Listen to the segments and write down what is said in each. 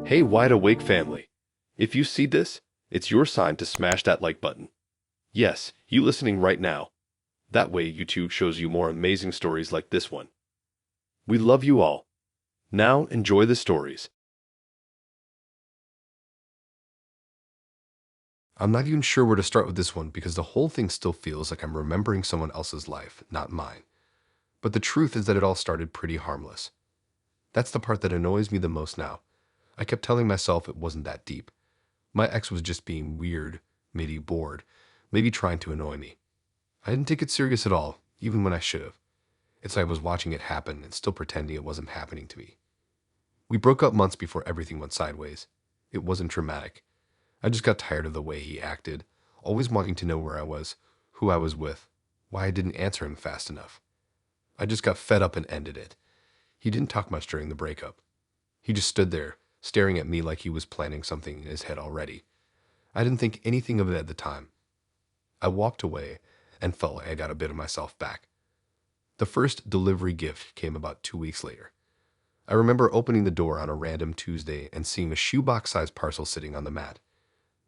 Hey, Wide Awake family. If you see this, it's your sign to smash that like button. Yes, you listening right now. That way YouTube shows you more amazing stories like this one. We love you all. Now enjoy the stories. I'm not even sure where to start with this one because the whole thing still feels like I'm remembering someone else's life, not mine. But the truth is that it all started pretty harmless. That's the part that annoys me the most now. I kept telling myself it wasn't that deep. My ex was just being weird, maybe bored, maybe trying to annoy me. I didn't take it serious at all, even when I should have. It's like I was watching it happen and still pretending it wasn't happening to me. We broke up months before everything went sideways. It wasn't traumatic. I just got tired of the way he acted, always wanting to know where I was, who I was with, why I didn't answer him fast enough. I just got fed up and ended it. He didn't talk much during the breakup. He just stood there, staring at me like he was planning something in his head already. I didn't think anything of it at the time. I walked away and felt like I got a bit of myself back. The first delivery gift came about 2 weeks later. I remember opening the door on a random Tuesday and seeing a shoebox-sized parcel sitting on the mat.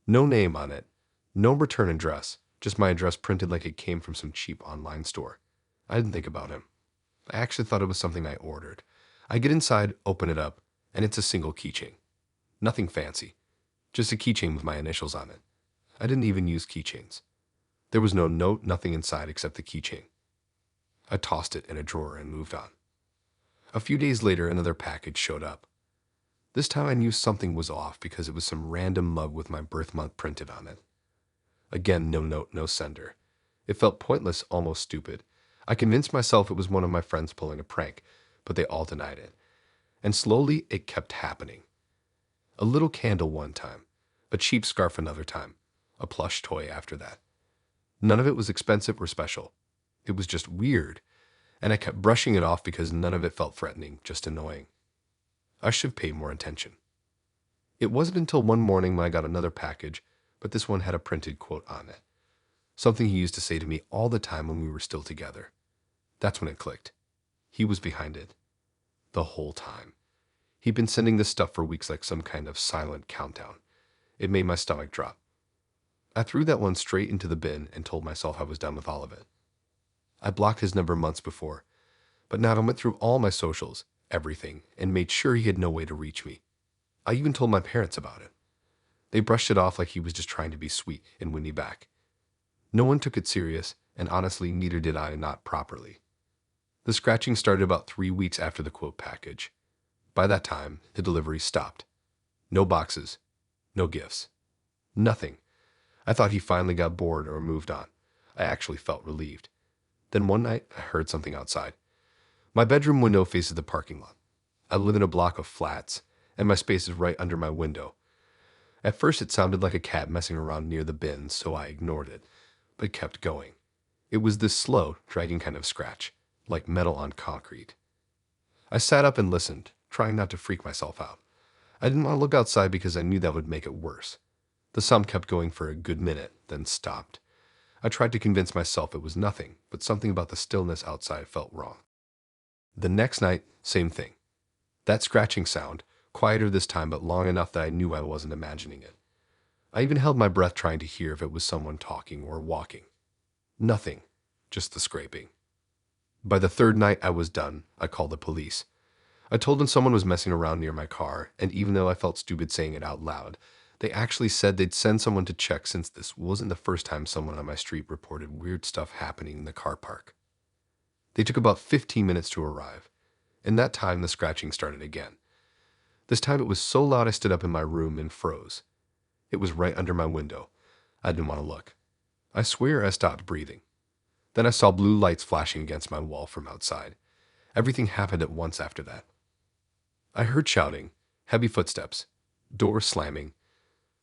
No name on it, no return address, just my address printed like it came from some cheap online store. I didn't think about him. I actually thought it was something I ordered. I get inside, open it up, and it's a single keychain. Nothing fancy, just a keychain with my initials on it. I didn't even use keychains. There was no note, nothing inside except the keychain. I tossed it in a drawer and moved on. A few days later, another package showed up. This time I knew something was off because it was some random mug with my birth month printed on it. Again, no note, no sender. It felt pointless, almost stupid. I convinced myself it was one of my friends pulling a prank, but they all denied it. And slowly, it kept happening. A little candle one time, a cheap scarf another time, a plush toy after that. None of it was expensive or special. It was just weird, and I kept brushing it off because none of it felt threatening, just annoying. I should have paid more attention. It wasn't until one morning when I got another package, but this one had a printed quote on it. Something he used to say to me all the time when we were still together. That's when it clicked. He was behind it. The whole time. He'd been sending this stuff for weeks like some kind of silent countdown. It made my stomach drop. I threw that one straight into the bin and told myself I was done with all of it. I blocked his number months before, but now I went through all my socials, everything, and made sure he had no way to reach me. I even told my parents about it. They brushed it off like he was just trying to be sweet and win me back. No one took it serious, and honestly, neither did I, not properly. The scratching started about 3 weeks after the quote package. By that time, the delivery stopped. No boxes, no gifts, nothing. I thought he finally got bored or moved on. I actually felt relieved. Then one night, I heard something outside. My bedroom window faces the parking lot. I live in a block of flats, and my space is right under my window. At first, it sounded like a cat messing around near the bins, so I ignored it, but kept going. It was this slow, dragging kind of scratch, like metal on concrete. I sat up and listened, trying not to freak myself out. I didn't want to look outside because I knew that would make it worse. The sound kept going for a good minute, then stopped. I tried to convince myself it was nothing, but something about the stillness outside felt wrong. The next night, same thing. That scratching sound, quieter this time but long enough that I knew I wasn't imagining it. I even held my breath trying to hear if it was someone talking or walking. Nothing, just the scraping. By the third night I was done, I called the police. I told them someone was messing around near my car, and even though I felt stupid saying it out loud, they actually said they'd send someone to check since this wasn't the first time someone on my street reported weird stuff happening in the car park. They took about 15 minutes to arrive. In that time, the scratching started again. This time it was so loud I stood up in my room and froze. It was right under my window. I didn't want to look. I swear I stopped breathing. Then I saw blue lights flashing against my wall from outside. Everything happened at once after that. I heard shouting, heavy footsteps, doors slamming,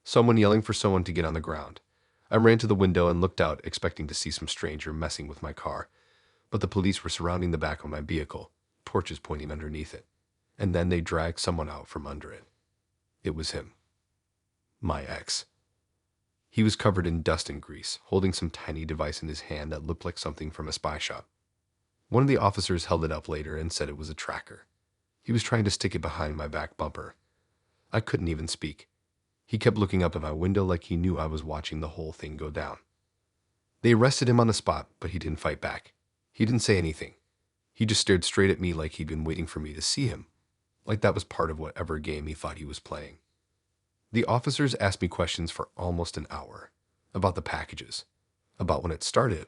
someone yelling for someone to get on the ground. I ran to the window and looked out, expecting to see some stranger messing with my car, but the police were surrounding the back of my vehicle, torches pointing underneath it, and then they dragged someone out from under it. It was him. My ex. He was covered in dust and grease, holding some tiny device in his hand that looked like something from a spy shop. One of the officers held it up later and said it was a tracker. He was trying to stick it behind my back bumper. I couldn't even speak. He kept looking up at my window like he knew I was watching the whole thing go down. They arrested him on the spot, but he didn't fight back. He didn't say anything. He just stared straight at me like he'd been waiting for me to see him, like that was part of whatever game he thought he was playing. The officers asked me questions for almost an hour about the packages, about when it started,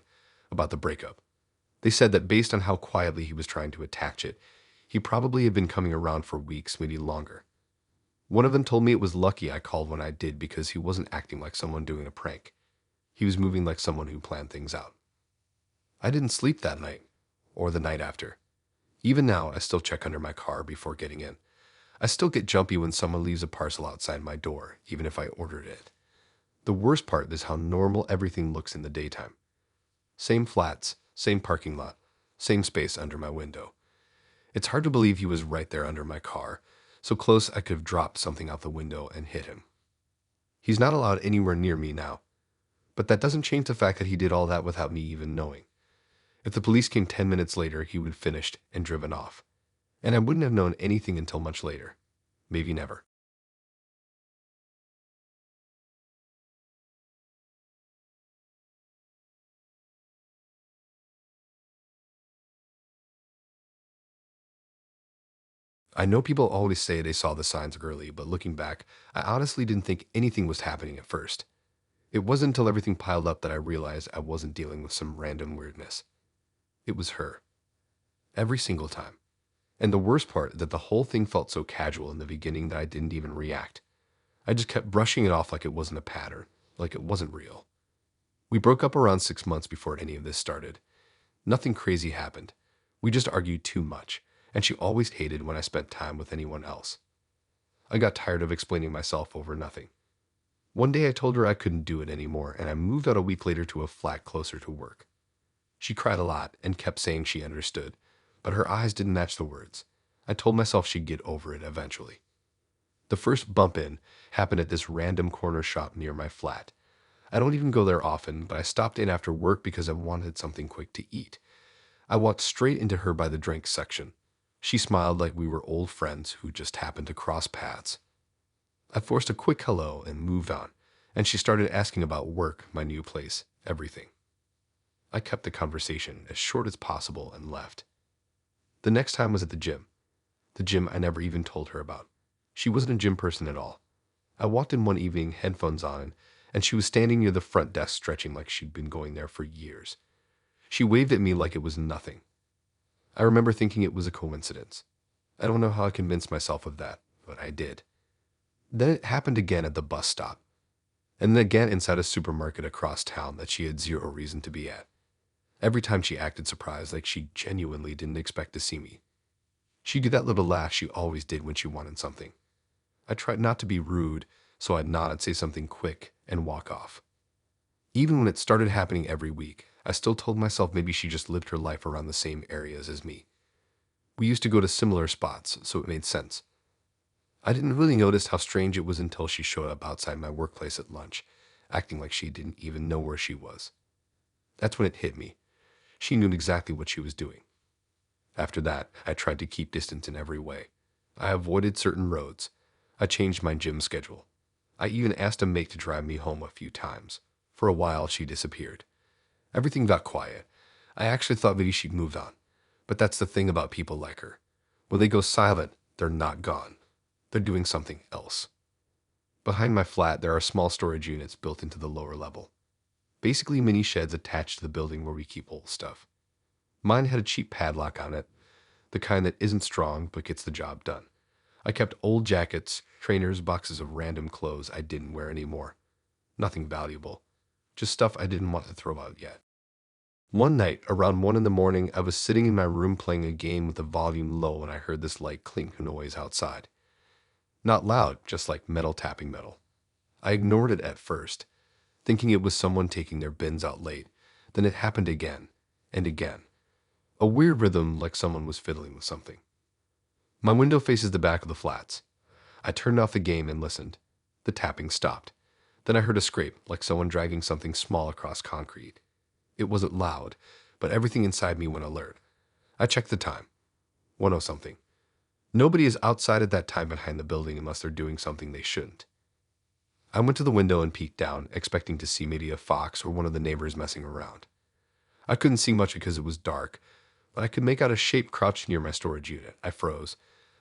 about the breakup. They said that based on how quietly he was trying to attach it, he probably had been coming around for weeks, maybe longer. One of them told me it was lucky I called when I did because he wasn't acting like someone doing a prank. He was moving like someone who planned things out. I didn't sleep that night, or the night after. Even now, I still check under my car before getting in. I still get jumpy when someone leaves a parcel outside my door, even if I ordered it. The worst part is how normal everything looks in the daytime. Same flats, same parking lot, same space under my window. It's hard to believe he was right there under my car, so close I could have dropped something out the window and hit him. He's not allowed anywhere near me now, but that doesn't change the fact that he did all that without me even knowing. If the police came 10 minutes later, he would have finished and driven off. And I wouldn't have known anything until much later. Maybe never. I know people always say they saw the signs early, but looking back, I honestly didn't think anything was happening at first. It wasn't until everything piled up that I realized I wasn't dealing with some random weirdness. It was her. Every single time. And the worst part is that the whole thing felt so casual in the beginning that I didn't even react. I just kept brushing it off like it wasn't a pattern, like it wasn't real. We broke up around 6 months before any of this started. Nothing crazy happened. We just argued too much, and she always hated when I spent time with anyone else. I got tired of explaining myself over nothing. One day I told her I couldn't do it anymore, and I moved out a week later to a flat closer to work. She cried a lot and kept saying she understood, but her eyes didn't match the words. I told myself she'd get over it eventually. The first bump in happened at this random corner shop near my flat. I don't even go there often, but I stopped in after work because I wanted something quick to eat. I walked straight into her by the drinks section. She smiled like we were old friends who just happened to cross paths. I forced a quick hello and moved on, and she started asking about work, my new place, everything. I kept the conversation as short as possible and left. The next time was at the gym I never even told her about. She wasn't a gym person at all. I walked in one evening, headphones on, and she was standing near the front desk stretching like she'd been going there for years. She waved at me like it was nothing. I remember thinking it was a coincidence. I don't know how I convinced myself of that, but I did. Then it happened again at the bus stop, and then again inside a supermarket across town that she had zero reason to be at. Every time she acted surprised, like she genuinely didn't expect to see me. She'd do that little laugh she always did when she wanted something. I tried not to be rude, so I'd nod and say something quick and walk off. Even when it started happening every week, I still told myself maybe she just lived her life around the same areas as me. We used to go to similar spots, so it made sense. I didn't really notice how strange it was until she showed up outside my workplace at lunch, acting like she didn't even know where she was. That's when it hit me. She knew exactly what she was doing. After that, I tried to keep distance in every way. I avoided certain roads. I changed my gym schedule. I even asked a mate to drive me home a few times. For a while, she disappeared. Everything got quiet. I actually thought maybe she'd moved on. But that's the thing about people like her. When they go silent, they're not gone. They're doing something else. Behind my flat, there are small storage units built into the lower level. Basically mini sheds attached to the building where we keep old stuff. Mine had a cheap padlock on it, the kind that isn't strong but gets the job done. I kept old jackets, trainers, boxes of random clothes I didn't wear anymore. Nothing valuable. Just stuff I didn't want to throw out yet. One night, around 1 in the morning, I was sitting in my room playing a game with the volume low when I heard this light clink noise outside. Not loud, just like metal tapping metal. I ignored it at first, thinking it was someone taking their bins out late. Then it happened again and again. A weird rhythm like someone was fiddling with something. My window faces the back of the flats. I turned off the game and listened. The tapping stopped. Then I heard a scrape, like someone dragging something small across concrete. It wasn't loud, but everything inside me went alert. I checked the time. 10 something. Nobody is outside at that time behind the building unless they're doing something they shouldn't. I went to the window and peeked down, expecting to see maybe a fox or one of the neighbors messing around. I couldn't see much because it was dark, but I could make out a shape crouched near my storage unit. I froze.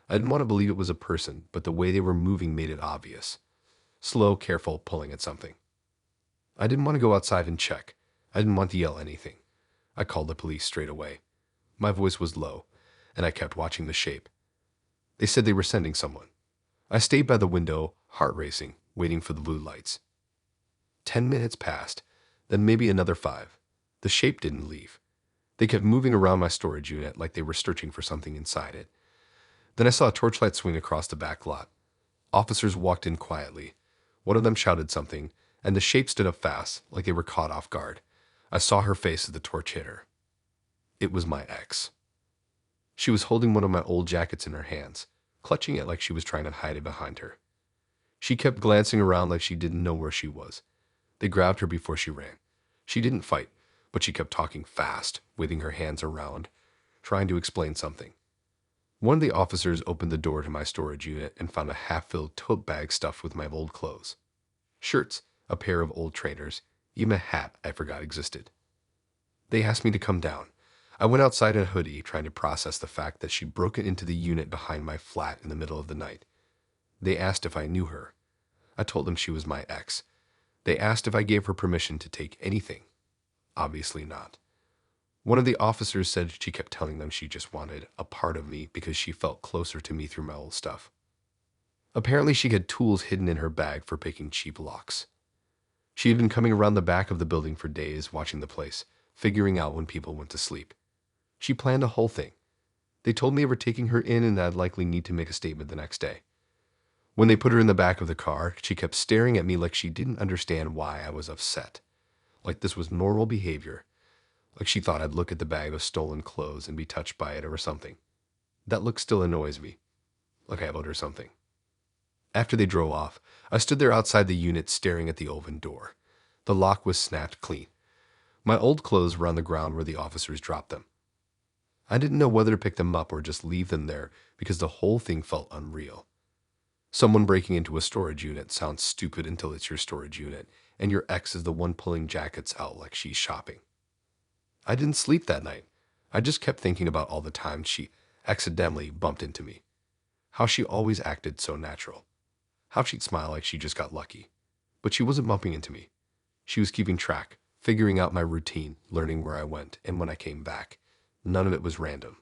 I didn't want to believe it was a person, but the way they were moving made it obvious. Slow, careful, pulling at something. I didn't want to go outside and check. I didn't want to yell anything. I called the police straight away. My voice was low, and I kept watching the shape. They said they were sending someone. I stayed by the window, heart racing, waiting for the blue lights. 10 minutes passed, then maybe another 5. The shape didn't leave. They kept moving around my storage unit like they were searching for something inside it. Then I saw a torchlight swing across the back lot. Officers walked in quietly. One of them shouted something, and the shape stood up fast, like they were caught off guard. I saw her face as the torch hit her. It was my ex. She was holding one of my old jackets in her hands, clutching it like she was trying to hide it behind her. She kept glancing around like she didn't know where she was. They grabbed her before she ran. She didn't fight, but she kept talking fast, waving her hands around, trying to explain something. One of the officers opened the door to my storage unit and found a half-filled tote bag stuffed with my old clothes. Shirts, a pair of old trainers, even a hat I forgot existed. They asked me to come down. I went outside in a hoodie, trying to process the fact that she'd broken into the unit behind my flat in the middle of the night. They asked if I knew her. I told them she was my ex. They asked if I gave her permission to take anything. Obviously not. One of the officers said she kept telling them she just wanted a part of me because she felt closer to me through my old stuff. Apparently she had tools hidden in her bag for picking cheap locks. She had been coming around the back of the building for days, watching the place, figuring out when people went to sleep. She planned a whole thing. They told me they were taking her in and I'd likely need to make a statement the next day. When they put her in the back of the car, she kept staring at me like she didn't understand why I was upset. Like this was normal behavior. Like she thought I'd look at the bag of stolen clothes and be touched by it or something. That look still annoys me. Like I owed her something. After they drove off, I stood there outside the unit staring at the open door. The lock was snapped clean. My old clothes were on the ground where the officers dropped them. I didn't know whether to pick them up or just leave them there because the whole thing felt unreal. Someone breaking into a storage unit sounds stupid until it's your storage unit, and your ex is the one pulling jackets out like she's shopping. I didn't sleep that night. I just kept thinking about all the times she accidentally bumped into me. How she always acted so natural. How she'd smile like she just got lucky. But she wasn't bumping into me. She was keeping track, figuring out my routine, learning where I went, and when I came back. None of it was random.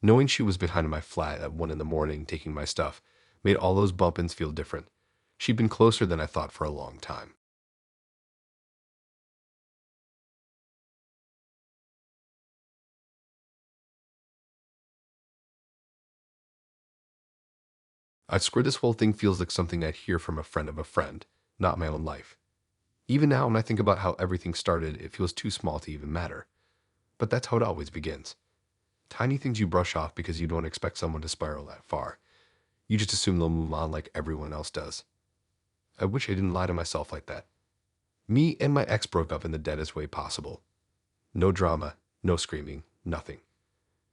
Knowing she was behind my flat at 1 a.m. taking my stuff made all those bump-ins feel different. She'd been closer than I thought for a long time. I swear this whole thing feels like something I'd hear from a friend of a friend, not my own life. Even now when I think about how everything started, it feels too small to even matter. But that's how it always begins. Tiny things you brush off because you don't expect someone to spiral that far. You just assume they'll move on like everyone else does. I wish I didn't lie to myself like that. Me and my ex broke up in the deadest way possible. No drama, no screaming, nothing.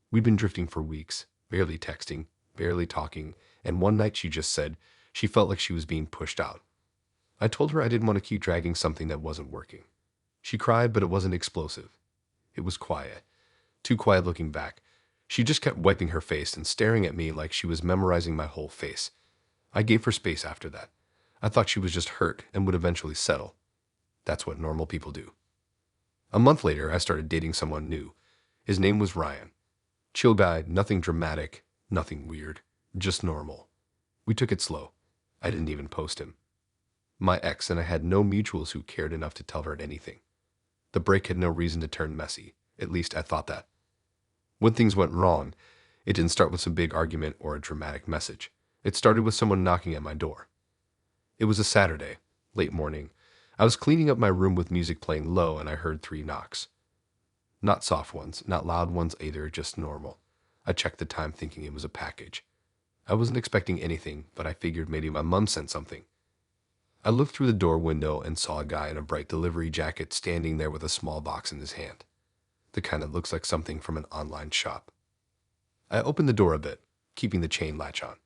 We'd been drifting for weeks, barely texting, barely talking, and one night she just said she felt like she was being pushed out. I told her I didn't want to keep dragging something that wasn't working. She cried, but it wasn't explosive. It was quiet. Too quiet looking back. She just kept wiping her face and staring at me like she was memorizing my whole face. I gave her space after that. I thought she was just hurt and would eventually settle. That's what normal people do. A month later, I started dating someone new. His name was Ryan. Chill guy, nothing dramatic, nothing weird, just normal. We took it slow. I didn't even post him. My ex and I had no mutuals who cared enough to tell her anything. The break had no reason to turn messy. At least I thought that. When things went wrong, it didn't start with some big argument or a dramatic message. It started with someone knocking at my door. It was a Saturday, late morning. I was cleaning up my room with music playing low and I heard 3 knocks. Not soft ones, not loud ones either, just normal. I checked the time thinking it was a package. I wasn't expecting anything, but I figured maybe my mom sent something. I looked through the door window and saw a guy in a bright delivery jacket standing there with a small box in his hand. the kind that looks like something from an online shop. I opened the door a bit, keeping the chain latch on.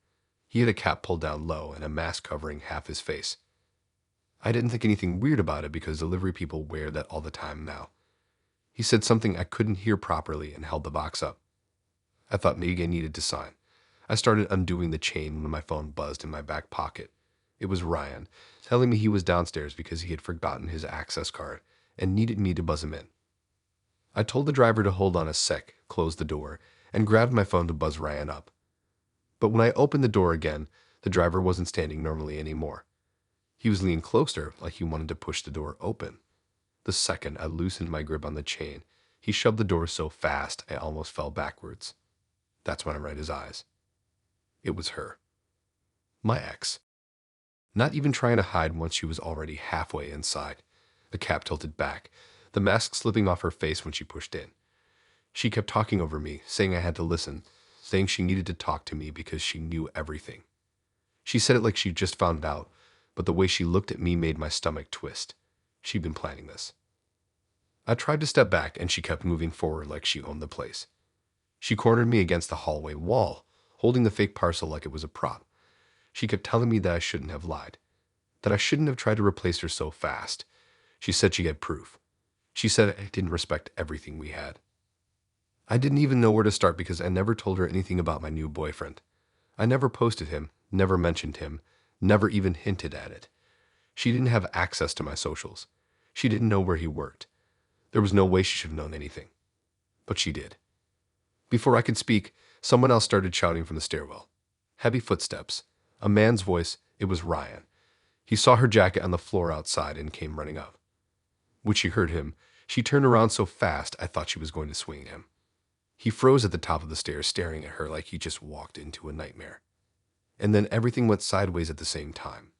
He had a cap pulled down low and a mask covering half his face. I didn't think anything weird about it because delivery people wear that all the time now. He said something I couldn't hear properly and held the box up. I thought maybe I needed to sign. I started undoing the chain when my phone buzzed in my back pocket. It was Ryan, telling me he was downstairs because he had forgotten his access card and needed me to buzz him in. I told the driver to hold on a sec, closed the door, and grabbed my phone to buzz Ryan up. But when I opened the door again, the driver wasn't standing normally anymore. He was leaning closer, like he wanted to push the door open. The second I loosened my grip on the chain, he shoved the door so fast I almost fell backwards. That's when I read his eyes. It was her. My ex. Not even trying to hide once she was already halfway inside. The cap tilted back, the mask slipping off her face when she pushed in. She kept talking over me, saying I had to listen, saying she needed to talk to me because she knew everything. She said it like she just found out, but the way she looked at me made my stomach twist. She'd been planning this. I tried to step back, and she kept moving forward like she owned the place. She cornered me against the hallway wall, holding the fake parcel like it was a prop. She kept telling me that I shouldn't have lied, that I shouldn't have tried to replace her so fast. She said she had proof. She said I didn't respect everything we had. I didn't even know where to start because I never told her anything about my new boyfriend. I never posted him, never mentioned him, never even hinted at it. She didn't have access to my socials. She didn't know where he worked. There was no way she should have known anything. But she did. Before I could speak, someone else started shouting from the stairwell. Heavy footsteps. A man's voice. It was Ryan. He saw her jacket on the floor outside and came running up. When she heard him, she turned around so fast I thought she was going to swing him. He froze at the top of the stairs, staring at her like he just walked into a nightmare. And then everything went sideways at the same time.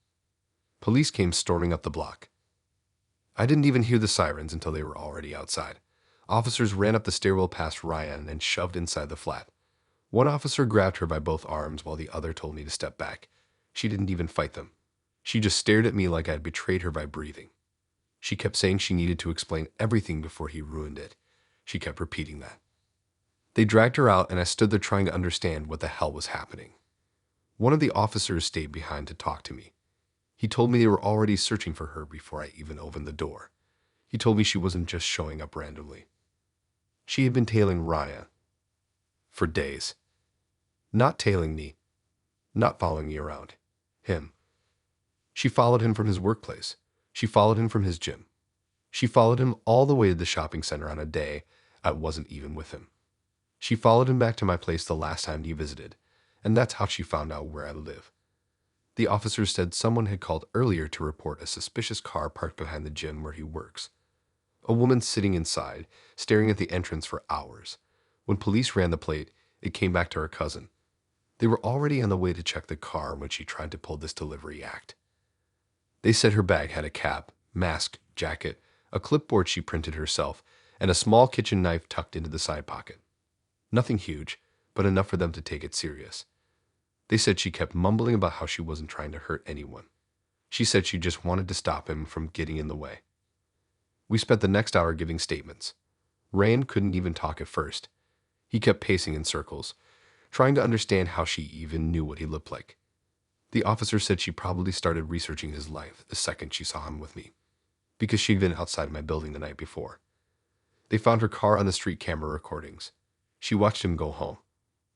Police came storming up the block. I didn't even hear the sirens until they were already outside. Officers ran up the stairwell past Ryan and shoved inside the flat. One officer grabbed her by both arms while the other told me to step back. She didn't even fight them. She just stared at me like I had betrayed her by breathing. She kept saying she needed to explain everything before he ruined it. She kept repeating that. They dragged her out, and I stood there trying to understand what the hell was happening. One of the officers stayed behind to talk to me. He told me they were already searching for her before I even opened the door. He told me she wasn't just showing up randomly. She had been tailing Ryan for days. Not tailing me, not following me around. Him. She followed him from his workplace. She followed him from his gym. She followed him all the way to the shopping center on a day I wasn't even with him. She followed him back to my place the last time he visited, and that's how she found out where I live. The officers said someone had called earlier to report a suspicious car parked behind the gym where he works. A woman sitting inside, staring at the entrance for hours. When police ran the plate, it came back to her cousin. They were already on the way to check the car when she tried to pull this delivery act. They said her bag had a cap, mask, jacket, a clipboard she printed herself, and a small kitchen knife tucked into the side pocket. Nothing huge, but enough for them to take it serious. They said she kept mumbling about how she wasn't trying to hurt anyone. She said she just wanted to stop him from getting in the way. We spent the next hour giving statements. Rand couldn't even talk at first. He kept pacing in circles, trying to understand how she even knew what he looked like. The officer said she probably started researching his life the second she saw him with me, because she'd been outside my building the night before. They found her car on the street camera recordings. She watched him go home,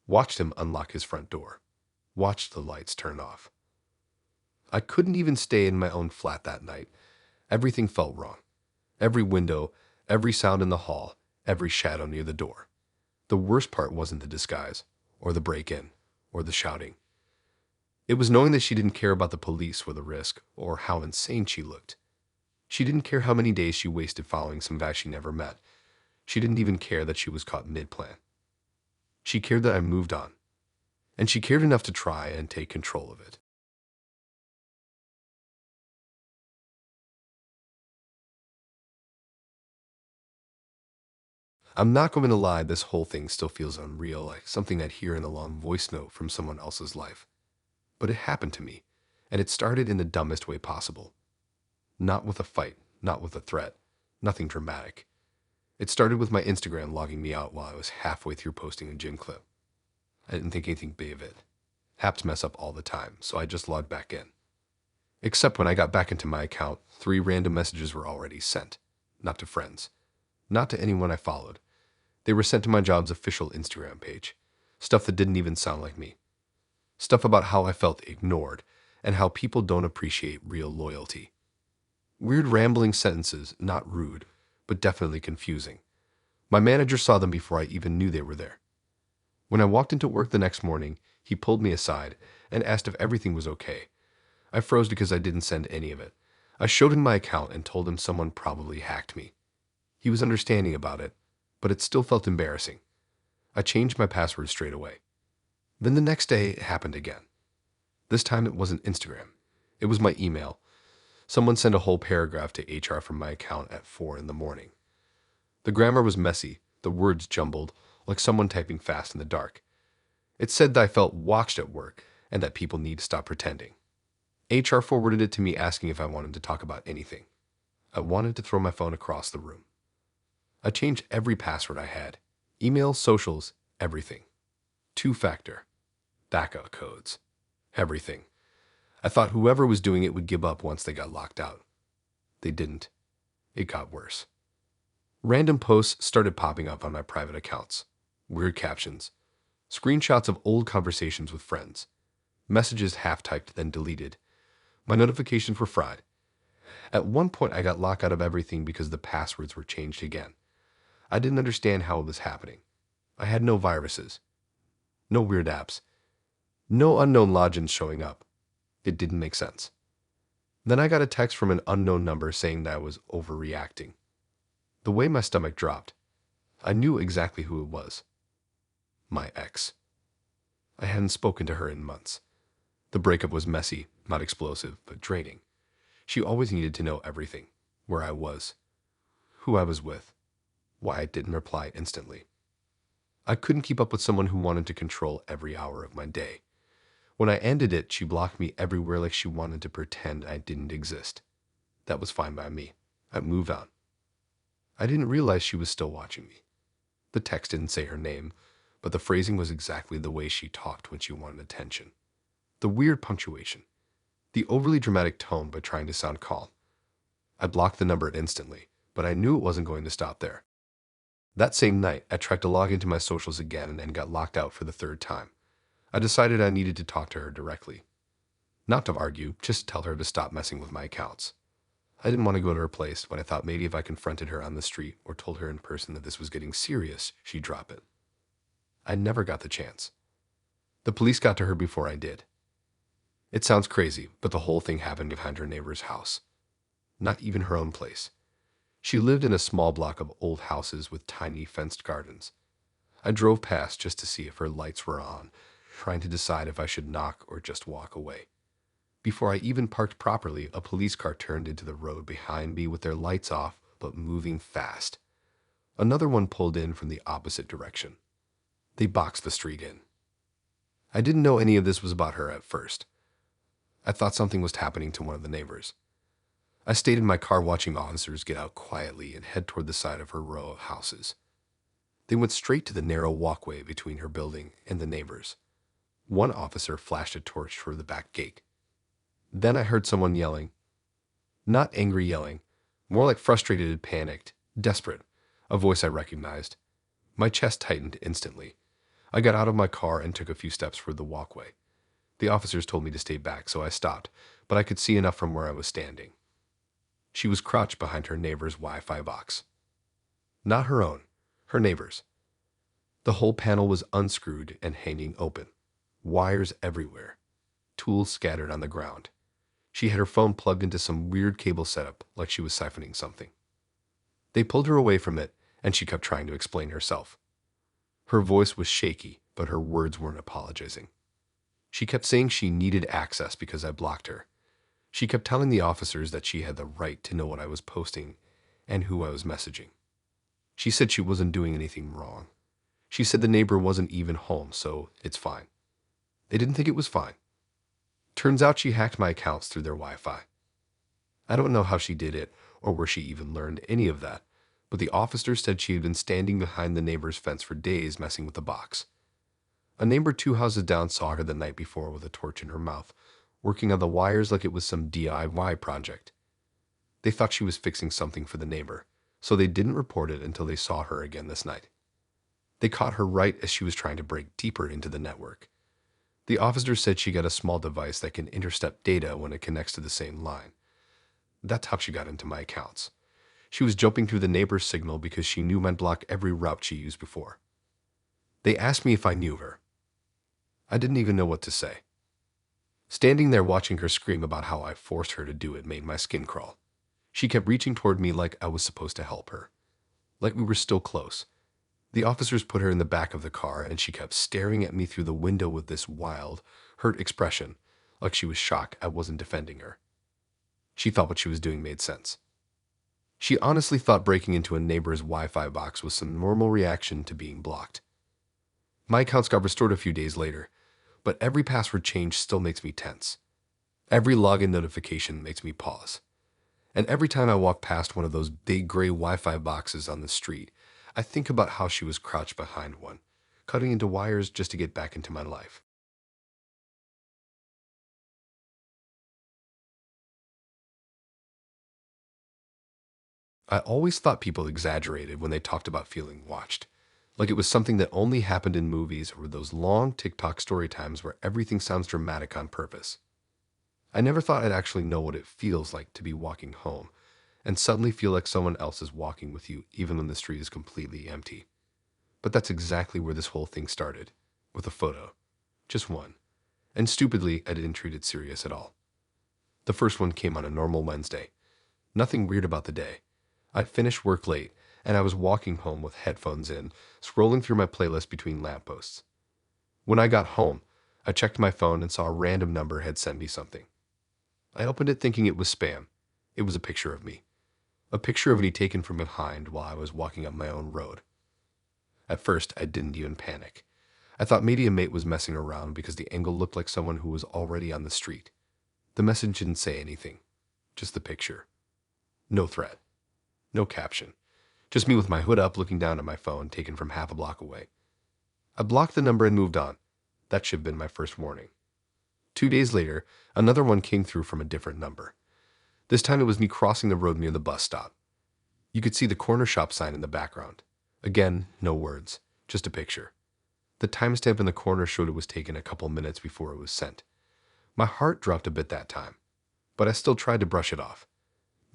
watched him unlock his front door, watched the lights turn off. I couldn't even stay in my own flat that night. Everything felt wrong. Every window, every sound in the hall, every shadow near the door. The worst part wasn't the disguise, or the break-in, or the shouting. It was knowing that she didn't care about the police or the risk, or how insane she looked. She didn't care how many days she wasted following some guy she never met. She didn't even care that she was caught mid-plan. She cared that I moved on, and she cared enough to try and take control of it. I'm not going to lie, this whole thing still feels unreal, like something I'd hear in a long voice note from someone else's life. But it happened to me, and it started in the dumbest way possible. Not with a fight, not with a threat, nothing dramatic. It started with my Instagram logging me out while I was halfway through posting a gym clip. I didn't think anything big of it. Apps mess up all the time, so I just logged back in. Except when I got back into my account, 3 random messages were already sent. Not to friends. Not to anyone I followed. They were sent to my job's official Instagram page. Stuff that didn't even sound like me. Stuff about how I felt ignored and how people don't appreciate real loyalty. Weird rambling sentences, not rude, but definitely confusing. My manager saw them before I even knew they were there. When I walked into work the next morning, he pulled me aside and asked if everything was okay. I froze because I didn't send any of it. I showed him my account and told him someone probably hacked me. He was understanding about it, but it still felt embarrassing. I changed my password straight away. Then the next day, it happened again. This time it wasn't Instagram. It was my email. Someone sent a whole paragraph to HR from my account at 4 in the morning. The grammar was messy, the words jumbled, like someone typing fast in the dark. It said that I felt watched at work and that people need to stop pretending. HR forwarded it to me asking if I wanted to talk about anything. I wanted to throw my phone across the room. I changed every password I had. Email, socials, everything. 2-factor. DACA codes. Everything. I thought whoever was doing it would give up once they got locked out. They didn't. It got worse. Random posts started popping up on my private accounts. Weird captions. Screenshots of old conversations with friends. Messages half-typed then deleted. My notifications were fried. At one point I got locked out of everything because the passwords were changed again. I didn't understand how it was happening. I had no viruses. No weird apps. No unknown logins showing up. It didn't make sense. Then I got a text from an unknown number saying that I was overreacting. The way my stomach dropped, I knew exactly who it was. My ex. I hadn't spoken to her in months. The breakup was messy, not explosive, but draining. She always needed to know everything. Where I was. Who I was with. Why I didn't reply instantly. I couldn't keep up with someone who wanted to control every hour of my day. When I ended it, she blocked me everywhere like she wanted to pretend I didn't exist. That was fine by me. I'd move on. I didn't realize she was still watching me. The text didn't say her name, but the phrasing was exactly the way she talked when she wanted attention. The weird punctuation. The overly dramatic tone but trying to sound calm. I blocked the number instantly, but I knew it wasn't going to stop there. That same night, I tried to log into my socials again and got locked out for the 3rd time. I decided I needed to talk to her directly. Not to argue, just tell her to stop messing with my accounts. I didn't want to go to her place, but I thought maybe if I confronted her on the street or told her in person that this was getting serious, she'd drop it. I never got the chance. The police got to her before I did. It sounds crazy, but the whole thing happened behind her neighbor's house. Not even her own place. She lived in a small block of old houses with tiny fenced gardens. I drove past just to see if her lights were on, trying to decide if I should knock or just walk away. Before I even parked properly, a police car turned into the road behind me with their lights off, but moving fast. Another one pulled in from the opposite direction. They boxed the street in. I didn't know any of this was about her at first. I thought something was happening to one of the neighbors. I stayed in my car watching officers get out quietly and head toward the side of her row of houses. They went straight to the narrow walkway between her building and the neighbors. One officer flashed a torch toward the back gate. Then I heard someone yelling. Not angry yelling, more like frustrated and panicked, desperate, a voice I recognized. My chest tightened instantly. I got out of my car and took a few steps toward the walkway. The officers told me to stay back, so I stopped, but I could see enough from where I was standing. She was crouched behind her neighbor's Wi-Fi box. Not her own, her neighbor's. The whole panel was unscrewed and hanging open. Wires everywhere. Tools scattered on the ground. She had her phone plugged into some weird cable setup like she was siphoning something. They pulled her away from it, and she kept trying to explain herself. Her voice was shaky, but her words weren't apologizing. She kept saying she needed access because I blocked her. She kept telling the officers that she had the right to know what I was posting and who I was messaging. She said she wasn't doing anything wrong. She said the neighbor wasn't even home, so it's fine. They didn't think it was fine. Turns out she hacked my accounts through their Wi-Fi. I don't know how she did it or where she even learned any of that, but the officer said she had been standing behind the neighbor's fence for days messing with the box. A neighbor 2 houses down saw her the night before with a torch in her mouth, working on the wires like it was some DIY project. They thought she was fixing something for the neighbor, so they didn't report it until they saw her again this night. They caught her right as she was trying to break deeper into the network. The officer said she got a small device that can intercept data when it connects to the same line. That's how she got into my accounts. She was jumping through the neighbor's signal because she knew I'd block every route she used before. They asked me if I knew her. I didn't even know what to say. Standing there watching her scream about how I forced her to do it made my skin crawl. She kept reaching toward me like I was supposed to help her, like we were still close. The officers put her in the back of the car, and she kept staring at me through the window with this wild, hurt expression, like she was shocked I wasn't defending her. She thought what she was doing made sense. She honestly thought breaking into a neighbor's Wi-Fi box was some normal reaction to being blocked. My accounts got restored a few days later, but every password change still makes me tense. Every login notification makes me pause. And every time I walk past one of those big gray Wi-Fi boxes on the street, I think about how she was crouched behind one, cutting into wires just to get back into my life. I always thought people exaggerated when they talked about feeling watched, like it was something that only happened in movies or those long TikTok story times where everything sounds dramatic on purpose. I never thought I'd actually know what it feels like to be walking home and suddenly feel like someone else is walking with you even when the street is completely empty. But that's exactly where this whole thing started, with a photo. Just one. And stupidly, I didn't treat it serious at all. The first one came on a normal Wednesday. Nothing weird about the day. I finished work late, and I was walking home with headphones in, scrolling through my playlist between lampposts. When I got home, I checked my phone and saw a random number had sent me something. I opened it thinking it was spam. It was a picture of me. A picture of me taken from behind while I was walking up my own road. At first, I didn't even panic. I thought maybe a mate was messing around because the angle looked like someone who was already on the street. The message didn't say anything, just the picture. No threat. No caption. Just me with my hood up looking down at my phone taken from half a block away. I blocked the number and moved on. That should have been my first warning. 2 days later, another one came through from a different number. This time it was me crossing the road near the bus stop. You could see the corner shop sign in the background. Again, no words, just a picture. The timestamp in the corner showed it was taken a couple minutes before it was sent. My heart dropped a bit that time, but I still tried to brush it off.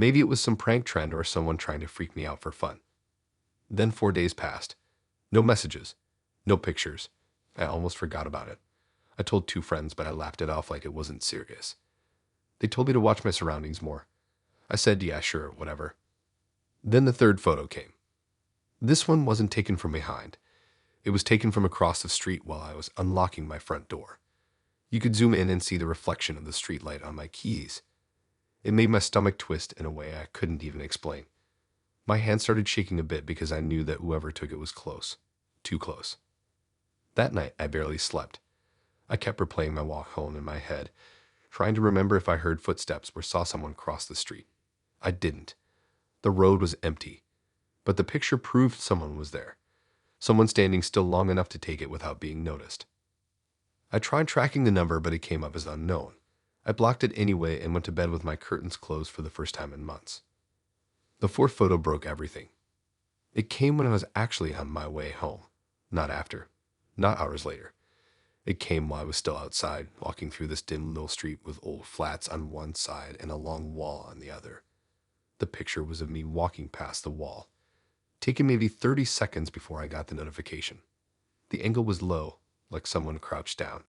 Maybe it was some prank trend or someone trying to freak me out for fun. Then 4 days passed. No messages. No pictures. I almost forgot about it. I told 2 friends, but I laughed it off like it wasn't serious. They told me to watch my surroundings more. I said, yeah, sure, whatever. Then the third photo came. This one wasn't taken from behind. It was taken from across the street while I was unlocking my front door. You could zoom in and see the reflection of the streetlight on my keys. It made my stomach twist in a way I couldn't even explain. My hand started shaking a bit because I knew that whoever took it was close. Too close. That night, I barely slept. I kept replaying my walk home in my head, trying to remember if I heard footsteps or saw someone cross the street. I didn't. The road was empty, but the picture proved someone was there. Someone standing still long enough to take it without being noticed. I tried tracking the number, but it came up as unknown. I blocked it anyway and went to bed with my curtains closed for the first time in months. The fourth photo broke everything. It came when I was actually on my way home, not after, not hours later. It came while I was still outside, walking through this dim little street with old flats on one side and a long wall on the other. The picture was of me walking past the wall, taken maybe 30 seconds before I got the notification. The angle was low, like someone crouched down.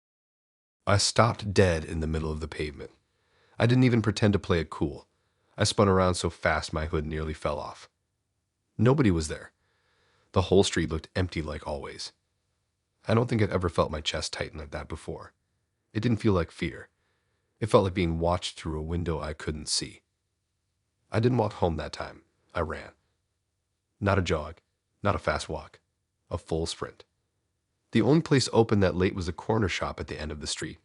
I stopped dead in the middle of the pavement. I didn't even pretend to play it cool. I spun around so fast my hood nearly fell off. Nobody was there. The whole street looked empty like always. I don't think I'd ever felt my chest tighten like that before. It didn't feel like fear. It felt like being watched through a window I couldn't see. I didn't walk home that time. I ran. Not a jog, not a fast walk, a full sprint. The only place open that late was a corner shop at the end of the street.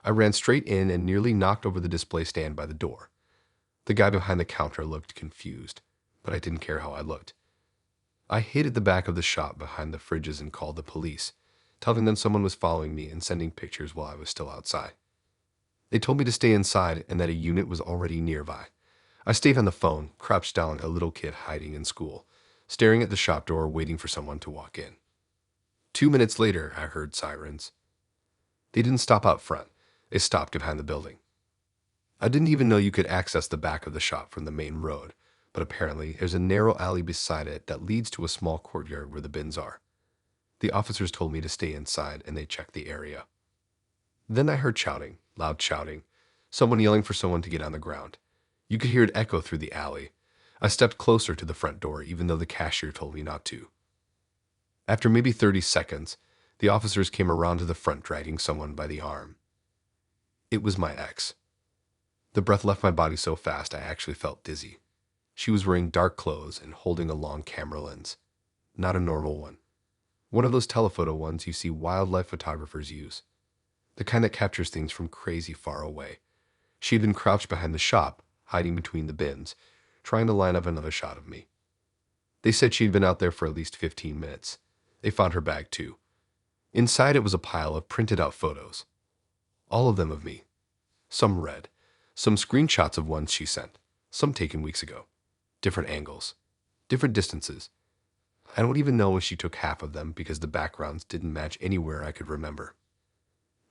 I ran straight in and nearly knocked over the display stand by the door. The guy behind the counter looked confused, but I didn't care how I looked. I hid at the back of the shop behind the fridges and called the police, telling them someone was following me and sending pictures while I was still outside. They told me to stay inside and that a unit was already nearby. I stayed on the phone, crouched down like a little kid hiding in school, staring at the shop door waiting for someone to walk in. 2 minutes later, I heard sirens. They didn't stop out front. They stopped behind the building. I didn't even know you could access the back of the shop from the main road, but apparently there's a narrow alley beside it that leads to a small courtyard where the bins are. The officers told me to stay inside and they checked the area. Then I heard shouting, loud shouting, someone yelling for someone to get on the ground. You could hear it echo through the alley. I stepped closer to the front door even though the cashier told me not to. After maybe 30 seconds, the officers came around to the front dragging someone by the arm. It was my ex. The breath left my body so fast I actually felt dizzy. She was wearing dark clothes and holding a long camera lens. Not a normal one. One of those telephoto ones you see wildlife photographers use. The kind that captures things from crazy far away. She had been crouched behind the shop, hiding between the bins, trying to line up another shot of me. They said she'd been out there for at least 15 minutes. They found her bag too. Inside it was a pile of printed out photos. All of them of me. Some red. Some screenshots of ones she sent. Some taken weeks ago. Different angles. Different distances. I don't even know if she took half of them because the backgrounds didn't match anywhere I could remember.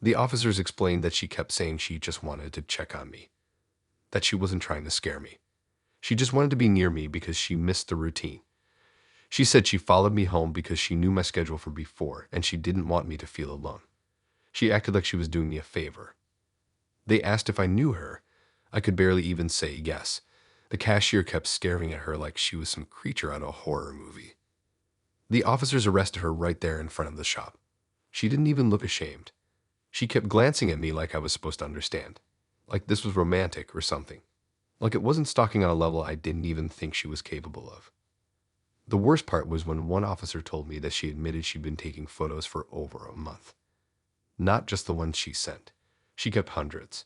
The officers explained that she kept saying she just wanted to check on me. That she wasn't trying to scare me. She just wanted to be near me because she missed the routine. She said she followed me home because she knew my schedule from before and she didn't want me to feel alone. She acted like she was doing me a favor. They asked if I knew her. I could barely even say yes. The cashier kept staring at her like she was some creature out of a horror movie. The officers arrested her right there in front of the shop. She didn't even look ashamed. She kept glancing at me like I was supposed to understand. Like this was romantic or something. Like it wasn't stalking on a level I didn't even think she was capable of. The worst part was when one officer told me that she admitted she'd been taking photos for over a month. Not just the ones she sent. She kept hundreds.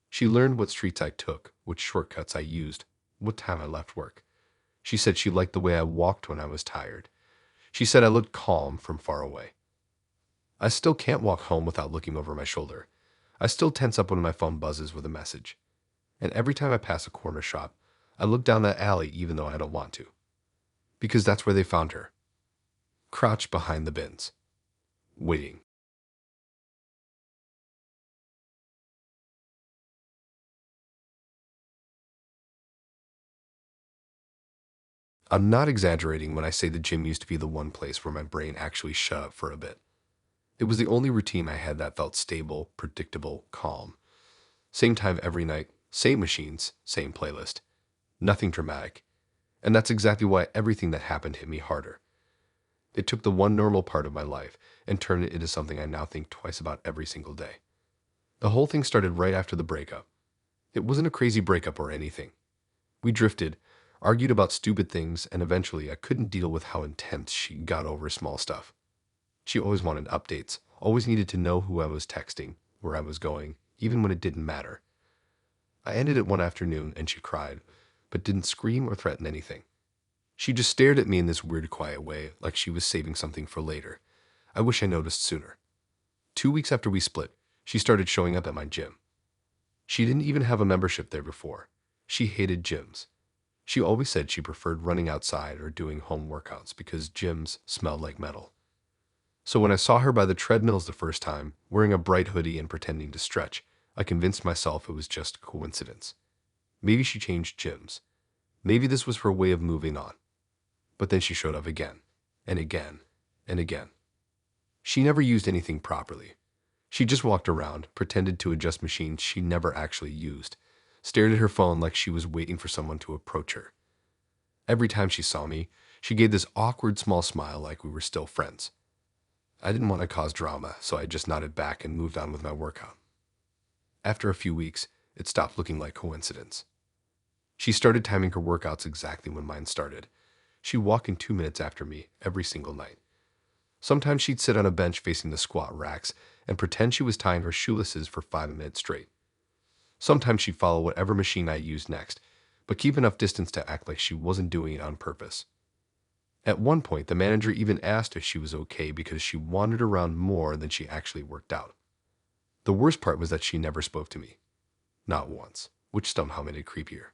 She learned what streets I took, which shortcuts I used, what time I left work. She said she liked the way I walked when I was tired. She said I looked calm from far away. I still can't walk home without looking over my shoulder. I still tense up when my phone buzzes with a message. And every time I pass a corner shop, I look down that alley even though I don't want to. Because that's where they found her. Crouched behind the bins. Waiting. I'm not exaggerating when I say the gym used to be the one place where my brain actually shut up for a bit. It was the only routine I had that felt stable, predictable, calm. Same time every night, same machines, same playlist. Nothing dramatic. And that's exactly why everything that happened hit me harder. It took the one normal part of my life and turned it into something I now think twice about every single day. The whole thing started right after the breakup. It wasn't a crazy breakup or anything. We drifted, argued about stupid things, and eventually I couldn't deal with how intense she got over small stuff. She always wanted updates, always needed to know who I was texting, where I was going, even when it didn't matter. I ended it one afternoon and she cried, but didn't scream or threaten anything. She just stared at me in this weird quiet way, like she was saving something for later. I wish I noticed sooner. 2 weeks after we split, she started showing up at my gym. She didn't even have a membership there before. She hated gyms. She always said she preferred running outside or doing home workouts because gyms smelled like metal. So when I saw her by the treadmills the first time, wearing a bright hoodie and pretending to stretch, I convinced myself it was just coincidence. Maybe she changed gyms. Maybe this was her way of moving on. But then she showed up again, and again, and again. She never used anything properly. She just walked around, pretended to adjust machines she never actually used, stared at her phone like she was waiting for someone to approach her. Every time she saw me, she gave this awkward small smile like we were still friends. I didn't want to cause drama, so I just nodded back and moved on with my workout. After a few weeks, it stopped looking like coincidence. She started timing her workouts exactly when mine started. She'd walk in 2 minutes after me every single night. Sometimes she'd sit on a bench facing the squat racks and pretend she was tying her shoelaces for 5 minutes straight. Sometimes she'd follow whatever machine I used next, but keep enough distance to act like she wasn't doing it on purpose. At one point, the manager even asked if she was okay because she wandered around more than she actually worked out. The worst part was that she never spoke to me. Not once, which somehow made it creepier.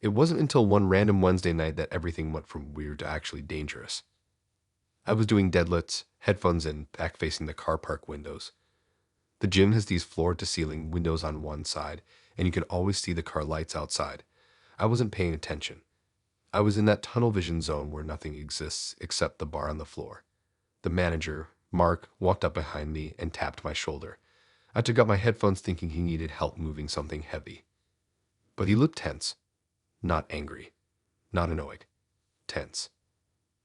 It wasn't until one random Wednesday night that everything went from weird to actually dangerous. I was doing deadlifts, headphones in, back facing the car park windows. The gym has these floor-to-ceiling windows on one side, and you can always see the car lights outside. I wasn't paying attention. I was in that tunnel vision zone where nothing exists except the bar on the floor. The manager, Mark, walked up behind me and tapped my shoulder. I took out my headphones thinking he needed help moving something heavy. But he looked tense. Not angry. Not annoyed. Tense.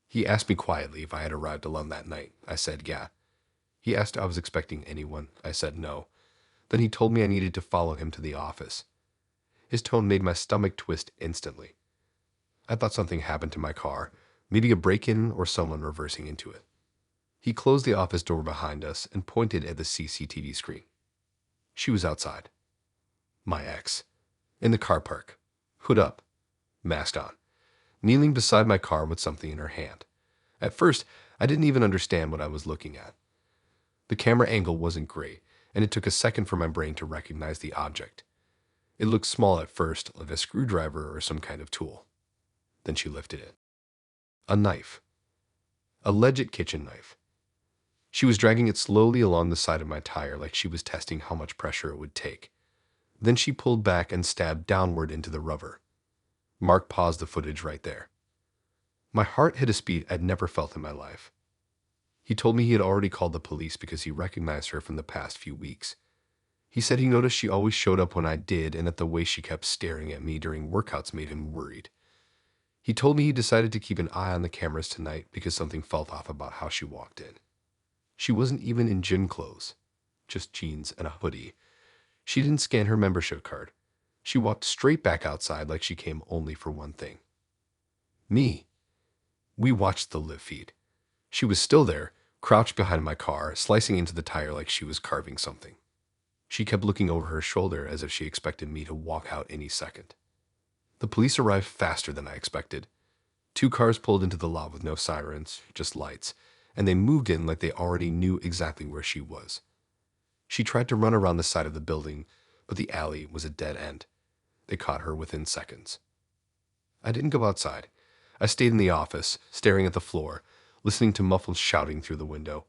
He asked me quietly if I had arrived alone that night. I said, yeah. He asked if I was expecting anyone. I said no. Then he told me I needed to follow him to the office. His tone made my stomach twist instantly. I thought something happened to my car, maybe a break-in or someone reversing into it. He closed the office door behind us and pointed at the CCTV screen. She was outside. My ex. In the car park. Hood up. Mask on. Kneeling beside my car with something in her hand. At first, I didn't even understand what I was looking at. The camera angle wasn't great, and it took a second for my brain to recognize the object. It looked small at first, like a screwdriver or some kind of tool. Then she lifted it. A knife. A legit kitchen knife. She was dragging it slowly along the side of my tire like she was testing how much pressure it would take. Then she pulled back and stabbed downward into the rubber. Mark paused the footage right there. My heart hit a speed I'd never felt in my life. He told me he had already called the police because he recognized her from the past few weeks. He said he noticed she always showed up when I did and that the way she kept staring at me during workouts made him worried. He told me he decided to keep an eye on the cameras tonight because something felt off about how she walked in. She wasn't even in gym clothes, just jeans and a hoodie. She didn't scan her membership card. She walked straight back outside like she came only for one thing. Me. We watched the live feed. She was still there, crouched behind my car, slicing into the tire like she was carving something. She kept looking over her shoulder as if she expected me to walk out any second. The police arrived faster than I expected. 2 cars pulled into the lot with no sirens, just lights, and they moved in like they already knew exactly where she was. She tried to run around the side of the building, but the alley was a dead end. They caught her within seconds. I didn't go outside. I stayed in the office, staring at the floor, listening to muffled shouting through the window.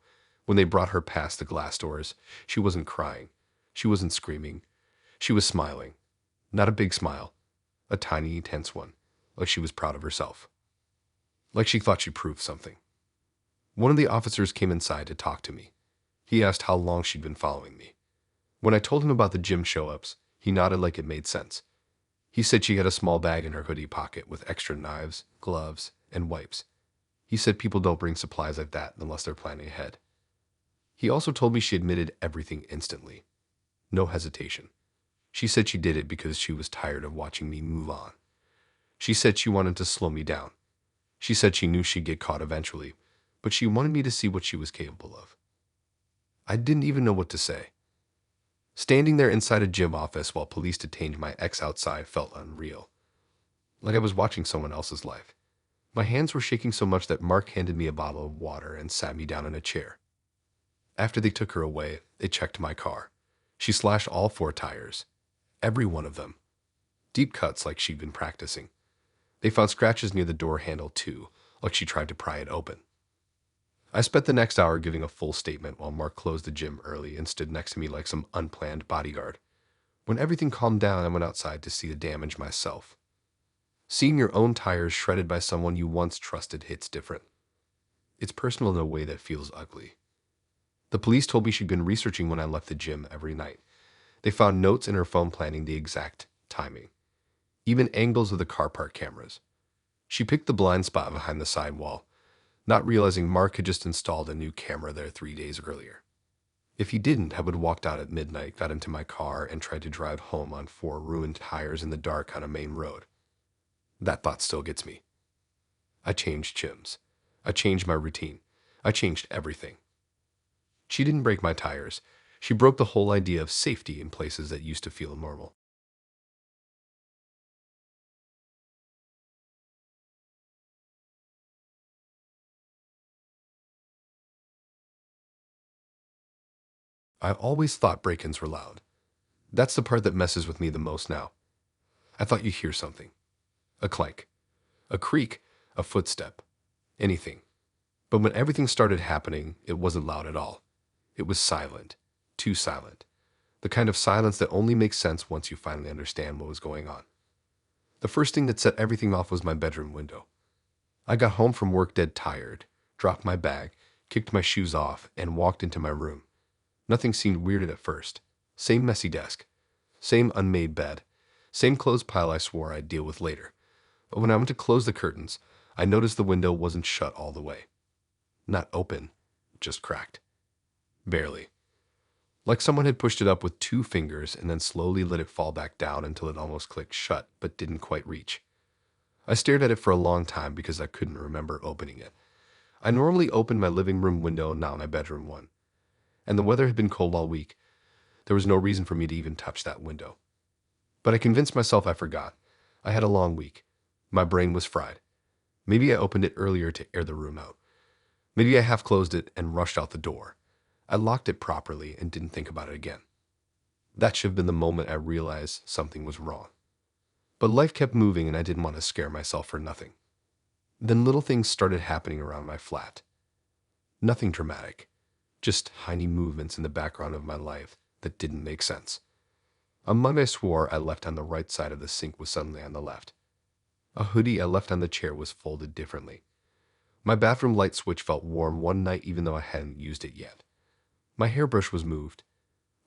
When they brought her past the glass doors, she wasn't crying. She wasn't screaming. She was smiling. Not a big smile. A tiny, tense one, like she was proud of herself. Like she thought she proved something. One of the officers came inside to talk to me. He asked how long she'd been following me. When I told him about the gym show-ups, he nodded like it made sense. He said she had a small bag in her hoodie pocket with extra knives, gloves, and wipes. He said people don't bring supplies like that unless they're planning ahead. He also told me she admitted everything instantly. No hesitation. She said she did it because she was tired of watching me move on. She said she wanted to slow me down. She said she knew she'd get caught eventually, but she wanted me to see what she was capable of. I didn't even know what to say. Standing there inside a gym office while police detained my ex outside felt unreal. Like I was watching someone else's life. My hands were shaking so much that Mark handed me a bottle of water and sat me down in a chair. After they took her away, they checked my car. She slashed all 4 tires. Every one of them. Deep cuts like she'd been practicing. They found scratches near the door handle too, like she tried to pry it open. I spent the next hour giving a full statement while Mark closed the gym early and stood next to me like some unplanned bodyguard. When everything calmed down, I went outside to see the damage myself. Seeing your own tires shredded by someone you once trusted hits different. It's personal in a way that feels ugly. The police told me she'd been researching when I left the gym every night. They found notes in her phone planning the exact timing. Even angles of the car park cameras. She picked the blind spot behind the sidewall, not realizing Mark had just installed a new camera there 3 days earlier. If he didn't, I would have walked out at midnight, got into my car, and tried to drive home on 4 ruined tires in the dark on a main road. That thought still gets me. I changed gyms. I changed my routine. I changed everything. She didn't break my tires. She broke the whole idea of safety in places that used to feel normal. I always thought break-ins were loud. That's the part that messes with me the most now. I thought you hear something. A clank, a creak, a footstep, anything. But when everything started happening, it wasn't loud at all. It was silent, too silent. The kind of silence that only makes sense once you finally understand what was going on. The first thing that set everything off was my bedroom window. I got home from work dead tired, dropped my bag, kicked my shoes off, and walked into my room. Nothing seemed weird at first. Same messy desk, same unmade bed, same clothes pile I swore I'd deal with later. But when I went to close the curtains, I noticed the window wasn't shut all the way. Not open, just cracked. Barely. Like someone had pushed it up with 2 fingers and then slowly let it fall back down until it almost clicked shut but didn't quite reach. I stared at it for a long time because I couldn't remember opening it. I normally opened my living room window, not my bedroom one. And the weather had been cold all week. There was no reason for me to even touch that window. But I convinced myself I forgot. I had a long week. My brain was fried. Maybe I opened it earlier to air the room out. Maybe I half closed it and rushed out the door. I locked it properly and didn't think about it again. That should have been the moment I realized something was wrong. But life kept moving and I didn't want to scare myself for nothing. Then little things started happening around my flat. Nothing dramatic, just tiny movements in the background of my life that didn't make sense. A mug I swore I left on the right side of the sink was suddenly on the left. A hoodie I left on the chair was folded differently. My bathroom light switch felt warm one night even though I hadn't used it yet. My hairbrush was moved.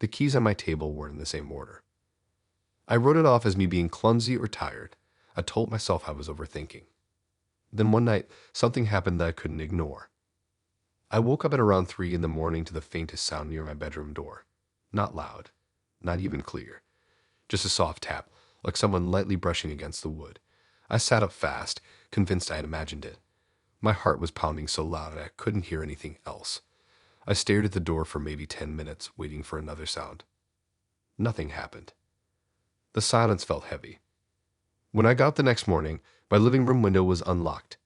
The keys on my table weren't in the same order. I wrote it off as me being clumsy or tired. I told myself I was overthinking. Then one night, something happened that I couldn't ignore. I woke up at around 3 in the morning to the faintest sound near my bedroom door. Not loud, not even clear. Just a soft tap, like someone lightly brushing against the wood. I sat up fast, convinced I had imagined it. My heart was pounding so loud I couldn't hear anything else. I stared at the door for maybe 10 minutes, waiting for another sound. Nothing happened. The silence felt heavy. When I got up the next morning, my living room window was unlocked.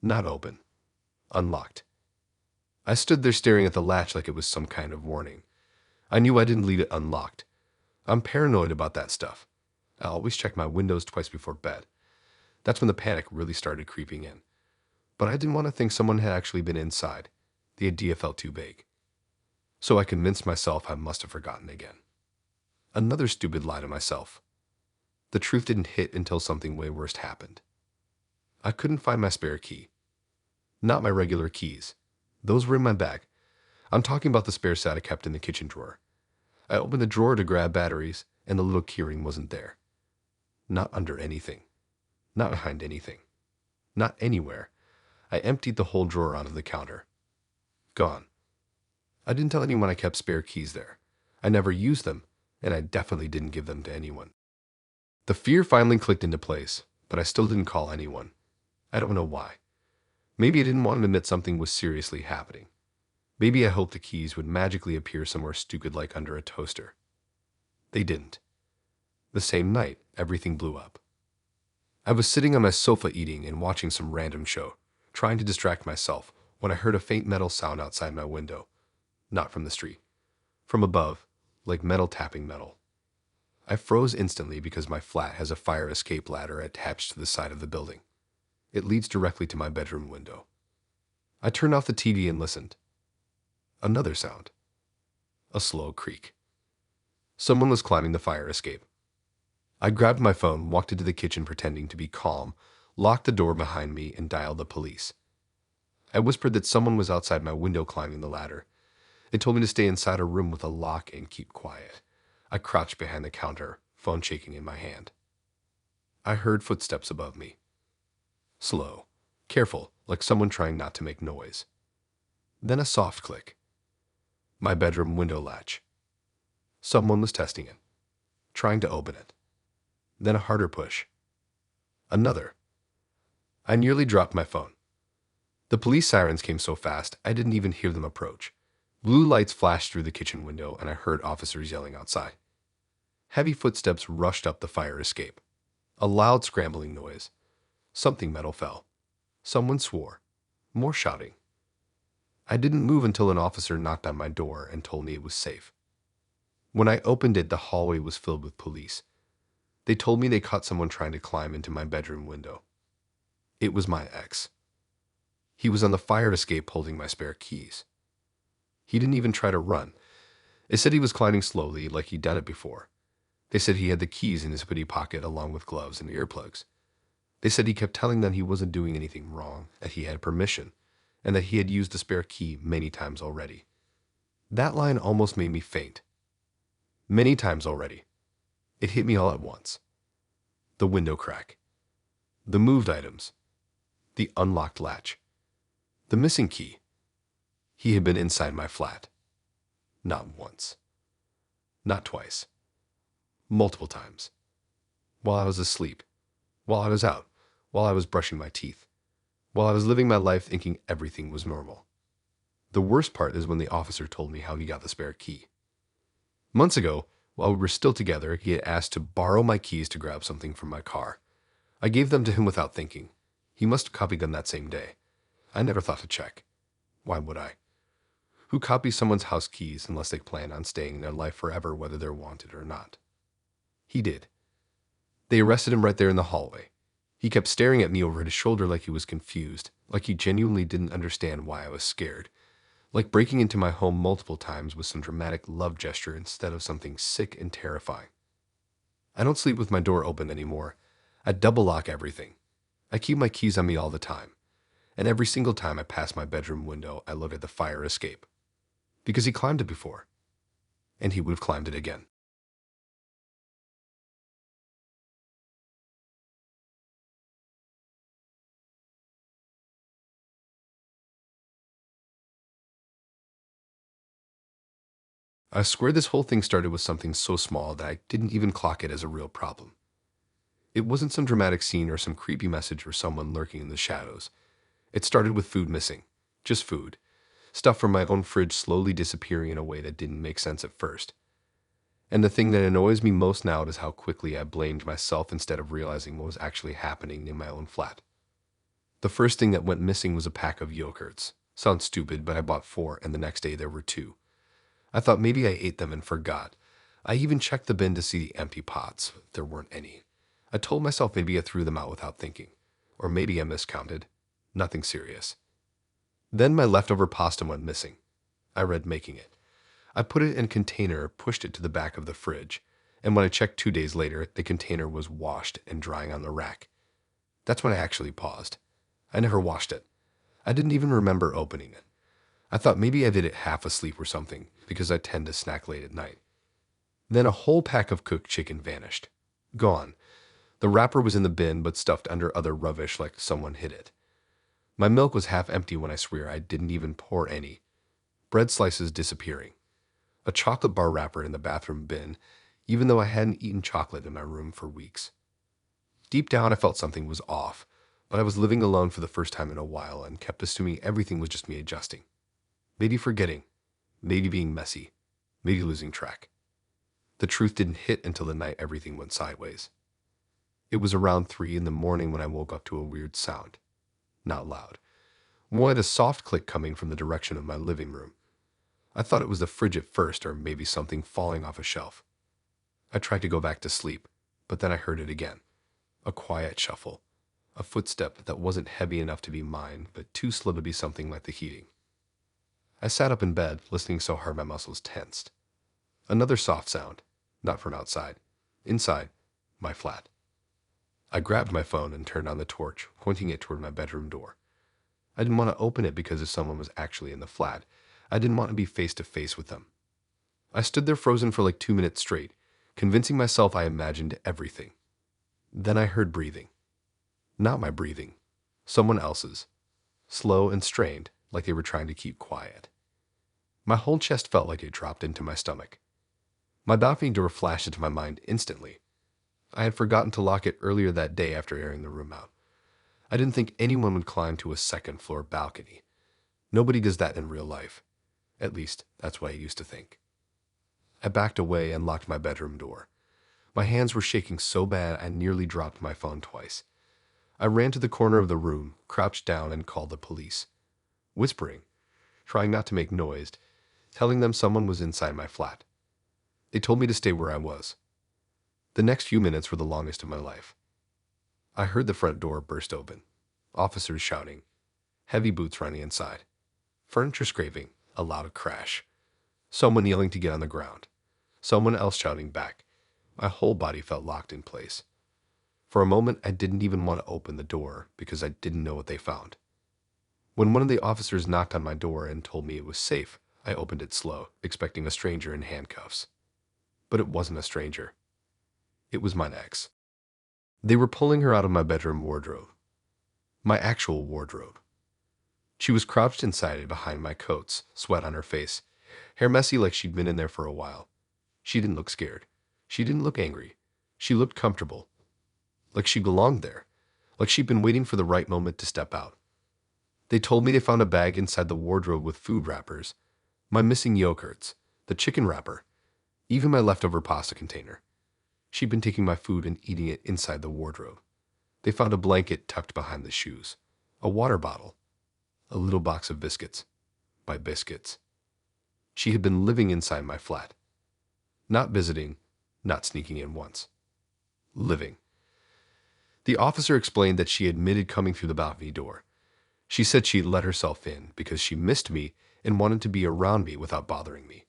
Not open. Unlocked. I stood there staring at the latch like it was some kind of warning. I knew I didn't leave it unlocked. I'm paranoid about that stuff. I always check my windows twice before bed. That's when the panic really started creeping in. But I didn't want to think someone had actually been inside. The idea felt too vague. So I convinced myself I must have forgotten again. Another stupid lie to myself. The truth didn't hit until something way worse happened. I couldn't find my spare key. Not my regular keys. Those were in my bag. I'm talking about the spare set I kept in the kitchen drawer. I opened the drawer to grab batteries, and the little keyring wasn't there. Not under anything. Not behind anything. Not anywhere. I emptied the whole drawer onto the counter. Gone. I didn't tell anyone I kept spare keys there. I never used them, and I definitely didn't give them to anyone. The fear finally clicked into place, but I still didn't call anyone. I don't know why. Maybe I didn't want to admit something was seriously happening. Maybe I hoped the keys would magically appear somewhere stupid like under a toaster. They didn't. The same night, everything blew up. I was sitting on my sofa eating and watching some random show, trying to distract myself, when I heard a faint metal sound outside my window. Not from the street. From above, like metal tapping metal. I froze instantly because my flat has a fire escape ladder attached to the side of the building. It leads directly to my bedroom window. I turned off the TV and listened. Another sound. A slow creak. Someone was climbing the fire escape. I grabbed my phone, walked into the kitchen pretending to be calm, locked the door behind me, and dialed the police. I whispered that someone was outside my window climbing the ladder. They told me to stay inside a room with a lock and keep quiet. I crouched behind the counter, phone shaking in my hand. I heard footsteps above me. Slow, careful, like someone trying not to make noise. Then a soft click. My bedroom window latch. Someone was testing it, trying to open it. Then a harder push. Another. I nearly dropped my phone. The police sirens came so fast, I didn't even hear them approach. Blue lights flashed through the kitchen window, and I heard officers yelling outside. Heavy footsteps rushed up the fire escape. A loud scrambling noise. Something metal fell. Someone swore. More shouting. I didn't move until an officer knocked on my door and told me it was safe. When I opened it, the hallway was filled with police. They told me they caught someone trying to climb into my bedroom window. It was my ex. He was on the fire escape holding my spare keys. He didn't even try to run. They said he was climbing slowly, like he'd done it before. They said he had the keys in his hoodie pocket along with gloves and earplugs. They said he kept telling them he wasn't doing anything wrong, that he had permission, and that he had used the spare key many times already. That line almost made me faint. Many times already. It hit me all at once. The window crack. The moved items. The unlocked latch. The missing key. He had been inside my flat. Not once. Not twice. Multiple times. While I was asleep. While I was out. While I was brushing my teeth. While I was living my life thinking everything was normal. The worst part is when the officer told me how he got the spare key. Months ago, while we were still together, he had asked to borrow my keys to grab something from my car. I gave them to him without thinking. He must have copied them that same day. I never thought to check. Why would I? Who copies someone's house keys unless they plan on staying in their life forever, whether they're wanted or not? He did. They arrested him right there in the hallway. He kept staring at me over his shoulder like he was confused, like he genuinely didn't understand why I was scared, like breaking into my home multiple times was some dramatic love gesture instead of something sick and terrifying. I don't sleep with my door open anymore. I double lock everything. I keep my keys on me all the time, and every single time I pass my bedroom window, I look at the fire escape. Because he climbed it before, and he would have climbed it again. I swear this whole thing started with something so small that I didn't even clock it as a real problem. It wasn't some dramatic scene or some creepy message or someone lurking in the shadows. It started with food missing. Just food. Stuff from my own fridge slowly disappearing in a way that didn't make sense at first. And the thing that annoys me most now is how quickly I blamed myself instead of realizing what was actually happening in my own flat. The first thing that went missing was a pack of yogurts. Sounds stupid, but I bought 4 and the next day there were 2. I thought maybe I ate them and forgot. I even checked the bin to see the empty pots. There weren't any. I told myself maybe I threw them out without thinking. Or maybe I miscounted. Nothing serious. Then my leftover pasta went missing. I read making it. I put it in a container, pushed it to the back of the fridge, and when I checked 2 days later, the container was washed and drying on the rack. That's when I actually paused. I never washed it. I didn't even remember opening it. I thought maybe I did it half asleep or something, because I tend to snack late at night. Then a whole pack of cooked chicken vanished. Gone. The wrapper was in the bin, but stuffed under other rubbish like someone hid it. My milk was half empty when I swear I didn't even pour any. Bread slices disappearing. A chocolate bar wrapper in the bathroom bin, even though I hadn't eaten chocolate in my room for weeks. Deep down, I felt something was off, but I was living alone for the first time in a while and kept assuming everything was just me adjusting. Maybe forgetting. Maybe being messy. Maybe losing track. The truth didn't hit until the night everything went sideways. It was around 3 in the morning when I woke up to a weird sound. Not loud. More like a soft click coming from the direction of my living room. I thought it was the fridge at first, or maybe something falling off a shelf. I tried to go back to sleep, but then I heard it again. A quiet shuffle. A footstep that wasn't heavy enough to be mine, but too slow to be something like the heating. I sat up in bed, listening so hard my muscles tensed. Another soft sound, not from outside. Inside, my flat. I grabbed my phone and turned on the torch, pointing it toward my bedroom door. I didn't want to open it because if someone was actually in the flat, I didn't want to be face to face with them. I stood there frozen for like 2 minutes straight, convincing myself I imagined everything. Then I heard breathing. Not my breathing. Someone else's. Slow and strained, like they were trying to keep quiet. My whole chest felt like it dropped into my stomach. My balcony door flashed into my mind instantly. I had forgotten to lock it earlier that day after airing the room out. I didn't think anyone would climb to a second-floor balcony. Nobody does that in real life. At least, that's what I used to think. I backed away and locked my bedroom door. My hands were shaking so bad I nearly dropped my phone twice. I ran to the corner of the room, crouched down, and called the police. Whispering. trying not to make noise, telling them someone was inside my flat. They told me to stay where I was. The next few minutes were the longest of my life. I heard the front door burst open. Officers shouting. Heavy boots running inside. Furniture scraping. A loud crash. Someone yelling to get on the ground. Someone else shouting back. My whole body felt locked in place. For a moment, I didn't even want to open the door because I didn't know what they found. When one of the officers knocked on my door and told me it was safe, I opened it slow, expecting a stranger in handcuffs. But it wasn't a stranger. It was my ex. They were pulling her out of my bedroom wardrobe. My actual wardrobe. She was crouched inside it behind my coats, sweat on her face, hair messy like she'd been in there for a while. She didn't look scared. She didn't look angry. She looked comfortable. Like she belonged there. Like she'd been waiting for the right moment to step out. They told me they found a bag inside the wardrobe with food wrappers, my missing yogurts, the chicken wrapper, even my leftover pasta container. She'd been taking my food and eating it inside the wardrobe. They found a blanket tucked behind the shoes, a water bottle, a little box of biscuits. My biscuits. She had been living inside my flat. Not visiting, not sneaking in once. Living. The officer explained that she admitted coming through the balcony door. She said she let herself in because she missed me and wanted to be around me without bothering me.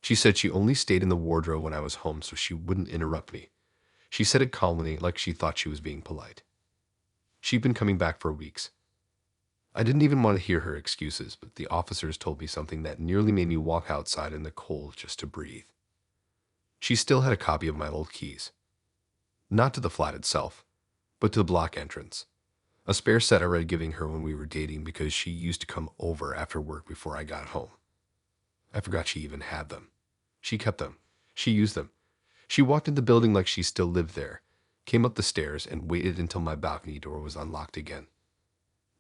She said she only stayed in the wardrobe when I was home so she wouldn't interrupt me. She said it calmly, like she thought she was being polite. She'd been coming back for weeks. I didn't even want to hear her excuses, but the officers told me something that nearly made me walk outside in the cold just to breathe. She still had a copy of my old keys. Not to the flat itself, but to the block entrance. A spare set I read giving her when we were dating because she used to come over after work before I got home. I forgot she even had them. She kept them. She used them. She walked in the building like she still lived there, came up the stairs, and waited until my balcony door was unlocked again.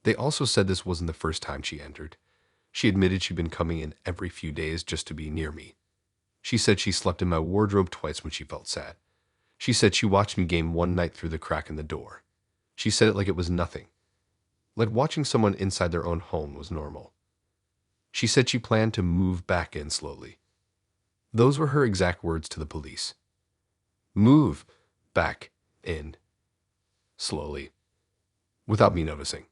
They also said this wasn't the first time she entered. She admitted she'd been coming in every few days just to be near me. She said she slept in my wardrobe twice when she felt sad. She said she watched me game one night through the crack in the door. She said it like it was nothing. Like watching someone inside their own home was normal. She said she planned to move back in slowly. Those were her exact words to the police. Move back in slowly, without me noticing.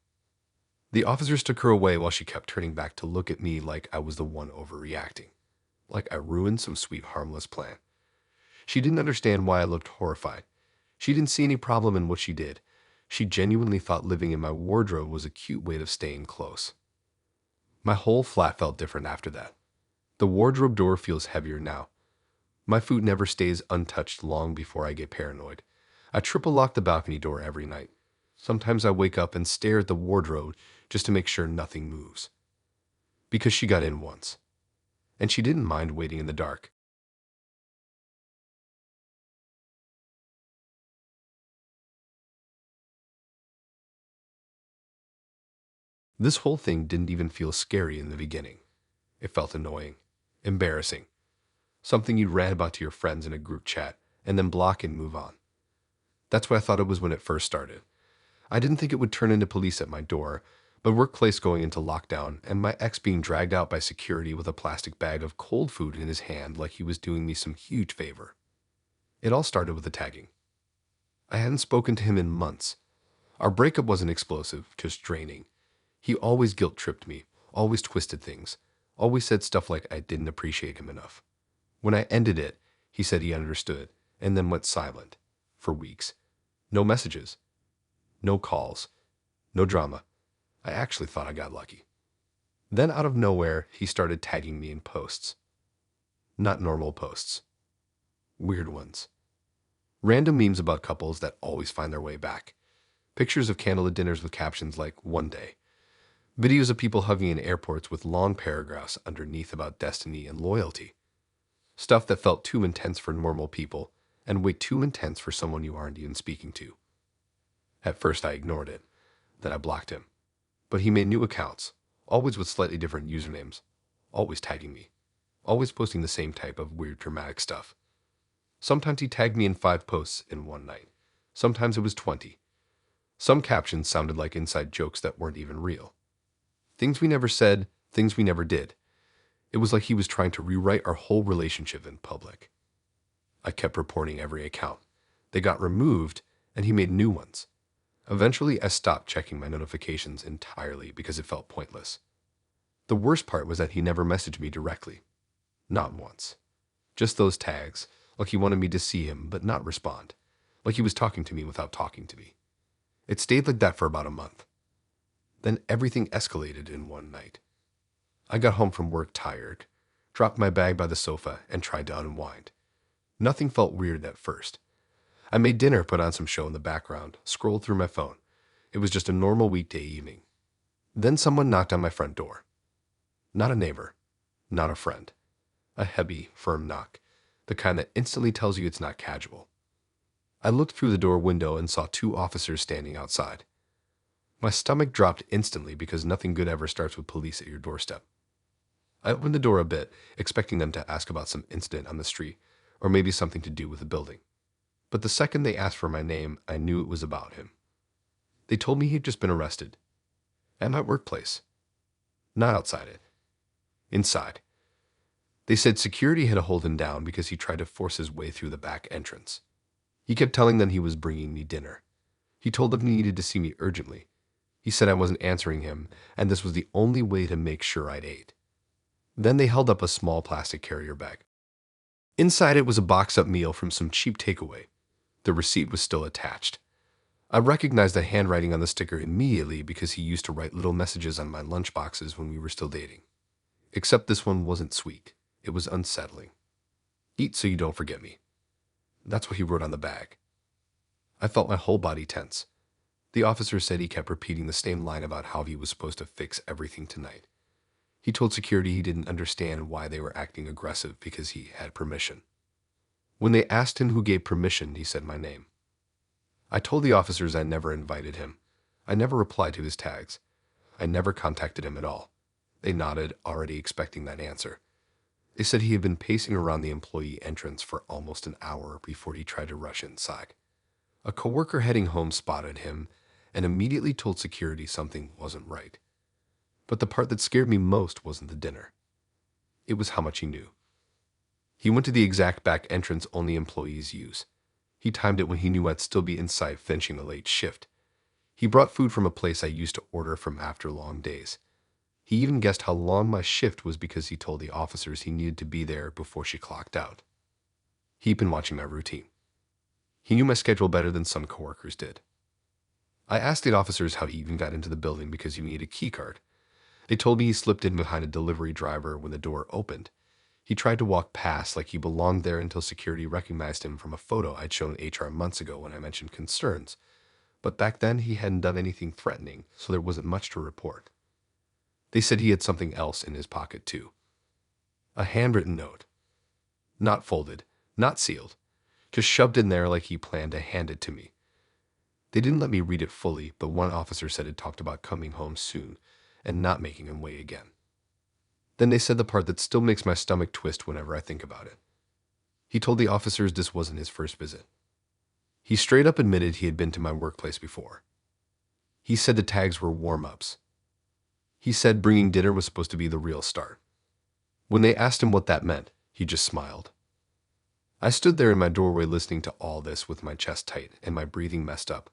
The officers took her away while she kept turning back to look at me like I was the one overreacting, like I ruined some sweet, harmless plan. She didn't understand why I looked horrified. She didn't see any problem in what she did. She genuinely thought living in my wardrobe was a cute way of staying close. My whole flat felt different after that. The wardrobe door feels heavier now. My food never stays untouched long before I get paranoid. I triple lock the balcony door every night. Sometimes I wake up and stare at the wardrobe just to make sure nothing moves. Because she got in once. And she didn't mind waiting in the dark. This whole thing didn't even feel scary in the beginning. It felt annoying, embarrassing, something you'd rant about to your friends in a group chat and then block and move on. That's what I thought it was when it first started. I didn't think it would turn into police at my door, but workplace going into lockdown and my ex being dragged out by security with a plastic bag of cold food in his hand like he was doing me some huge favor. It all started with the tagging. I hadn't spoken to him in months. Our breakup wasn't explosive, just draining. He always guilt-tripped me, always twisted things, always said stuff like I didn't appreciate him enough. When I ended it, he said he understood, and then went silent. For weeks. No messages. No calls. No drama. I actually thought I got lucky. Then out of nowhere, he started tagging me in posts. Not normal posts. Weird ones. Random memes about couples that always find their way back. Pictures of candlelit dinners with captions like, one day. Videos of people hugging in airports with long paragraphs underneath about destiny and loyalty. Stuff that felt too intense for normal people and way too intense for someone you aren't even speaking to. At first I ignored it. Then I blocked him. But he made new accounts, always with slightly different usernames, always tagging me, always posting the same type of weird dramatic stuff. Sometimes he tagged me in 5 posts in one night. Sometimes it was 20. Some captions sounded like inside jokes that weren't even real. Things we never said, things we never did. It was like he was trying to rewrite our whole relationship in public. I kept reporting every account. They got removed, and he made new ones. Eventually, I stopped checking my notifications entirely because it felt pointless. The worst part was that he never messaged me directly. Not once. Just those tags, like he wanted me to see him but not respond. Like he was talking to me without talking to me. It stayed like that for about a month. Then everything escalated in one night. I got home from work tired, dropped my bag by the sofa, and tried to unwind. Nothing felt weird at first. I made dinner, put on some show in the background, scrolled through my phone. It was just a normal weekday evening. Then someone knocked on my front door. Not a neighbor, not a friend. A heavy, firm knock, the kind that instantly tells you it's not casual. I looked through the door window and saw 2 officers standing outside. My stomach dropped instantly because nothing good ever starts with police at your doorstep. I opened the door a bit, expecting them to ask about some incident on the street, or maybe something to do with the building. But the second they asked for my name, I knew it was about him. They told me he'd just been arrested. At my workplace. Not outside it. Inside. They said security had held him down because he tried to force his way through the back entrance. He kept telling them he was bringing me dinner. He told them he needed to see me urgently. He said I wasn't answering him, and this was the only way to make sure I'd ate. Then they held up a small plastic carrier bag. Inside it was a boxed-up meal from some cheap takeaway. The receipt was still attached. I recognized the handwriting on the sticker immediately because he used to write little messages on my lunch boxes when we were still dating. Except this one wasn't sweet. It was unsettling. Eat so you don't forget me. That's what he wrote on the bag. I felt my whole body tense. The officer said he kept repeating the same line about how he was supposed to fix everything tonight. He told security he didn't understand why they were acting aggressive because he had permission. When they asked him who gave permission, he said my name. I told the officers I never invited him. I never replied to his tags. I never contacted him at all. They nodded, already expecting that answer. They said he had been pacing around the employee entrance for almost an hour before he tried to rush inside. A coworker heading home spotted him and immediately told security something wasn't right. But the part that scared me most wasn't the dinner. It was how much he knew. He went to the exact back entrance only employees use. He timed it when he knew I'd still be inside finishing the late shift. He brought food from a place I used to order from after long days. He even guessed how long my shift was because he told the officers he needed to be there before she clocked out. He'd been watching my routine. He knew my schedule better than some coworkers did. I asked the officers how he even got into the building because he needed a key card. They told me he slipped in behind a delivery driver when the door opened. He tried to walk past like he belonged there until security recognized him from a photo I'd shown HR months ago when I mentioned concerns. But back then he hadn't done anything threatening, so there wasn't much to report. They said he had something else in his pocket too. A handwritten note. Not folded, not sealed, just shoved in there like he planned to hand it to me. They didn't let me read it fully, but one officer said it talked about coming home soon and not making him wait again. Then they said the part that still makes my stomach twist whenever I think about it. He told the officers this wasn't his first visit. He straight up admitted he had been to my workplace before. He said the tags were warm-ups. He said bringing dinner was supposed to be the real start. When they asked him what that meant, he just smiled. I stood there in my doorway listening to all this with my chest tight and my breathing messed up.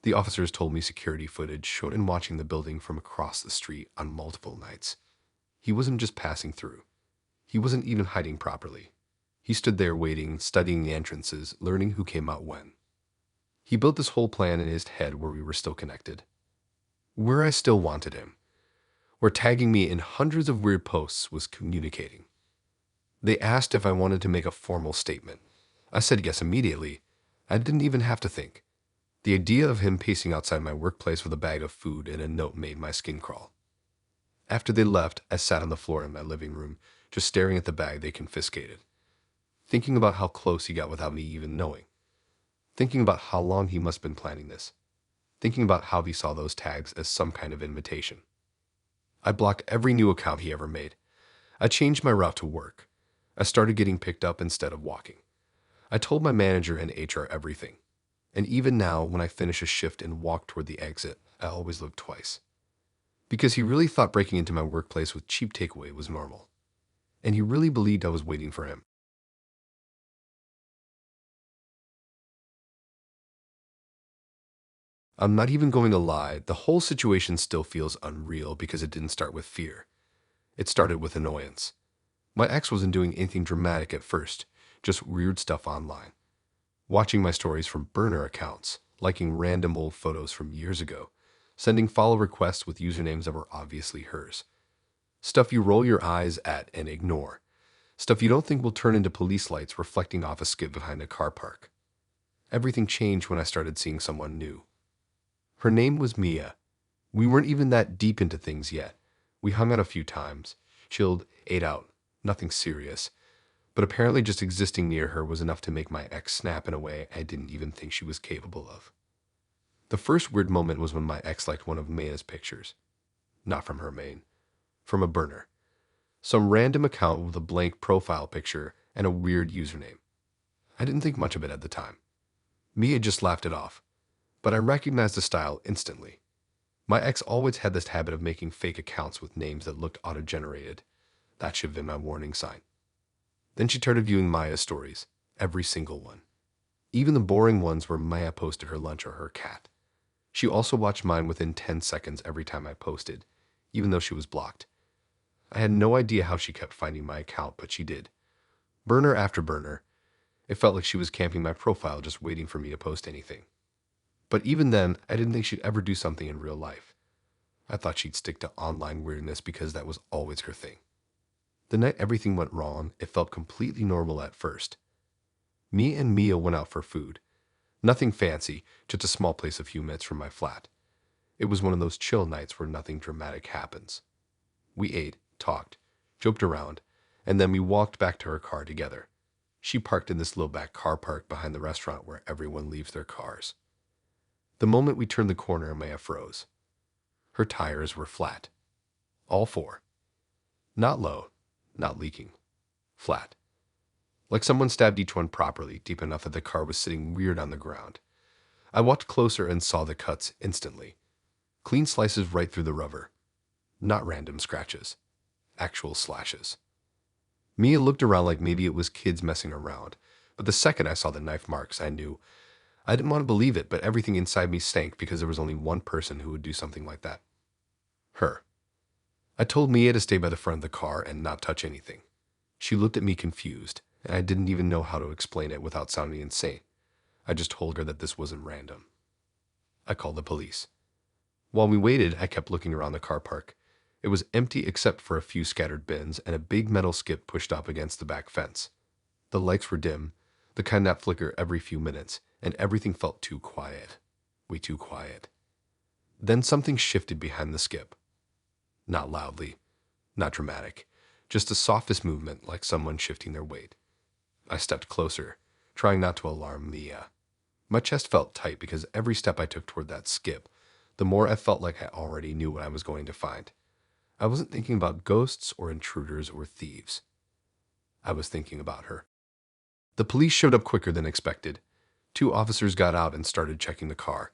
The officers told me security footage showed him watching the building from across the street on multiple nights. He wasn't just passing through. He wasn't even hiding properly. He stood there waiting, studying the entrances, learning who came out when. He built this whole plan in his head where we were still connected. Where I still wanted him. Where tagging me in hundreds of weird posts was communicating. They asked if I wanted to make a formal statement. I said yes immediately. I didn't even have to think. The idea of him pacing outside my workplace with a bag of food and a note made my skin crawl. After they left, I sat on the floor in my living room, just staring at the bag they confiscated. Thinking about how close he got without me even knowing. Thinking about how long he must have been planning this. Thinking about how he saw those tags as some kind of invitation. I blocked every new account he ever made. I changed my route to work. I started getting picked up instead of walking. I told my manager and HR everything. And even now, when I finish a shift and walk toward the exit, I always look twice. because he really thought breaking into my workplace with cheap takeaway was normal. And he really believed I was waiting for him. I'm not even going to lie, the whole situation still feels unreal because it didn't start with fear. It started with annoyance. My ex wasn't doing anything dramatic at first, just weird stuff online. Watching my stories from burner accounts, liking random old photos from years ago, sending follow requests with usernames that were obviously hers. Stuff you roll your eyes at and ignore. Stuff you don't think will turn into police lights reflecting off a skip behind a car park. Everything changed when I started seeing someone new. Her name was Mia. We weren't even that deep into things yet. We hung out a few times, chilled, ate out, nothing serious. But apparently just existing near her was enough to make my ex snap in a way I didn't even think she was capable of. The first weird moment was when my ex liked one of Mia's pictures. Not from her main, from a burner. Some random account with a blank profile picture and a weird username. I didn't think much of it at the time. Mia just laughed it off, but I recognized the style instantly. My ex always had this habit of making fake accounts with names that looked auto-generated. That should have been my warning sign. Then she started viewing Maya's stories, every single one. Even the boring ones where Maya posted her lunch or her cat. She also watched mine within 10 seconds every time I posted, even though she was blocked. I had no idea how she kept finding my account, but she did. Burner after burner. It felt like she was camping my profile just waiting for me to post anything. But even then, I didn't think she'd ever do something in real life. I thought she'd stick to online weirdness because that was always her thing. The night everything went wrong, it felt completely normal at first. Me and Mia went out for food. Nothing fancy, just a small place a few minutes from my flat. It was one of those chill nights where nothing dramatic happens. We ate, talked, joked around, and then we walked back to her car together. She parked in this low back car park behind the restaurant where everyone leaves their cars. The moment we turned the corner, Maya froze. Her tires were flat. All four. Not low, not leaking. Flat. Like someone stabbed each one properly, deep enough that the car was sitting weird on the ground. I walked closer and saw the cuts instantly. Clean slices right through the rubber. Not random scratches. Actual slashes. Mia looked around like maybe it was kids messing around, but the second I saw the knife marks, I knew. I didn't want to believe it, but everything inside me stank because there was only one person who would do something like that. Her. I told Mia to stay by the front of the car and not touch anything. She looked at me confused, and I didn't even know how to explain it without sounding insane. I just told her that this wasn't random. I called the police. While we waited, I kept looking around the car park. It was empty except for a few scattered bins and a big metal skip pushed up against the back fence. The lights were dim, the kind that flicker every few minutes, and everything felt too quiet. Way too quiet. Then something shifted behind the skip. Not loudly, not dramatic, just the softest movement like someone shifting their weight. I stepped closer, trying not to alarm Mia. My chest felt tight because every step I took toward that skip, the more I felt like I already knew what I was going to find. I wasn't thinking about ghosts or intruders or thieves. I was thinking about her. The police showed up quicker than expected. 2 officers got out and started checking the car.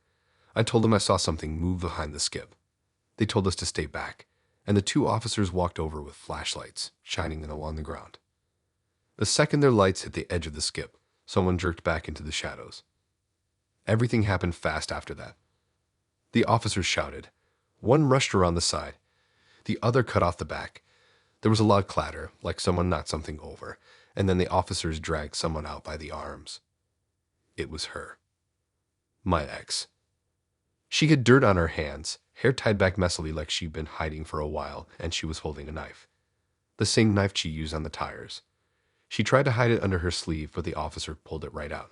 I told them I saw something move behind the skip. They told us to stay back, and the 2 officers walked over with flashlights, shining them along the ground. The second their lights hit the edge of the skip, someone jerked back into the shadows. Everything happened fast after that. The officers shouted. One rushed around the side. The other cut off the back. There was a loud clatter, like someone knocked something over, and then the officers dragged someone out by the arms. It was her. My ex. She had dirt on her hands, hair tied back messily like she'd been hiding for a while, and she was holding a knife. The same knife she used on the tires. She tried to hide it under her sleeve, but the officer pulled it right out.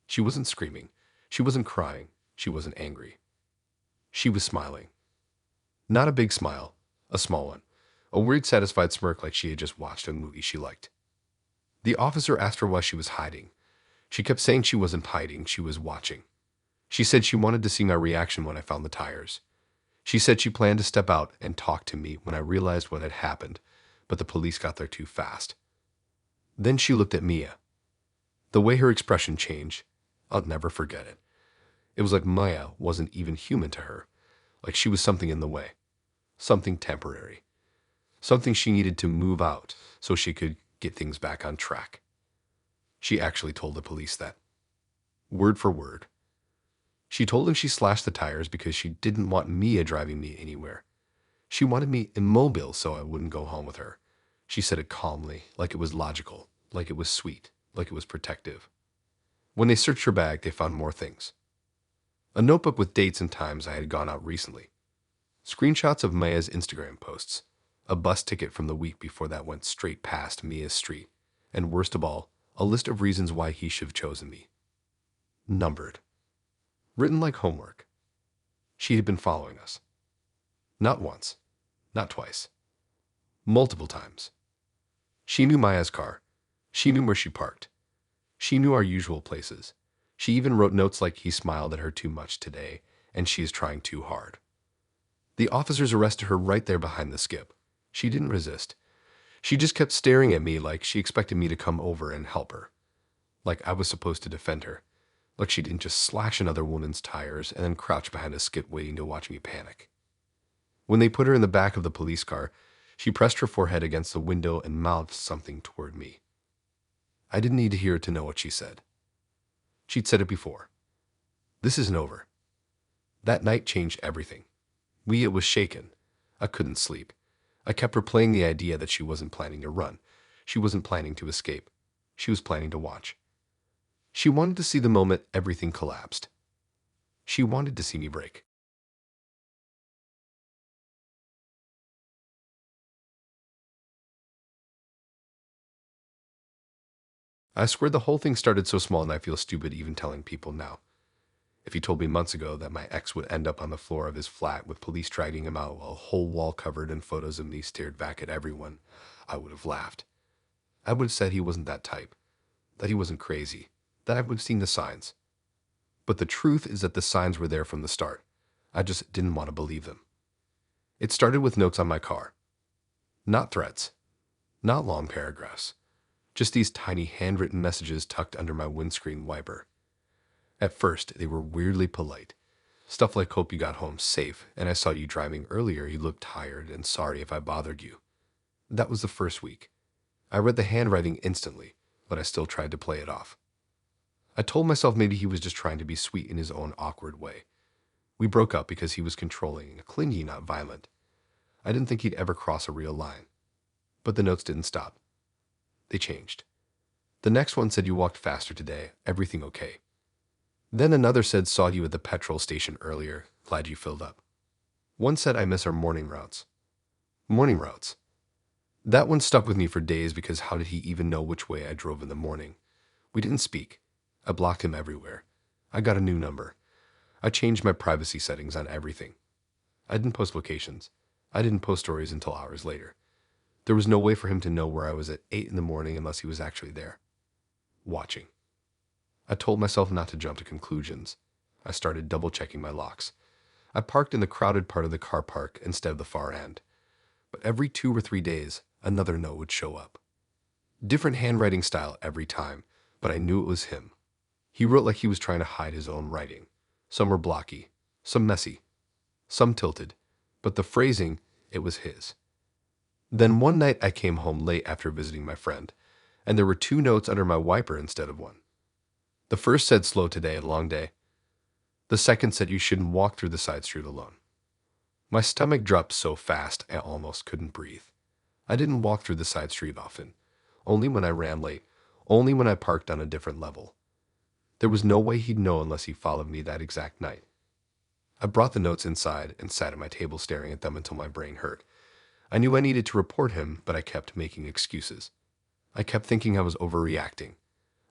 She wasn't screaming. She wasn't crying. She wasn't angry. She was smiling. Not a big smile, a small one. A weird satisfied smirk like she had just watched a movie she liked. The officer asked her why she was hiding. She kept saying she wasn't hiding, she was watching. She said she wanted to see my reaction when I found the tires. She said she planned to step out and talk to me when I realized what had happened, but the police got there too fast. Then she looked at Mia. The way her expression changed, I'll never forget it. It was like Maya wasn't even human to her, like she was something in the way. something temporary, something she needed to move out so she could get things back on track. She actually told the police that, word for word. She told them she slashed the tires because she didn't want Mia driving me anywhere. She wanted me immobile so I wouldn't go home with her. She said it calmly, like it was logical, like it was sweet, like it was protective. When they searched her bag, they found more things. A notebook with dates and times I had gone out recently. Screenshots of Mia's Instagram posts. A bus ticket from the week before that went straight past Mia's street. And worst of all, a list of reasons why he should have chosen me. Numbered. Written like homework. She had been following us. Not once. Not twice. Multiple times. She knew Maya's car. She knew where she parked. She knew our usual places. She even wrote notes like he smiled at her too much today, and she is trying too hard. The officers arrested her right there behind the skip. She didn't resist. She just kept staring at me like she expected me to come over and help her. Like I was supposed to defend her. Like she didn't just slash another woman's tires and then crouch behind a skip waiting to watch me panic. When they put her in the back of the police car, she pressed her forehead against the window and mouthed something toward me. I didn't need to hear it to know what she said. She'd said it before. This isn't over. That night changed everything. Leah was shaken. I couldn't sleep. I kept replaying the idea that she wasn't planning to run. She wasn't planning to escape. She was planning to watch. She wanted to see the moment everything collapsed. She wanted to see me break. I swear the whole thing started so small and I feel stupid even telling people now. If he told me months ago that my ex would end up on the floor of his flat with police dragging him out while a whole wall covered in photos of me stared back at everyone, I would have laughed. I would have said he wasn't that type, that he wasn't crazy, that I would have seen the signs. But the truth is that the signs were there from the start. I just didn't want to believe them. It started with notes on my car. Not threats. Not long paragraphs. Just these tiny handwritten messages tucked under my windscreen wiper. At first, they were weirdly polite. Stuff like, hope you got home safe, and I saw you driving earlier. You looked tired, and sorry if I bothered you. That was the first week. I read the handwriting instantly, but I still tried to play it off. I told myself maybe he was just trying to be sweet in his own awkward way. We broke up because he was controlling and clingy, not violent. I didn't think he'd ever cross a real line. But the notes didn't stop. They changed. The next one said you walked faster today, everything okay. Then another said saw you at the petrol station earlier, glad you filled up. One said I miss our morning routes. Morning routes. That one stuck with me for days because how did he even know which way I drove in the morning? We didn't speak. I blocked him everywhere. I got a new number. I changed my privacy settings on everything. I didn't post locations. I didn't post stories until hours later. There was no way for him to know where I was at 8 in the morning unless he was actually there. Watching. I told myself not to jump to conclusions. I started double-checking my locks. I parked in the crowded part of the car park instead of the far end. But every 2 or 3 days, another note would show up. Different handwriting style every time, but I knew it was him. He wrote like he was trying to hide his own writing. Some were blocky, some messy, some tilted, but the phrasing, it was his. Then one night I came home late after visiting my friend, and there were 2 notes under my wiper instead of one. The first said slow today, a long day. The second said you shouldn't walk through the side street alone. My stomach dropped so fast I almost couldn't breathe. I didn't walk through the side street often, only when I ran late, only when I parked on a different level. There was no way he'd know unless he followed me that exact night. I brought the notes inside and sat at my table staring at them until my brain hurt. I knew I needed to report him, but I kept making excuses. I kept thinking I was overreacting.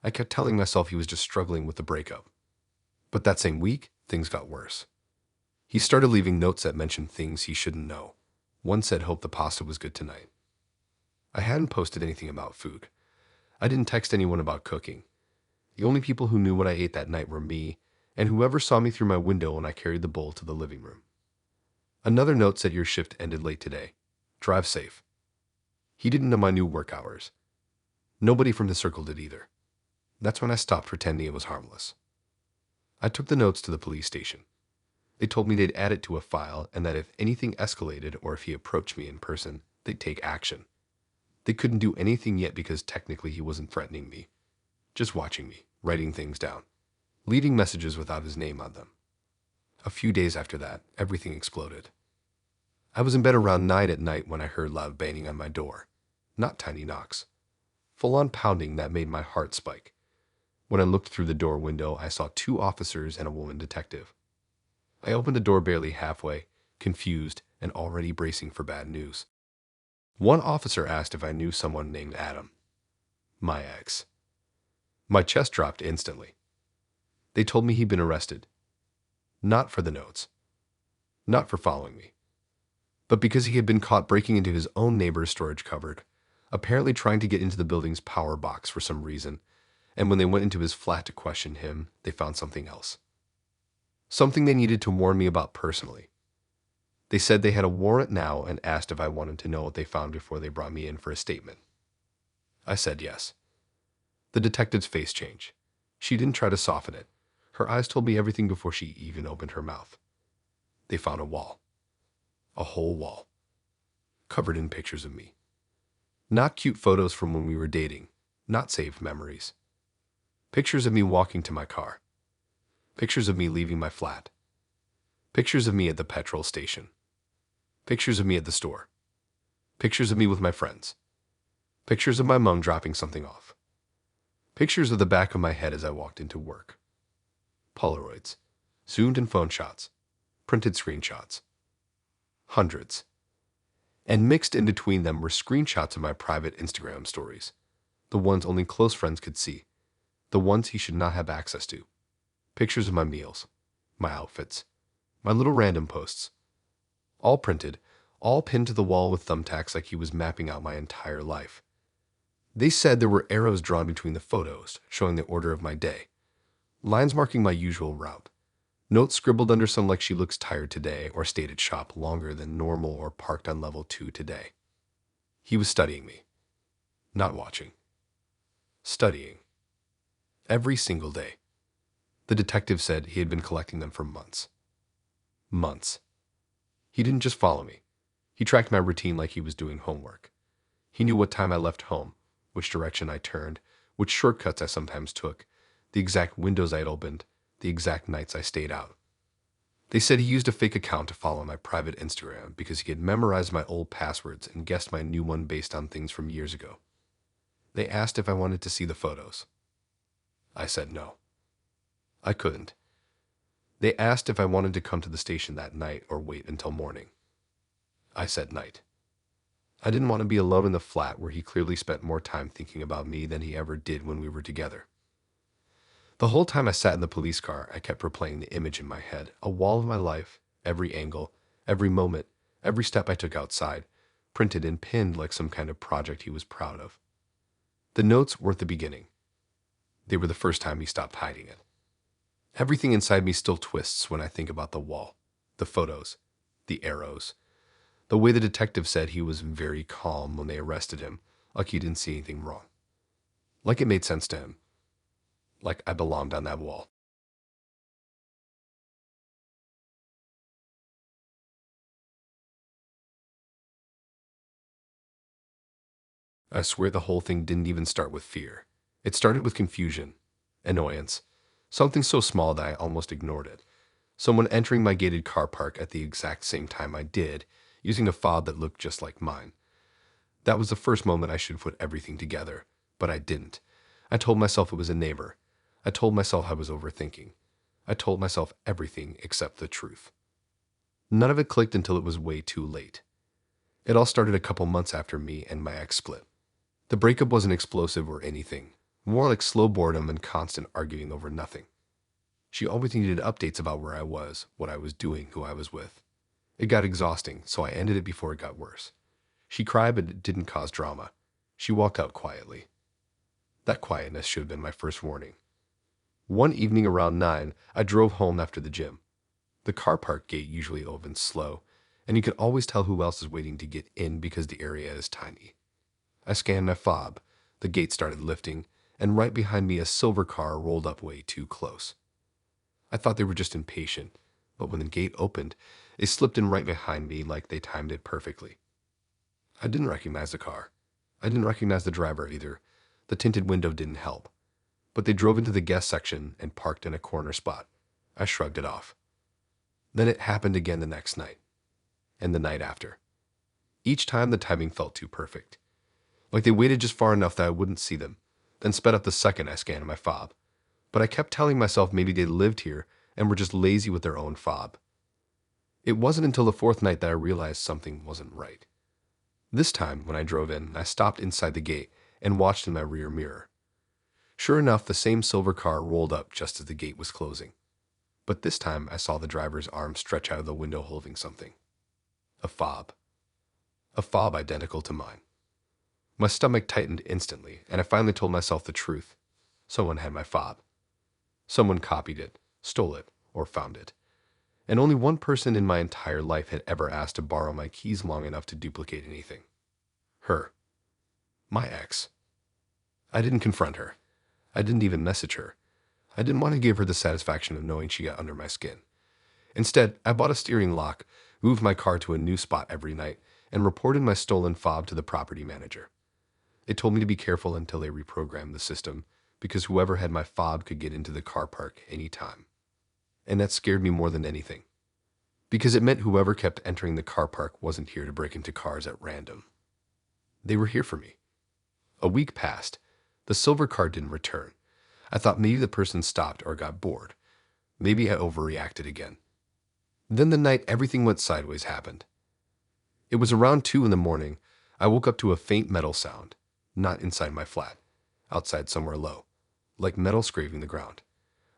I kept telling myself he was just struggling with the breakup. But that same week, things got worse. He started leaving notes that mentioned things he shouldn't know. One said, hope the pasta was good tonight. I hadn't posted anything about food. I didn't text anyone about cooking. The only people who knew what I ate that night were me, and whoever saw me through my window when I carried the bowl to the living room. Another note said your shift ended late today. Drive safe. He didn't know my new work hours. Nobody from the circle did either. That's when I stopped pretending it was harmless. I took the notes to the police station. They told me they'd add it to a file and that if anything escalated or if he approached me in person, they'd take action. They couldn't do anything yet because technically he wasn't threatening me, just watching me, writing things down, leaving messages without his name on them. A few days after that, everything exploded. I was in bed around 9 at night when I heard loud banging on my door. Not tiny knocks. Full-on pounding that made my heart spike. When I looked through the door window, I saw 2 officers and a woman detective. I opened the door barely halfway, confused and already bracing for bad news. One officer asked if I knew someone named Adam. My ex. My chest dropped instantly. They told me he'd been arrested. Not for the notes. Not for following me. But because he had been caught breaking into his own neighbor's storage cupboard, apparently trying to get into the building's power box for some reason, and when they went into his flat to question him, they found something else. Something they needed to warn me about personally. They said they had a warrant now and asked if I wanted to know what they found before they brought me in for a statement. I said yes. The detective's face changed. She didn't try to soften it. Her eyes told me everything before she even opened her mouth. They found a wall. A whole wall. Covered in pictures of me. Not cute photos from when we were dating. Not saved memories. Pictures of me walking to my car. Pictures of me leaving my flat. Pictures of me at the petrol station. Pictures of me at the store. Pictures of me with my friends. Pictures of my mom dropping something off. Pictures of the back of my head as I walked into work. Polaroids. Zoomed in phone shots. Printed screenshots. Hundreds. And mixed in between them were screenshots of my private Instagram stories. The ones only close friends could see. The ones he should not have access to. Pictures of my meals. My outfits. My little random posts. All printed, all pinned to the wall with thumbtacks like he was mapping out my entire life. They said there were arrows drawn between the photos, showing the order of my day. Lines marking my usual route. Notes scribbled under some like she looks tired today or stayed at shop longer than normal or parked on level 2 today. He was studying me. Not watching. Studying. Every single day. The detective said he had been collecting them for months. Months. He didn't just follow me. He tracked my routine like he was doing homework. He knew what time I left home, which direction I turned, which shortcuts I sometimes took, the exact windows I had opened, the exact nights I stayed out. They said he used a fake account to follow my private Instagram because he had memorized my old passwords and guessed my new one based on things from years ago. They asked if I wanted to see the photos. I said no. I couldn't. They asked if I wanted to come to the station that night or wait until morning. I said night. I didn't want to be alone in the flat where he clearly spent more time thinking about me than he ever did when we were together. The whole time I sat in the police car, I kept replaying the image in my head, a wall of my life, every angle, every moment, every step I took outside, printed and pinned like some kind of project he was proud of. The notes weren't the beginning. They were the first time he stopped hiding it. Everything inside me still twists when I think about the wall, the photos, the arrows. The way the detective said he was very calm when they arrested him, like he didn't see anything wrong. Like it made sense to him. Like I belonged on that wall. I swear the whole thing didn't even start with fear. It started with confusion, annoyance, something so small that I almost ignored it. Someone entering my gated car park at the exact same time I did, using a fob that looked just like mine. That was the first moment I should have put everything together, but I didn't. I told myself it was a neighbor. I told myself I was overthinking. I told myself everything except the truth. None of it clicked until it was way too late. It all started a couple months after me and my ex split. The breakup wasn't explosive or anything, more like slow boredom and constant arguing over nothing. She always needed updates about where I was, what I was doing, who I was with. It got exhausting, so I ended it before it got worse. She cried, but it didn't cause drama. She walked out quietly. That quietness should have been my first warning. One evening around 9, I drove home after the gym. The car park gate usually opens slow, and you can always tell who else is waiting to get in because the area is tiny. I scanned my fob, the gate started lifting, and right behind me a silver car rolled up way too close. I thought they were just impatient, but when the gate opened, they slipped in right behind me like they timed it perfectly. I didn't recognize the car. I didn't recognize the driver either. The tinted window didn't help. But they drove into the guest section and parked in a corner spot. I shrugged it off. Then it happened again the next night, and the night after. Each time the timing felt too perfect. Like they waited just far enough that I wouldn't see them, then sped up the second I scanned my fob. But I kept telling myself maybe they lived here and were just lazy with their own fob. It wasn't until the fourth night that I realized something wasn't right. This time, when I drove in, I stopped inside the gate and watched in my rear mirror. Sure enough, the same silver car rolled up just as the gate was closing. But this time, I saw the driver's arm stretch out of the window holding something. A fob. A fob identical to mine. My stomach tightened instantly, and I finally told myself the truth. Someone had my fob. Someone copied it, stole it, or found it. And only one person in my entire life had ever asked to borrow my keys long enough to duplicate anything. Her. My ex. I didn't confront her. I didn't even message her. I didn't want to give her the satisfaction of knowing she got under my skin. Instead, I bought a steering lock, moved my car to a new spot every night, and reported my stolen fob to the property manager. They told me to be careful until they reprogrammed the system, because whoever had my fob could get into the car park any time. And that scared me more than anything, because it meant whoever kept entering the car park wasn't here to break into cars at random. They were here for me. A week passed. The silver car didn't return. I thought maybe the person stopped or got bored. Maybe I overreacted again. Then the night everything went sideways happened. It was around 2 in the morning. I woke up to a faint metal sound, not inside my flat, outside somewhere low, like metal scraping the ground.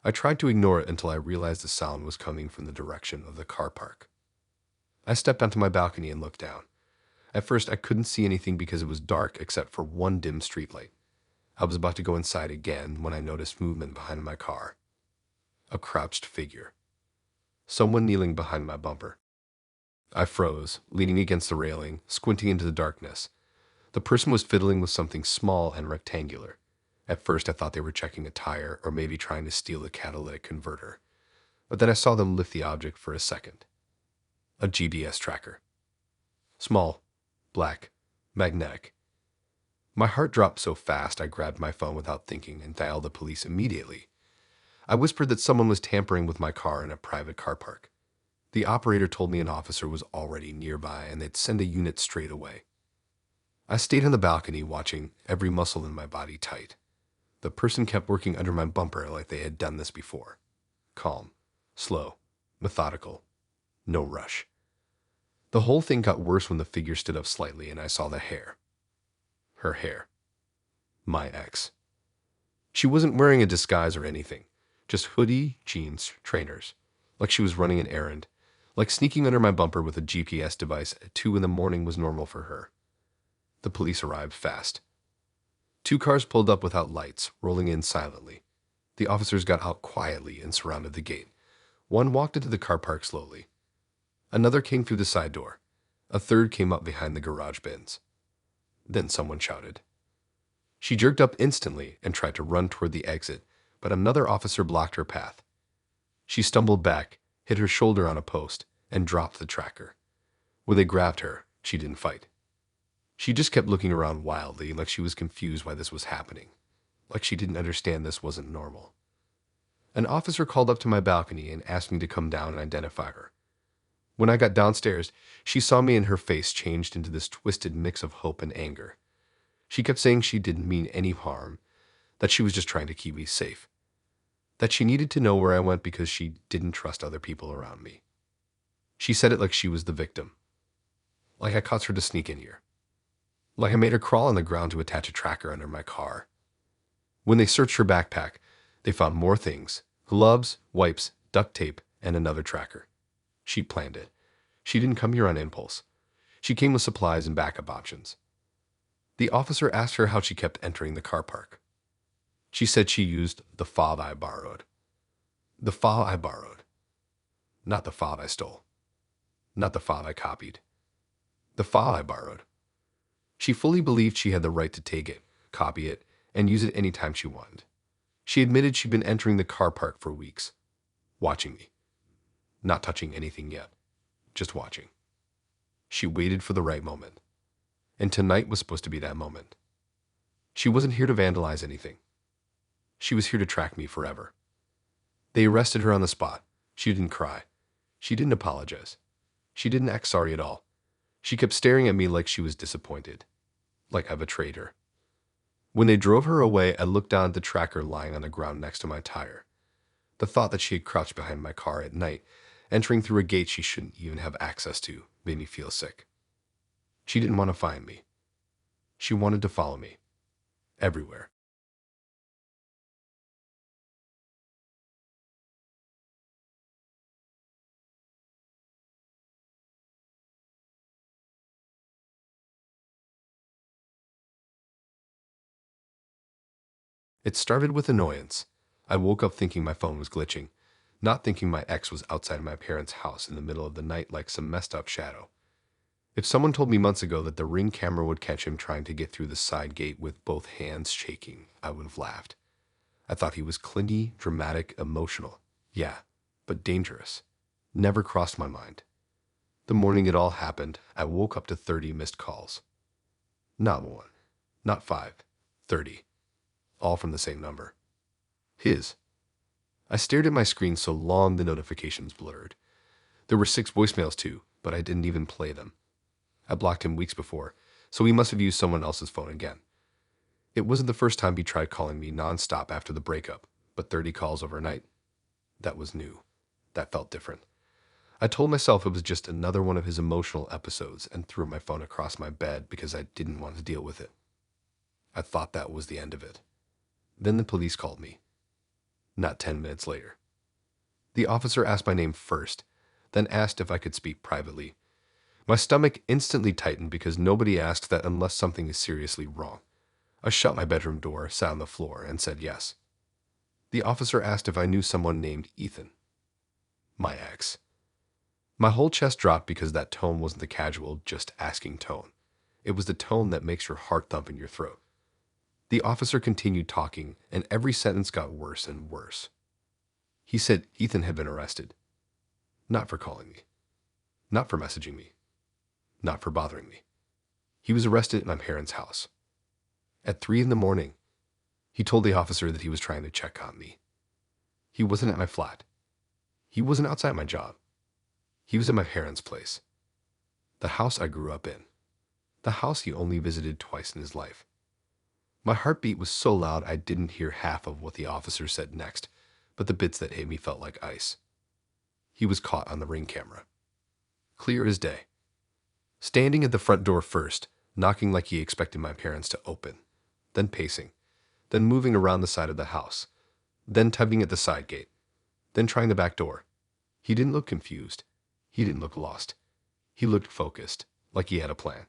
I tried to ignore it until I realized the sound was coming from the direction of the car park. I stepped onto my balcony and looked down. At first, I couldn't see anything because it was dark except for one dim streetlight. I was about to go inside again when I noticed movement behind my car. A crouched figure. Someone kneeling behind my bumper. I froze, leaning against the railing, squinting into the darkness. The person was fiddling with something small and rectangular. At first, I thought they were checking a tire or maybe trying to steal a catalytic converter. But then I saw them lift the object for a second. A GPS tracker. Small, black, magnetic. My heart dropped so fast I grabbed my phone without thinking and dialed the police immediately. I whispered that someone was tampering with my car in a private car park. The operator told me an officer was already nearby and they'd send a unit straight away. I stayed on the balcony watching, every muscle in my body tight. The person kept working under my bumper like they had done this before. Calm, slow, methodical, no rush. The whole thing got worse when the figure stood up slightly and I saw the hair. Her hair. My ex. She wasn't wearing a disguise or anything, just hoodie, jeans, trainers, like she was running an errand, like sneaking under my bumper with a GPS device at 2 in the morning was normal for her. The police arrived fast. 2 cars pulled up without lights, rolling in silently. The officers got out quietly and surrounded the gate. One walked into the car park slowly. Another came through the side door. A third came up behind the garage bins. Then someone shouted. She jerked up instantly and tried to run toward the exit, but another officer blocked her path. She stumbled back, hit her shoulder on a post, and dropped the tracker. When they grabbed her, she didn't fight. She just kept looking around wildly, like she was confused why this was happening, like she didn't understand this wasn't normal. An officer called up to my balcony and asked me to come down and identify her. When I got downstairs, she saw me and her face changed into this twisted mix of hope and anger. She kept saying she didn't mean any harm, that she was just trying to keep me safe, that she needed to know where I went because she didn't trust other people around me. She said it like she was the victim, like I caused her to sneak in here, like I made her crawl on the ground to attach a tracker under my car. When they searched her backpack, they found more things: gloves, wipes, duct tape, and another tracker. She planned it. She didn't come here on impulse. She came with supplies and backup options. The officer asked her how she kept entering the car park. She said she used the fob I borrowed. The fob I borrowed. Not the fob I stole. Not the fob I copied. The fob I borrowed. She fully believed she had the right to take it, copy it, and use it anytime she wanted. She admitted she'd been entering the car park for weeks, watching me. not touching anything yet, just watching. She waited for the right moment, and tonight was supposed to be that moment. She wasn't here to vandalize anything. She was here to track me forever. They arrested her on the spot. She didn't cry. She didn't apologize. She didn't act sorry at all. She kept staring at me like she was disappointed, like I betrayed her. When they drove her away, I looked down at the tracker lying on the ground next to my tire. The thought that she had crouched behind my car at night, entering through a gate she shouldn't even have access to, made me feel sick. She didn't want to find me. She wanted to follow me. Everywhere. It started with annoyance. I woke up thinking my phone was glitching, not thinking my ex was outside my parents' house in the middle of the night like some messed up shadow. If someone told me months ago that the Ring camera would catch him trying to get through the side gate with both hands shaking, I would have laughed. I thought he was clingy, dramatic, emotional. Yeah, but dangerous. Never crossed my mind. The morning it all happened, I woke up to 30 missed calls. Not one, not five, 30. All from the same number. His. I stared at my screen so long the notifications blurred. There were 6 voicemails too, but I didn't even play them. I blocked him weeks before, so he must have used someone else's phone again. It wasn't the first time he tried calling me nonstop after the breakup, but 30 calls overnight. That was new. That felt different. I told myself it was just another one of his emotional episodes and threw my phone across my bed because I didn't want to deal with it. I thought that was the end of it. Then the police called me. Not 10 minutes later. The officer asked my name first, then asked if I could speak privately. My stomach instantly tightened because nobody asks that unless something is seriously wrong. I shut my bedroom door, sat on the floor, and said yes. The officer asked if I knew someone named Ethan. My ex. My whole chest dropped because that tone wasn't the casual, just asking tone. It was the tone that makes your heart thump in your throat. The officer continued talking, and every sentence got worse and worse. He said Ethan had been arrested. Not for calling me. Not for messaging me. Not for bothering me. He was arrested at my parents' house. At 3 in the morning, he told the officer that he was trying to check on me. He wasn't at my flat. He wasn't outside my job. He was at my parents' place. The house I grew up in. The house he only visited twice in his life. My heartbeat was so loud I didn't hear half of what the officer said next, but the bits that hit me felt like ice. He was caught on the Ring camera. Clear as day. Standing at the front door first, knocking like he expected my parents to open, then pacing, then moving around the side of the house, then tugging at the side gate, then trying the back door. He didn't look confused. He didn't look lost. He looked focused, like he had a plan.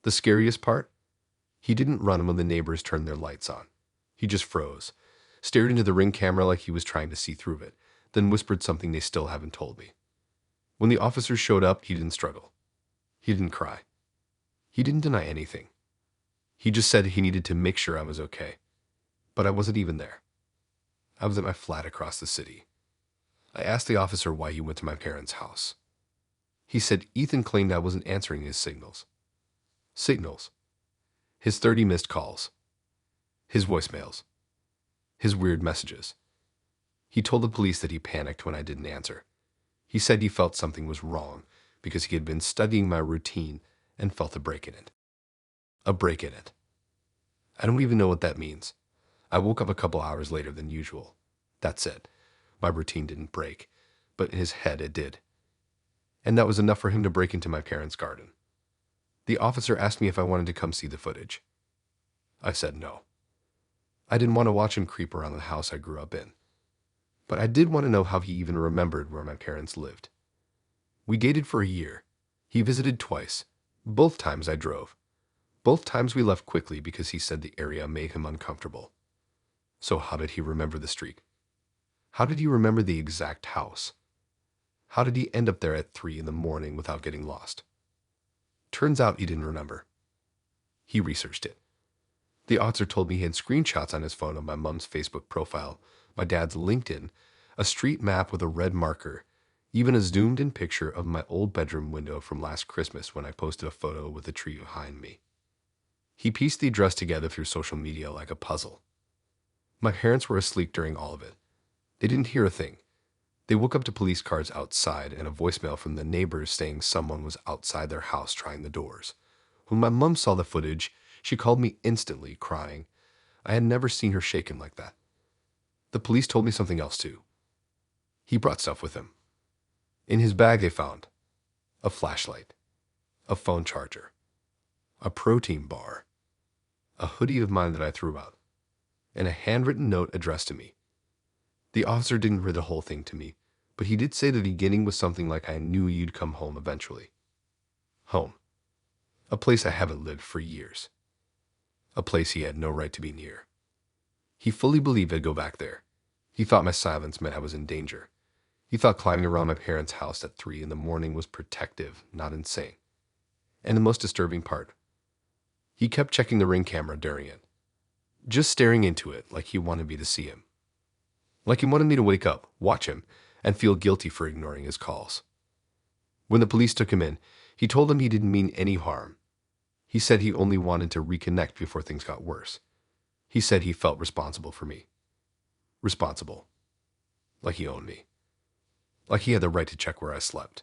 The scariest part? He didn't run when the neighbors turned their lights on. He just froze, stared into the Ring camera like he was trying to see through it, then whispered something they still haven't told me. When the officers showed up, he didn't struggle. He didn't cry. He didn't deny anything. He just said he needed to make sure I was okay. But I wasn't even there. I was at my flat across the city. I asked the officer why he went to my parents' house. He said Ethan claimed I wasn't answering his signals. Signals. His 30 missed calls. His voicemails. His weird messages. He told the police that he panicked when I didn't answer. He said he felt something was wrong because he had been studying my routine and felt a break in it. A break in it. I don't even know what that means. I woke up a couple hours later than usual. That's it. My routine didn't break, but in his head it did. And that was enough for him to break into my parents' garden. The officer asked me if I wanted to come see the footage. I said no. I didn't want to watch him creep around the house I grew up in. But I did want to know how he even remembered where my parents lived. We dated for a year. He visited twice. Both times I drove. Both times we left quickly because he said the area made him uncomfortable. So how did he remember the street? How did he remember the exact house? How did he end up there at 3 in the morning without getting lost? Turns out he didn't remember. He researched it. The officer told me he had screenshots on his phone of my mom's Facebook profile, my dad's LinkedIn, a street map with a red marker, Even a zoomed-in picture of my old bedroom window from last Christmas when I posted a photo with a tree behind me. He pieced the address together through social media like a puzzle. My parents were asleep during all of it. They didn't hear a thing. They woke up to police cars outside and a voicemail from the neighbors saying someone was outside their house trying the doors. When my mom saw the footage, she called me instantly, crying. I had never seen her shaken like that. The police told me something else too. He brought stuff with him. In his bag they found a flashlight, a phone charger, a protein bar, a hoodie of mine that I threw out, and a handwritten note addressed to me. The officer didn't read the whole thing to me, but he did say the beginning was something like I knew you'd come home eventually. Home. A place I haven't lived for years. A place he had no right to be near. He fully believed I'd go back there. He thought my silence meant I was in danger. He thought climbing around my parents' house at 3 in the morning was protective, not insane. And the most disturbing part, he kept checking the Ring camera during it. Just staring into it like he wanted me to see him. Like he wanted me to wake up, watch him, and feel guilty for ignoring his calls. When the police took him in, he told them he didn't mean any harm. He said he only wanted to reconnect before things got worse. He said he felt responsible for me. Responsible. Like he owned me. Like he had the right to check where I slept.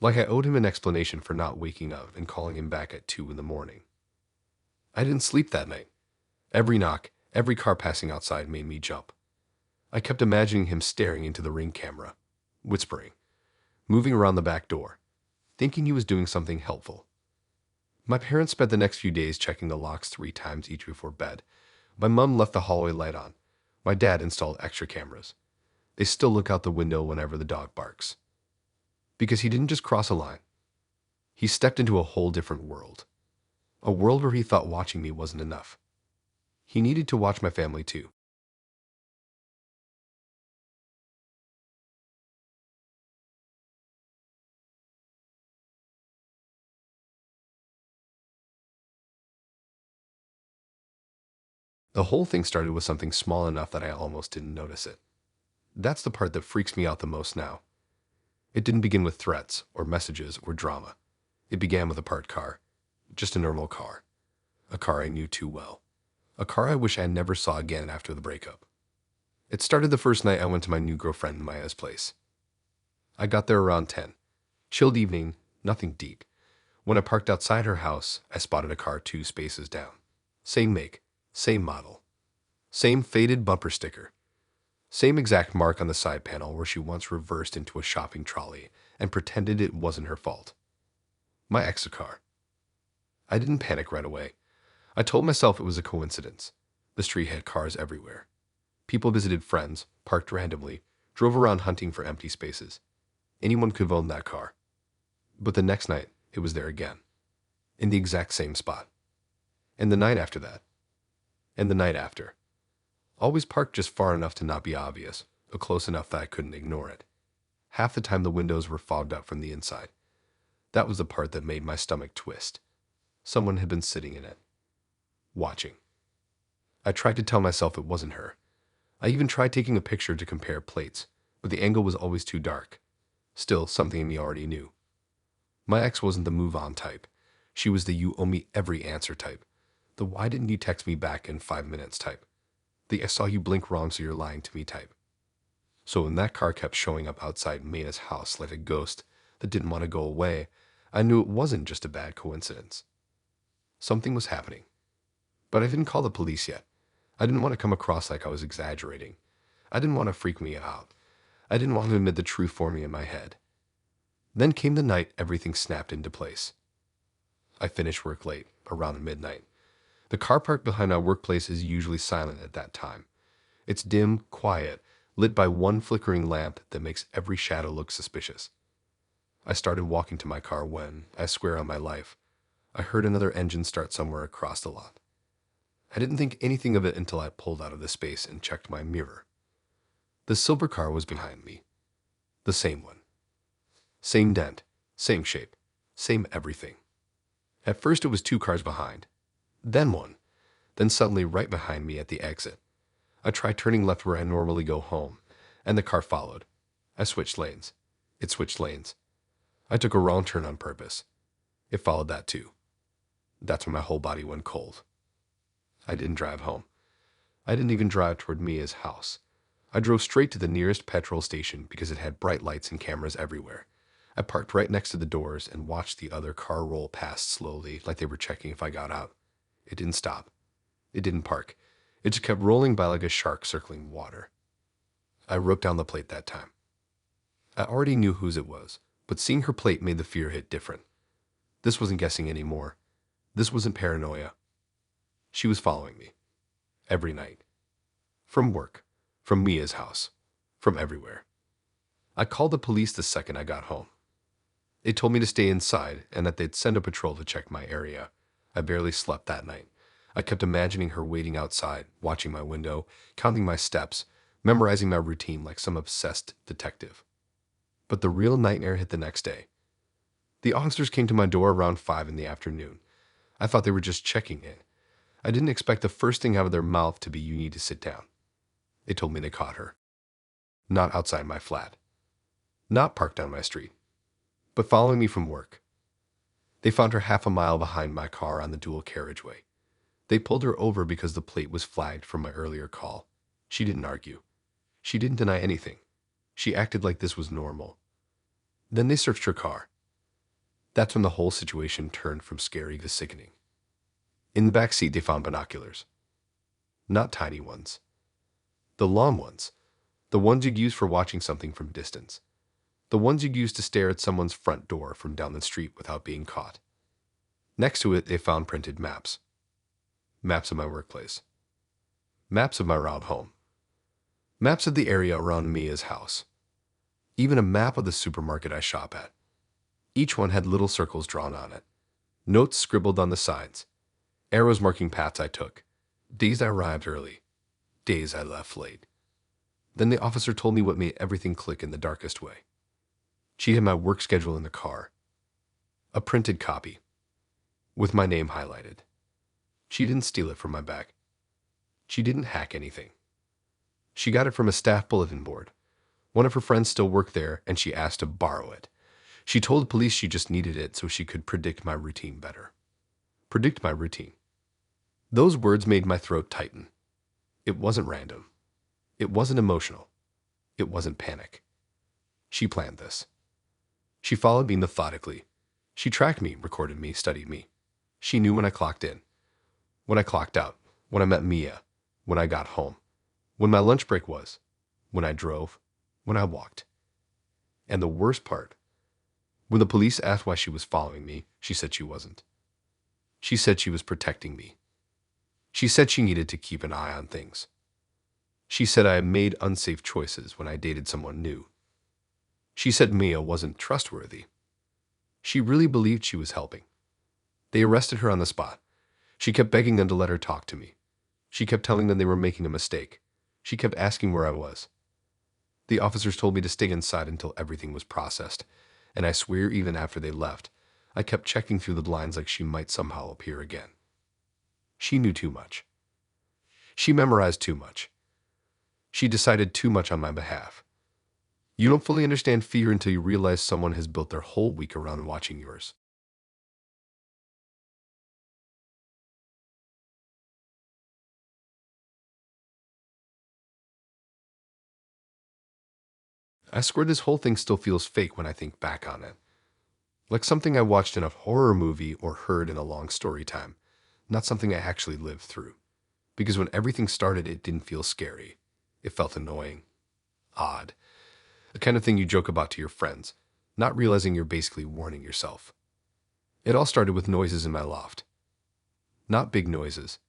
Like I owed him an explanation for not waking up and calling him back at 2 in the morning. I didn't sleep that night. Every knock, every car passing outside made me jump. I kept imagining him staring into the Ring camera, whispering, moving around the back door, thinking he was doing something helpful. My parents spent the next few days checking the locks 3 times each before bed. My mom left the hallway light on. My dad installed extra cameras. They still look out the window whenever the dog barks. Because he didn't just cross a line. He stepped into a whole different world. A world where he thought watching me wasn't enough. He needed to watch my family too. The whole thing started with something small enough that I almost didn't notice it. That's the part that freaks me out the most now. It didn't begin with threats or messages or drama. It began with a parked car. Just a normal car. A car I knew too well. A car I wish I never saw again after the breakup. It started the first night I went to my new girlfriend Maya's place. I got there around 10. Chilled evening, nothing deep. When I parked outside her house, I spotted a car 2 spaces down. Same make, same model. Same faded bumper sticker. Same exact mark on the side panel where she once reversed into a shopping trolley and pretended it wasn't her fault. My ex's car. I didn't panic right away. I told myself it was a coincidence. The street had cars everywhere. People visited friends, parked randomly, drove around hunting for empty spaces. Anyone could have owned that car. But the next night, it was there again. In the exact same spot. And the night after that. And the night after. Always parked just far enough to not be obvious, but close enough that I couldn't ignore it. Half the time the windows were fogged up from the inside. That was the part that made my stomach twist. Someone had been sitting in it. Watching. I tried to tell myself it wasn't her. I even tried taking a picture to compare plates, but the angle was always too dark. Still, something in me already knew. My ex wasn't the move-on type. She was the you owe me every answer type. The why didn't you text me back in 5 minutes type. The I saw you blink wrong so you're lying to me type. So when that car kept showing up outside Mayna's house like a ghost that didn't want to go away, I knew it wasn't just a bad coincidence. Something was happening. But I didn't call the police yet. I didn't want to come across like I was exaggerating. I didn't want to freak me out. I didn't want to admit the truth for me in my head. Then came the night everything snapped into place. I finished work late, around midnight. The car park behind our workplace is usually silent at that time. It's dim, quiet, lit by one flickering lamp that makes every shadow look suspicious. I started walking to my car when, I swear on my life, I heard another engine start somewhere across the lot. I didn't think anything of it until I pulled out of the space and checked my mirror. The silver car was behind me. The same one. Same dent, same shape, same everything. At first it was 2 cars behind. Then one. Then suddenly right behind me at the exit. I tried turning left where I normally go home, and the car followed. I switched lanes. It switched lanes. I took a wrong turn on purpose. It followed that too. That's when my whole body went cold. I didn't drive home. I didn't even drive toward Mia's house. I drove straight to the nearest petrol station because it had bright lights and cameras everywhere. I parked right next to the doors and watched the other car roll past slowly, like they were checking if I got out. It didn't stop. It didn't park. It just kept rolling by like a shark circling water. I wrote down the plate that time. I already knew whose it was, but seeing her plate made the fear hit different. This wasn't guessing anymore. This wasn't paranoia. She was following me. Every night. From work. From Mia's house. From everywhere. I called the police the second I got home. They told me to stay inside and that they'd send a patrol to check my area. I barely slept that night. I kept imagining her waiting outside, watching my window, counting my steps, memorizing my routine like some obsessed detective. But the real nightmare hit the next day. The officers came to my door around 5 in the afternoon. I thought they were just checking in. I didn't expect the first thing out of their mouth to be, "You need to sit down." They told me they caught her. Not outside my flat. Not parked down my street. But following me from work. They found her half a mile behind my car on the dual carriageway. They pulled her over because the plate was flagged from my earlier call. She didn't argue. She didn't deny anything. She acted like this was normal. Then they searched her car. That's when the whole situation turned from scary to sickening. In the back seat, they found binoculars. Not tiny ones. The long ones. The ones you'd use for watching something from distance. The ones you'd use to stare at someone's front door from down the street without being caught. Next to it, they found printed maps. Maps of my workplace. Maps of my route home. Maps of the area around Mia's house. Even a map of the supermarket I shop at. Each one had little circles drawn on it. Notes scribbled on the sides. Arrows marking paths I took. Days I arrived early. Days I left late. Then the officer told me what made everything click in the darkest way. She had my work schedule in the car. A printed copy. With my name highlighted. She didn't steal it from my bag. She didn't hack anything. She got it from a staff bulletin board. One of her friends still worked there, and she asked to borrow it. She told the police she just needed it so she could predict my routine better. Predict my routine. Those words made my throat tighten. It wasn't random. It wasn't emotional. It wasn't panic. She planned this. She followed me methodically. She tracked me, recorded me, studied me. She knew when I clocked in, when I clocked out, when I met Mia, when I got home, when my lunch break was, when I drove, when I walked. And the worst part, when the police asked why she was following me, she said she wasn't. She said she was protecting me. She said she needed to keep an eye on things. She said I had made unsafe choices when I dated someone new. She said Mia wasn't trustworthy. She really believed she was helping. They arrested her on the spot. She kept begging them to let her talk to me. She kept telling them they were making a mistake. She kept asking where I was. The officers told me to stay inside until everything was processed, and I swear even after they left, I kept checking through the lines like she might somehow appear again. She knew too much. She memorized too much. She decided too much on my behalf. You don't fully understand fear until you realize someone has built their whole week around watching yours. I swear this whole thing still feels fake when I think back on it. Like something I watched in a horror movie or heard in a long story time, not something I actually lived through. Because when everything started, it didn't feel scary. It felt annoying, odd, the kind of thing you joke about to your friends, not realizing you're basically warning yourself. It all started with noises in my loft. Not big noises,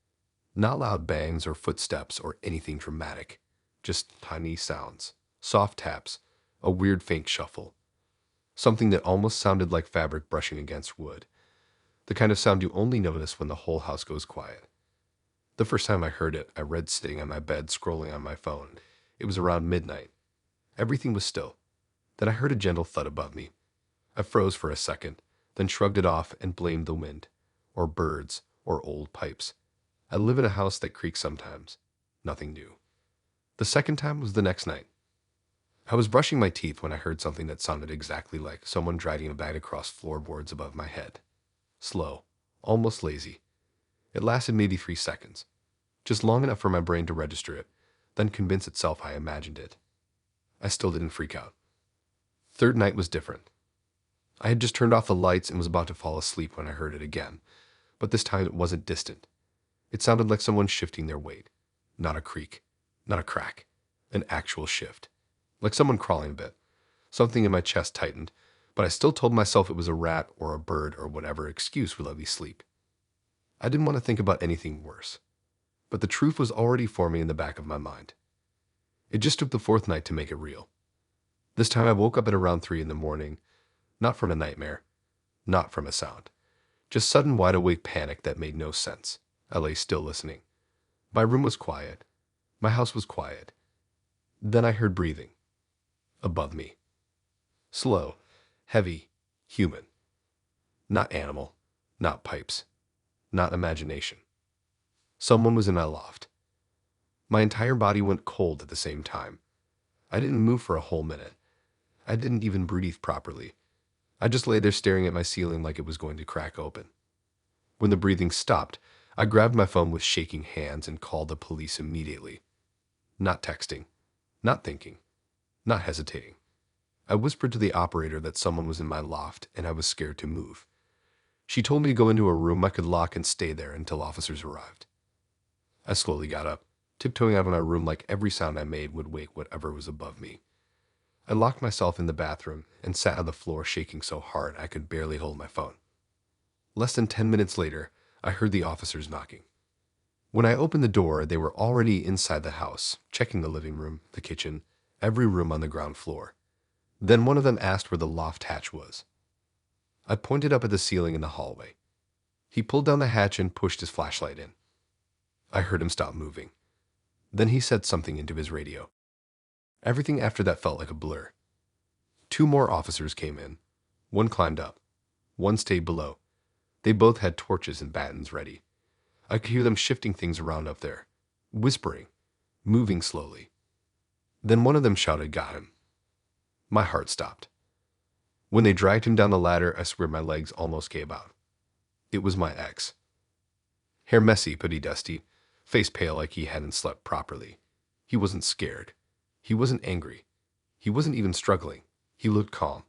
not loud bangs or footsteps or anything dramatic, just tiny sounds, soft taps, a weird faint shuffle, something that almost sounded like fabric brushing against wood, the kind of sound you only notice when the whole house goes quiet. The first time I heard it, I read sitting on my bed scrolling on my phone. It was around midnight. Everything was still. Then I heard a gentle thud above me. I froze for a second, then shrugged it off and blamed the wind, or birds, or old pipes. I live in a house that creaks sometimes. Nothing new. The second time was the next night. I was brushing my teeth when I heard something that sounded exactly like someone dragging a bag across floorboards above my head. Slow, almost lazy. It lasted maybe 3 seconds, just long enough for my brain to register it, then convince itself I imagined it. I still didn't freak out. Third night was different. I had just turned off the lights and was about to fall asleep when I heard it again, but this time it wasn't distant. It sounded like someone shifting their weight. Not a creak, not a crack, an actual shift. Like someone crawling a bit. Something in my chest tightened, but I still told myself it was a rat or a bird or whatever excuse would let me sleep. I didn't want to think about anything worse, but the truth was already forming in the back of my mind. It just took the fourth night to make it real. This time I woke up at around 3 in the morning, not from a nightmare, not from a sound, just sudden wide-awake panic that made no sense. I lay still listening. My room was quiet. My house was quiet. Then I heard breathing. Above me. Slow, heavy, human. Not animal, not pipes, not imagination. Someone was in my loft. My entire body went cold at the same time. I didn't move for a whole minute. I didn't even breathe properly. I just lay there staring at my ceiling like it was going to crack open. When the breathing stopped, I grabbed my phone with shaking hands and called the police immediately. Not texting, not thinking, not hesitating. I whispered to the operator that someone was in my loft and I was scared to move. She told me to go into a room I could lock and stay there until officers arrived. I slowly got up, tiptoeing out of my room like every sound I made would wake whatever was above me. I locked myself in the bathroom and sat on the floor shaking so hard I could barely hold my phone. Less than 10 minutes later, I heard the officers knocking. When I opened the door, they were already inside the house, checking the living room, the kitchen, every room on the ground floor. Then one of them asked where the loft hatch was. I pointed up at the ceiling in the hallway. He pulled down the hatch and pushed his flashlight in. I heard him stop moving. Then he said something into his radio. Everything after that felt like a blur. 2 more officers came in. One climbed up. One stayed below. They both had torches and batons ready. I could hear them shifting things around up there, whispering, moving slowly. Then one of them shouted, "Got him." My heart stopped. When they dragged him down the ladder, I swear my legs almost gave out. It was my ex. Hair messy, putty dusty, face pale like he hadn't slept properly. He wasn't scared. He wasn't angry. He wasn't even struggling. He looked calm.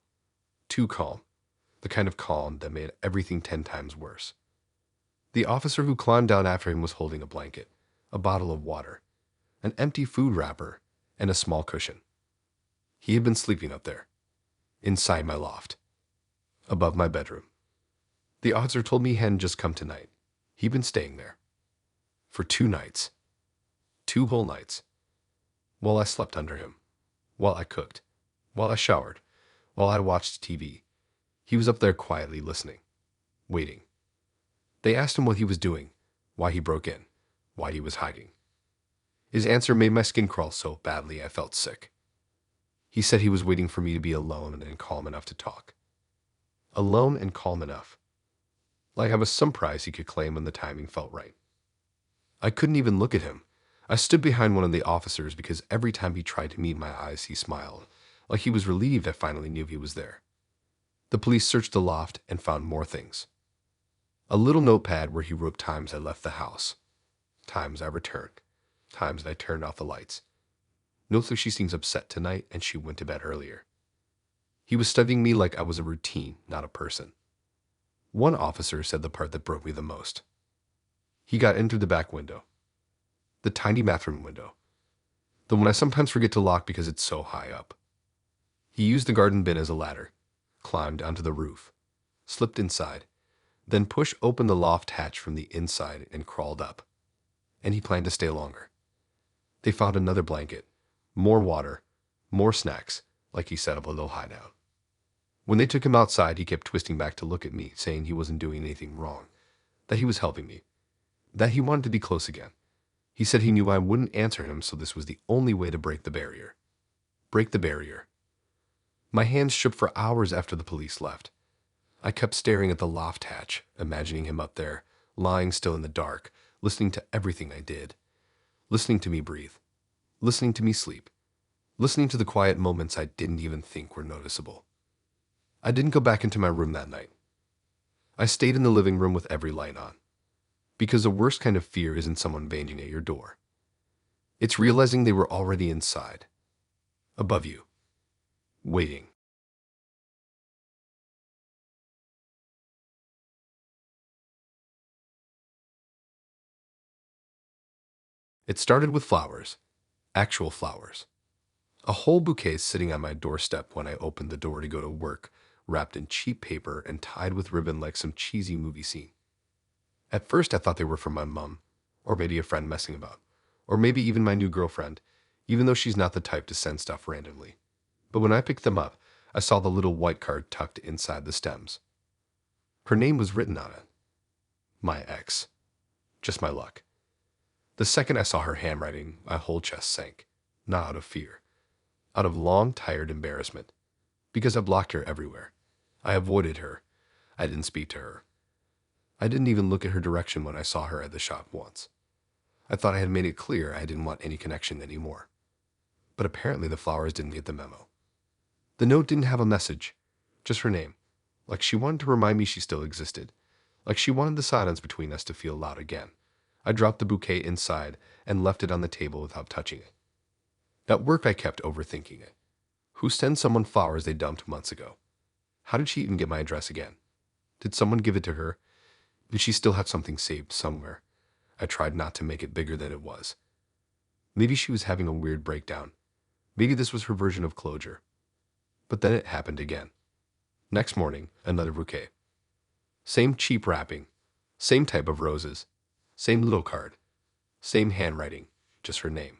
Too calm. The kind of calm that made everything 10 times worse. The officer who climbed down after him was holding a blanket, a bottle of water, an empty food wrapper, and a small cushion. He had been sleeping up there, inside my loft, above my bedroom. The officer told me he hadn't just come tonight. He'd been staying there. For 2 nights. 2 whole nights. While I slept under him. While I cooked. While I showered. While I watched TV. He was up there quietly listening. Waiting. They asked him what he was doing. Why he broke in. Why he was hiding. His answer made my skin crawl so badly I felt sick. He said he was waiting for me to be alone and calm enough to talk. Alone and calm enough. Like I was some prize he could claim when the timing felt right. I couldn't even look at him. I stood behind one of the officers because every time he tried to meet my eyes, he smiled, like he was relieved I finally knew he was there. The police searched the loft and found more things. A little notepad where he wrote times I left the house, times I returned, times I turned off the lights. Notes like she seems upset tonight and she went to bed earlier. He was studying me like I was a routine, not a person. One officer said the part that broke me the most. He got in through the back window. The tiny bathroom window. The one I sometimes forget to lock because it's so high up. He used the garden bin as a ladder, climbed onto the roof, slipped inside, then pushed open the loft hatch from the inside and crawled up. And he planned to stay longer. They found another blanket, more water, more snacks, like he set up a little hideout. When they took him outside, he kept twisting back to look at me, saying he wasn't doing anything wrong, that he was helping me, that he wanted to be close again. He said he knew I wouldn't answer him, so this was the only way to break the barrier. Break the barrier. My hands shook for hours after the police left. I kept staring at the loft hatch, imagining him up there, lying still in the dark, listening to everything I did, listening to me breathe, listening to me sleep, listening to the quiet moments I didn't even think were noticeable. I didn't go back into my room that night. I stayed in the living room with every light on. Because the worst kind of fear isn't someone banging at your door. It's realizing they were already inside. Above you. Waiting. It started with flowers. Actual flowers. A whole bouquet sitting on my doorstep when I opened the door to go to work, wrapped in cheap paper and tied with ribbon like some cheesy movie scene. At first I thought they were from my mom, or maybe a friend messing about, or maybe even my new girlfriend, even though she's not the type to send stuff randomly. But when I picked them up, I saw the little white card tucked inside the stems. Her name was written on it. My ex. Just my luck. The second I saw her handwriting, my whole chest sank. Not out of fear. Out of long, tired embarrassment. Because I blocked her everywhere. I avoided her. I didn't speak to her. I didn't even look at her direction when I saw her at the shop once. I thought I had made it clear I didn't want any connection anymore. But apparently the flowers didn't get the memo. The note didn't have a message, just her name. Like she wanted to remind me she still existed. Like she wanted the silence between us to feel loud again. I dropped the bouquet inside and left it on the table without touching it. At work I kept overthinking it. Who sends someone flowers they dumped months ago? How did she even get my address again? Did someone give it to her? Did she still have something saved somewhere? I tried not to make it bigger than it was. Maybe she was having a weird breakdown. Maybe this was her version of closure. But then it happened again. Next morning, another bouquet. Same cheap wrapping. Same type of roses. Same little card. Same handwriting. Just her name.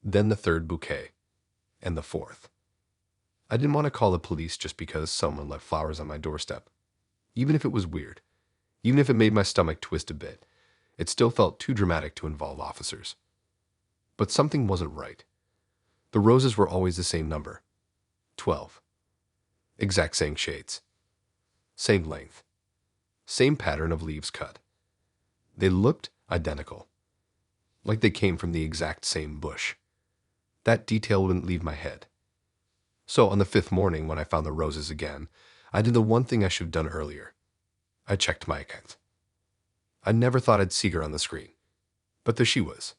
Then the third bouquet. And the fourth. I didn't want to call the police just because someone left flowers on my doorstep. Even if it was weird. Even if it made my stomach twist a bit. It still felt too dramatic to involve officers. But something wasn't right. The roses were always the same number. 12. Exact same shades. Same length. Same pattern of leaves cut. They looked identical. Like they came from the exact same bush. That detail wouldn't leave my head. So on the fifth morning when I found the roses again, I did the one thing I should have done earlier. I checked my account. I never thought I'd see her on the screen. But there she was.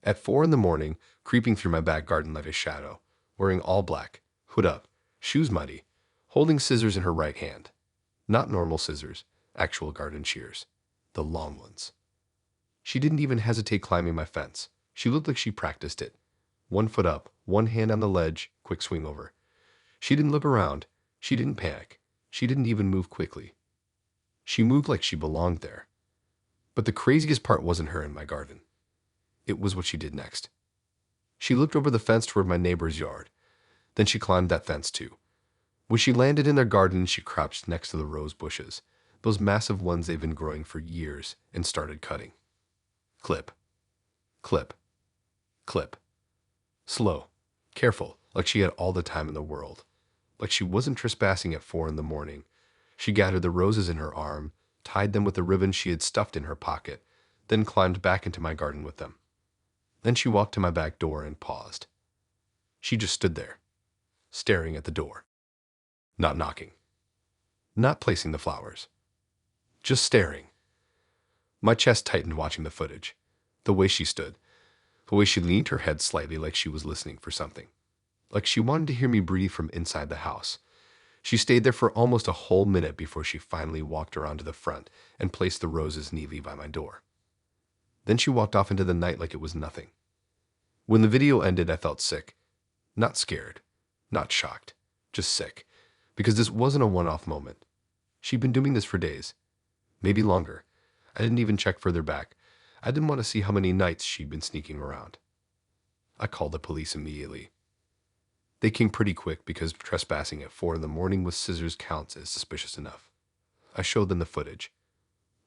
At 4 a.m, creeping through my back garden like a shadow, wearing all black, hood up, shoes muddy, holding scissors in her right hand. Not normal scissors, actual garden shears. The long ones. She didn't even hesitate climbing my fence. She looked like she practiced it. 1 foot up, one hand on the ledge, quick swing over. She didn't look around. She didn't panic. She didn't even move quickly. She moved like she belonged there. But the craziest part wasn't her in my garden. It was what she did next. She looked over the fence toward my neighbor's yard. Then she climbed that fence too. When she landed in their garden, she crouched next to the rose bushes, those massive ones they've been growing for years, and started cutting. Clip. Clip. Clip. Slow. Careful, like she had all the time in the world. Like she wasn't trespassing at 4 a.m. She gathered the roses in her arm, tied them with the ribbon she had stuffed in her pocket, then climbed back into my garden with them. Then she walked to my back door and paused. She just stood there, staring at the door. Not knocking. Not placing the flowers. Just staring. My chest tightened watching the footage. The way she stood. The way she leaned her head slightly like she was listening for something. Like she wanted to hear me breathe from inside the house. She stayed there for almost a whole minute before she finally walked around to the front and placed the roses neatly by my door. Then she walked off into the night like it was nothing. When the video ended, I felt sick. Not scared. Not shocked. Just sick. Because this wasn't a one-off moment. She'd been doing this for days. Maybe longer. I didn't even check further back. I didn't want to see how many nights she'd been sneaking around. I called the police immediately. They came pretty quick because trespassing at 4 a.m. with scissors counts as suspicious enough. I showed them the footage.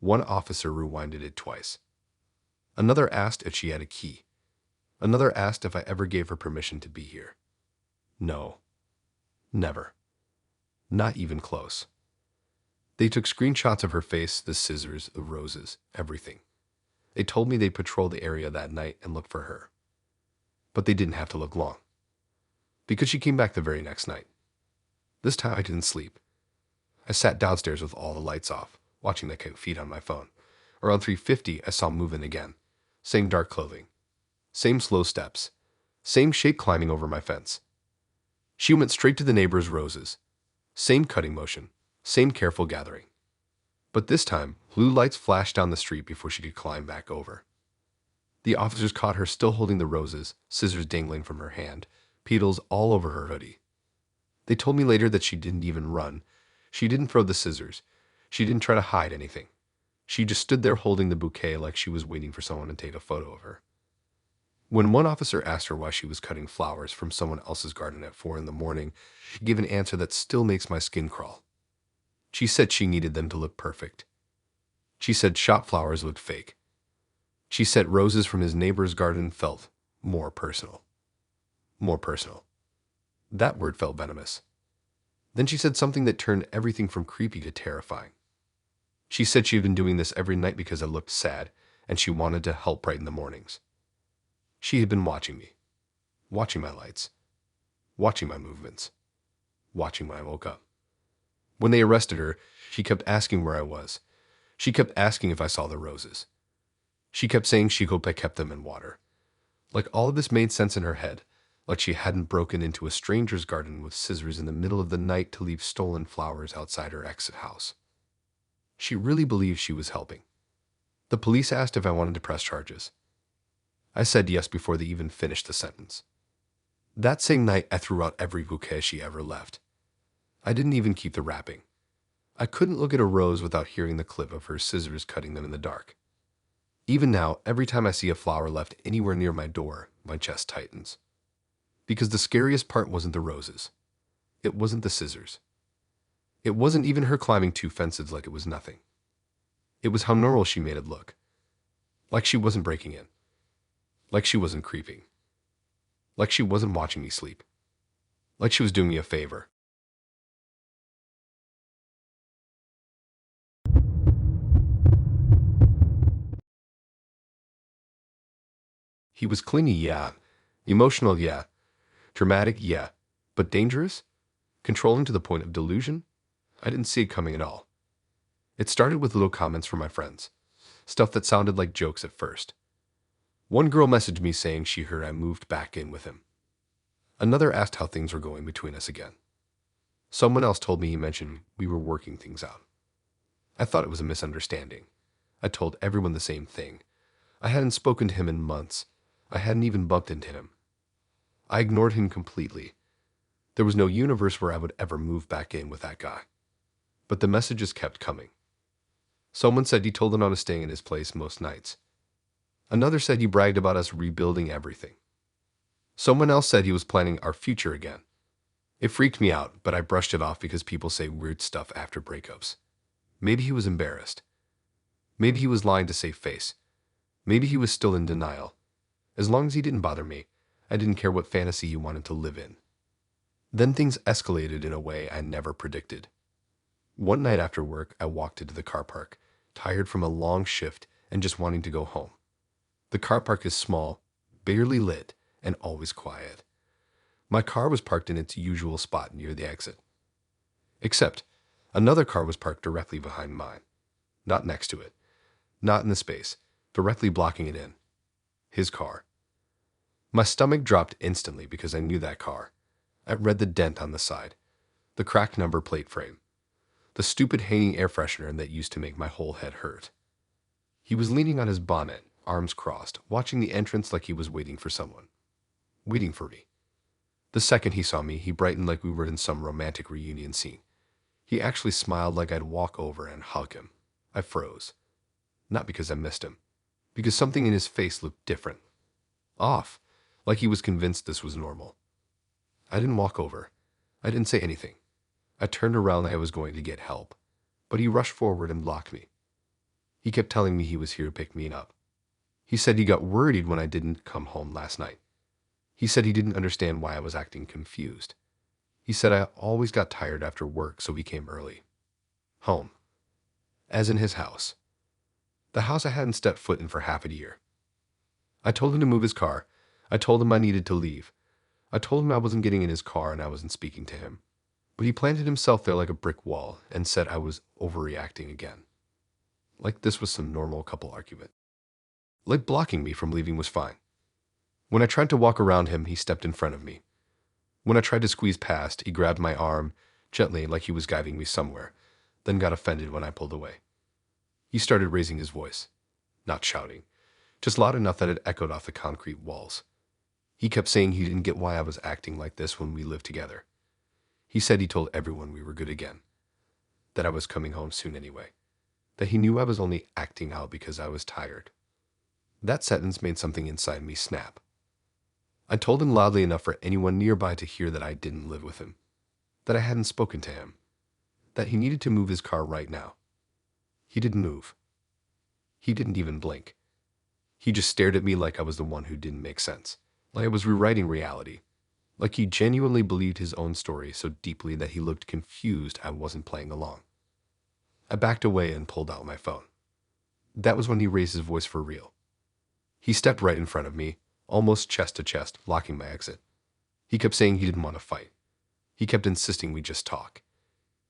One officer rewinded it twice. Another asked if she had a key. Another asked if I ever gave her permission to be here. No. Never. Not even close. They took screenshots of her face, the scissors, the roses, everything. They told me they'd patrol the area that night and look for her. But they didn't have to look long. Because she came back the very next night. This time I didn't sleep. I sat downstairs with all the lights off, watching the feed on my phone. Around 3:50, I saw moving again. Same dark clothing. Same slow steps. Same shape climbing over my fence. She went straight to the neighbor's roses. Same cutting motion. Same careful gathering. But this time, blue lights flashed down the street before she could climb back over. The officers caught her still holding the roses, scissors dangling from her hand, petals all over her hoodie. They told me later that she didn't even run. She didn't throw the scissors. She didn't try to hide anything. She just stood there holding the bouquet like she was waiting for someone to take a photo of her. When one officer asked her why she was cutting flowers from someone else's garden at 4 in the morning, she gave an answer that still makes my skin crawl. She said she needed them to look perfect. She said shop flowers looked fake. She said roses from his neighbor's garden felt more personal. More personal. That word felt venomous. Then she said something that turned everything from creepy to terrifying. She said she had been doing this every night because I looked sad, and she wanted to help brighten the mornings. She had been watching me. Watching my lights. Watching my movements. Watching when I woke up. When they arrested her, she kept asking where I was. She kept asking if I saw the roses. She kept saying she hoped I kept them in water. Like all of this made sense in her head, like she hadn't broken into a stranger's garden with scissors in the middle of the night to leave stolen flowers outside her exit house. She really believed she was helping. The police asked if I wanted to press charges. I said yes before they even finished the sentence. That same night, I threw out every bouquet she ever left. I didn't even keep the wrapping. I couldn't look at a rose without hearing the clip of her scissors cutting them in the dark. Even now, every time I see a flower left anywhere near my door, my chest tightens. Because the scariest part wasn't the roses. It wasn't the scissors. It wasn't even her climbing 2 fences like it was nothing. It was how normal she made it look. Like she wasn't breaking in. Like she wasn't creeping. Like she wasn't watching me sleep. Like she was doing me a favor. He was clingy, yeah. Emotional, yeah. Dramatic, yeah. But dangerous? Controlling to the point of delusion? I didn't see it coming at all. It started with little comments from my friends. Stuff that sounded like jokes at first. One girl messaged me saying she heard I moved back in with him. Another asked how things were going between us again. Someone else told me he mentioned we were working things out. I thought it was a misunderstanding. I told everyone the same thing. I hadn't spoken to him in months. I hadn't even bumped into him. I ignored him completely. There was no universe where I would ever move back in with that guy. But the messages kept coming. Someone said he told him I was staying at his place most nights. Another said he bragged about us rebuilding everything. Someone else said he was planning our future again. It freaked me out, but I brushed it off because people say weird stuff after breakups. Maybe he was embarrassed. Maybe he was lying to save face. Maybe he was still in denial. As long as he didn't bother me, I didn't care what fantasy he wanted to live in. Then things escalated in a way I never predicted. One night after work, I walked into the car park, tired from a long shift and just wanting to go home. The car park is small, barely lit, and always quiet. My car was parked in its usual spot near the exit. Except, another car was parked directly behind mine. Not next to it. Not in the space. Directly blocking it in. His car. My stomach dropped instantly because I knew that car. I read the dent on the side. The cracked number plate frame. The stupid hanging air freshener that used to make my whole head hurt. He was leaning on his bonnet, arms crossed, watching the entrance like he was waiting for someone. Waiting for me. The second he saw me, he brightened like we were in some romantic reunion scene. He actually smiled like I'd walk over and hug him. I froze. Not because I missed him. Because something in his face looked different. Off. Like he was convinced this was normal. I didn't walk over. I didn't say anything. I turned around like I was going to get help. But he rushed forward and blocked me. He kept telling me he was here to pick me up. He said he got worried when I didn't come home last night. He said he didn't understand why I was acting confused. He said I always got tired after work, so he came early. Home. As in his house. The house I hadn't stepped foot in for half a year. I told him to move his car. I told him I needed to leave. I told him I wasn't getting in his car and I wasn't speaking to him. But he planted himself there like a brick wall and said I was overreacting again. Like this was some normal couple argument. Like blocking me from leaving was fine. When I tried to walk around him, he stepped in front of me. When I tried to squeeze past, he grabbed my arm gently like he was guiding me somewhere, then got offended when I pulled away. He started raising his voice, not shouting, just loud enough that it echoed off the concrete walls. He kept saying he didn't get why I was acting like this when we lived together. He said he told everyone we were good again, that I was coming home soon anyway, that he knew I was only acting out because I was tired. That sentence made something inside me snap. I told him loudly enough for anyone nearby to hear that I didn't live with him, that I hadn't spoken to him, that he needed to move his car right now. He didn't move. He didn't even blink. He just stared at me like I was the one who didn't make sense, like I was rewriting reality, like he genuinely believed his own story so deeply that he looked confused I wasn't playing along. I backed away and pulled out my phone. That was when he raised his voice for real. He stepped right in front of me, almost chest to chest, blocking my exit. He kept saying he didn't want to fight. He kept insisting we just talk.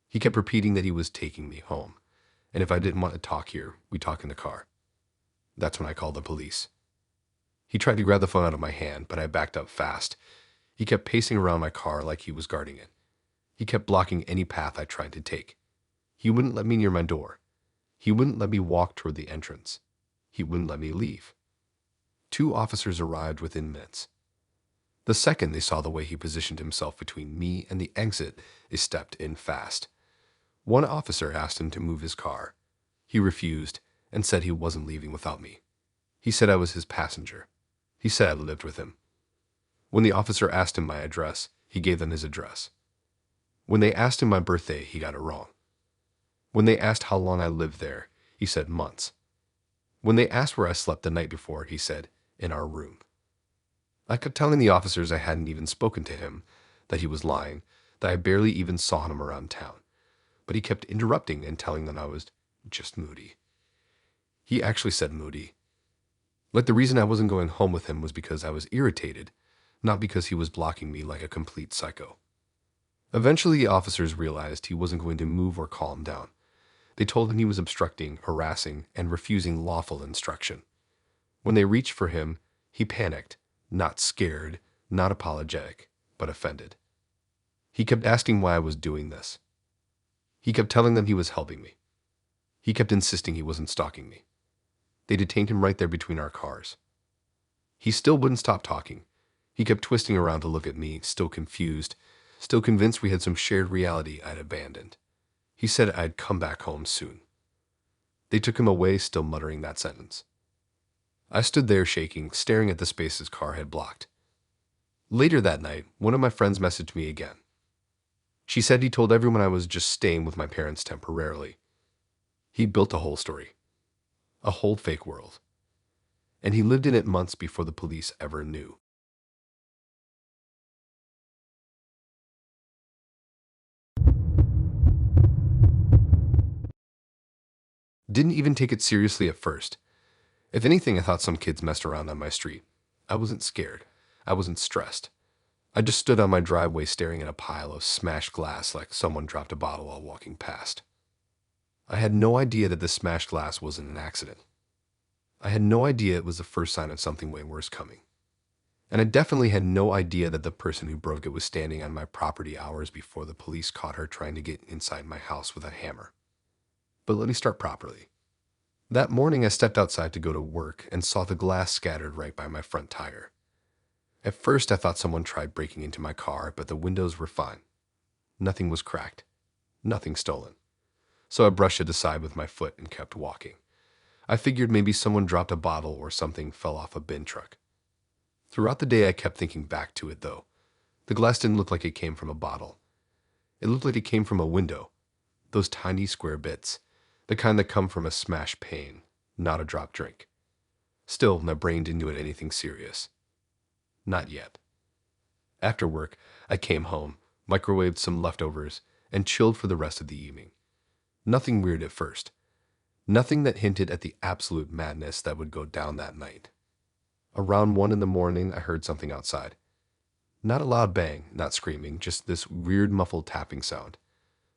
He kept repeating that he was taking me home, and if I didn't want to talk here, we talk in the car. That's when I called the police. He tried to grab the phone out of my hand, but I backed up fast. He kept pacing around my car like he was guarding it. He kept blocking any path I tried to take. He wouldn't let me near my door. He wouldn't let me walk toward the entrance. He wouldn't let me leave. 2 officers arrived within minutes. The second they saw the way he positioned himself between me and the exit, they stepped in fast. One officer asked him to move his car. He refused and said he wasn't leaving without me. He said I was his passenger. He said I lived with him. When the officer asked him my address, he gave them his address. When they asked him my birthday, he got it wrong. When they asked how long I lived there, he said months. When they asked where I slept the night before, he said, in our room. I kept telling the officers I hadn't even spoken to him, that he was lying, that I barely even saw him around town. But he kept interrupting and telling them I was just moody. He actually said moody. Like the reason I wasn't going home with him was because I was irritated, not because he was blocking me like a complete psycho. Eventually, the officers realized he wasn't going to move or calm down. They told him he was obstructing, harassing, and refusing lawful instruction. When they reached for him, he panicked, not scared, not apologetic, but offended. He kept asking why I was doing this. He kept telling them he was helping me. He kept insisting he wasn't stalking me. They detained him right there between our cars. He still wouldn't stop talking. He kept twisting around to look at me, still confused, still convinced we had some shared reality I'd abandoned. He said I'd come back home soon. They took him away, still muttering that sentence. I stood there shaking, staring at the space his car had blocked. Later that night, one of my friends messaged me again. She said he told everyone I was just staying with my parents temporarily. He built a whole story, a whole fake world, and he lived in it months before the police ever knew. Didn't even take it seriously at first. If anything, I thought some kids messed around on my street. I wasn't scared. I wasn't stressed. I just stood on my driveway staring at a pile of smashed glass like someone dropped a bottle while walking past. I had no idea that the smashed glass wasn't an accident. I had no idea it was the first sign of something way worse coming. And I definitely had no idea that the person who broke it was standing on my property hours before the police caught her trying to get inside my house with a hammer. But let me start properly. That morning I stepped outside to go to work and saw the glass scattered right by my front tire. At first I thought someone tried breaking into my car, but the windows were fine. Nothing was cracked. Nothing stolen. So I brushed it aside with my foot and kept walking. I figured maybe someone dropped a bottle or something fell off a bin truck. Throughout the day I kept thinking back to it though. The glass didn't look like it came from a bottle. It looked like it came from a window. Those tiny square bits. The kind that come from a smashed pane, not a dropped drink. Still, my brain didn't do it anything serious. Not yet. After work, I came home, microwaved some leftovers, and chilled for the rest of the evening. Nothing weird at first. Nothing that hinted at the absolute madness that would go down that night. Around 1 in the morning, I heard something outside. Not a loud bang, not screaming, just this weird muffled tapping sound,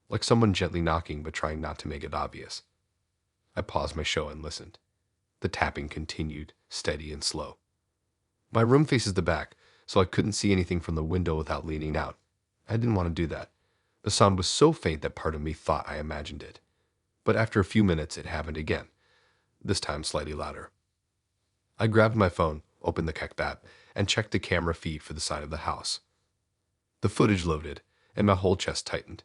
like someone gently knocking but trying not to make it obvious. I paused my show and listened. The tapping continued, steady and slow. My room faces the back, so I couldn't see anything from the window without leaning out. I didn't want to do that. The sound was so faint that part of me thought I imagined it. But after a few minutes, it happened again, this time slightly louder. I grabbed my phone, opened the Keck app, and checked the camera feed for the side of the house. The footage loaded, and my whole chest tightened.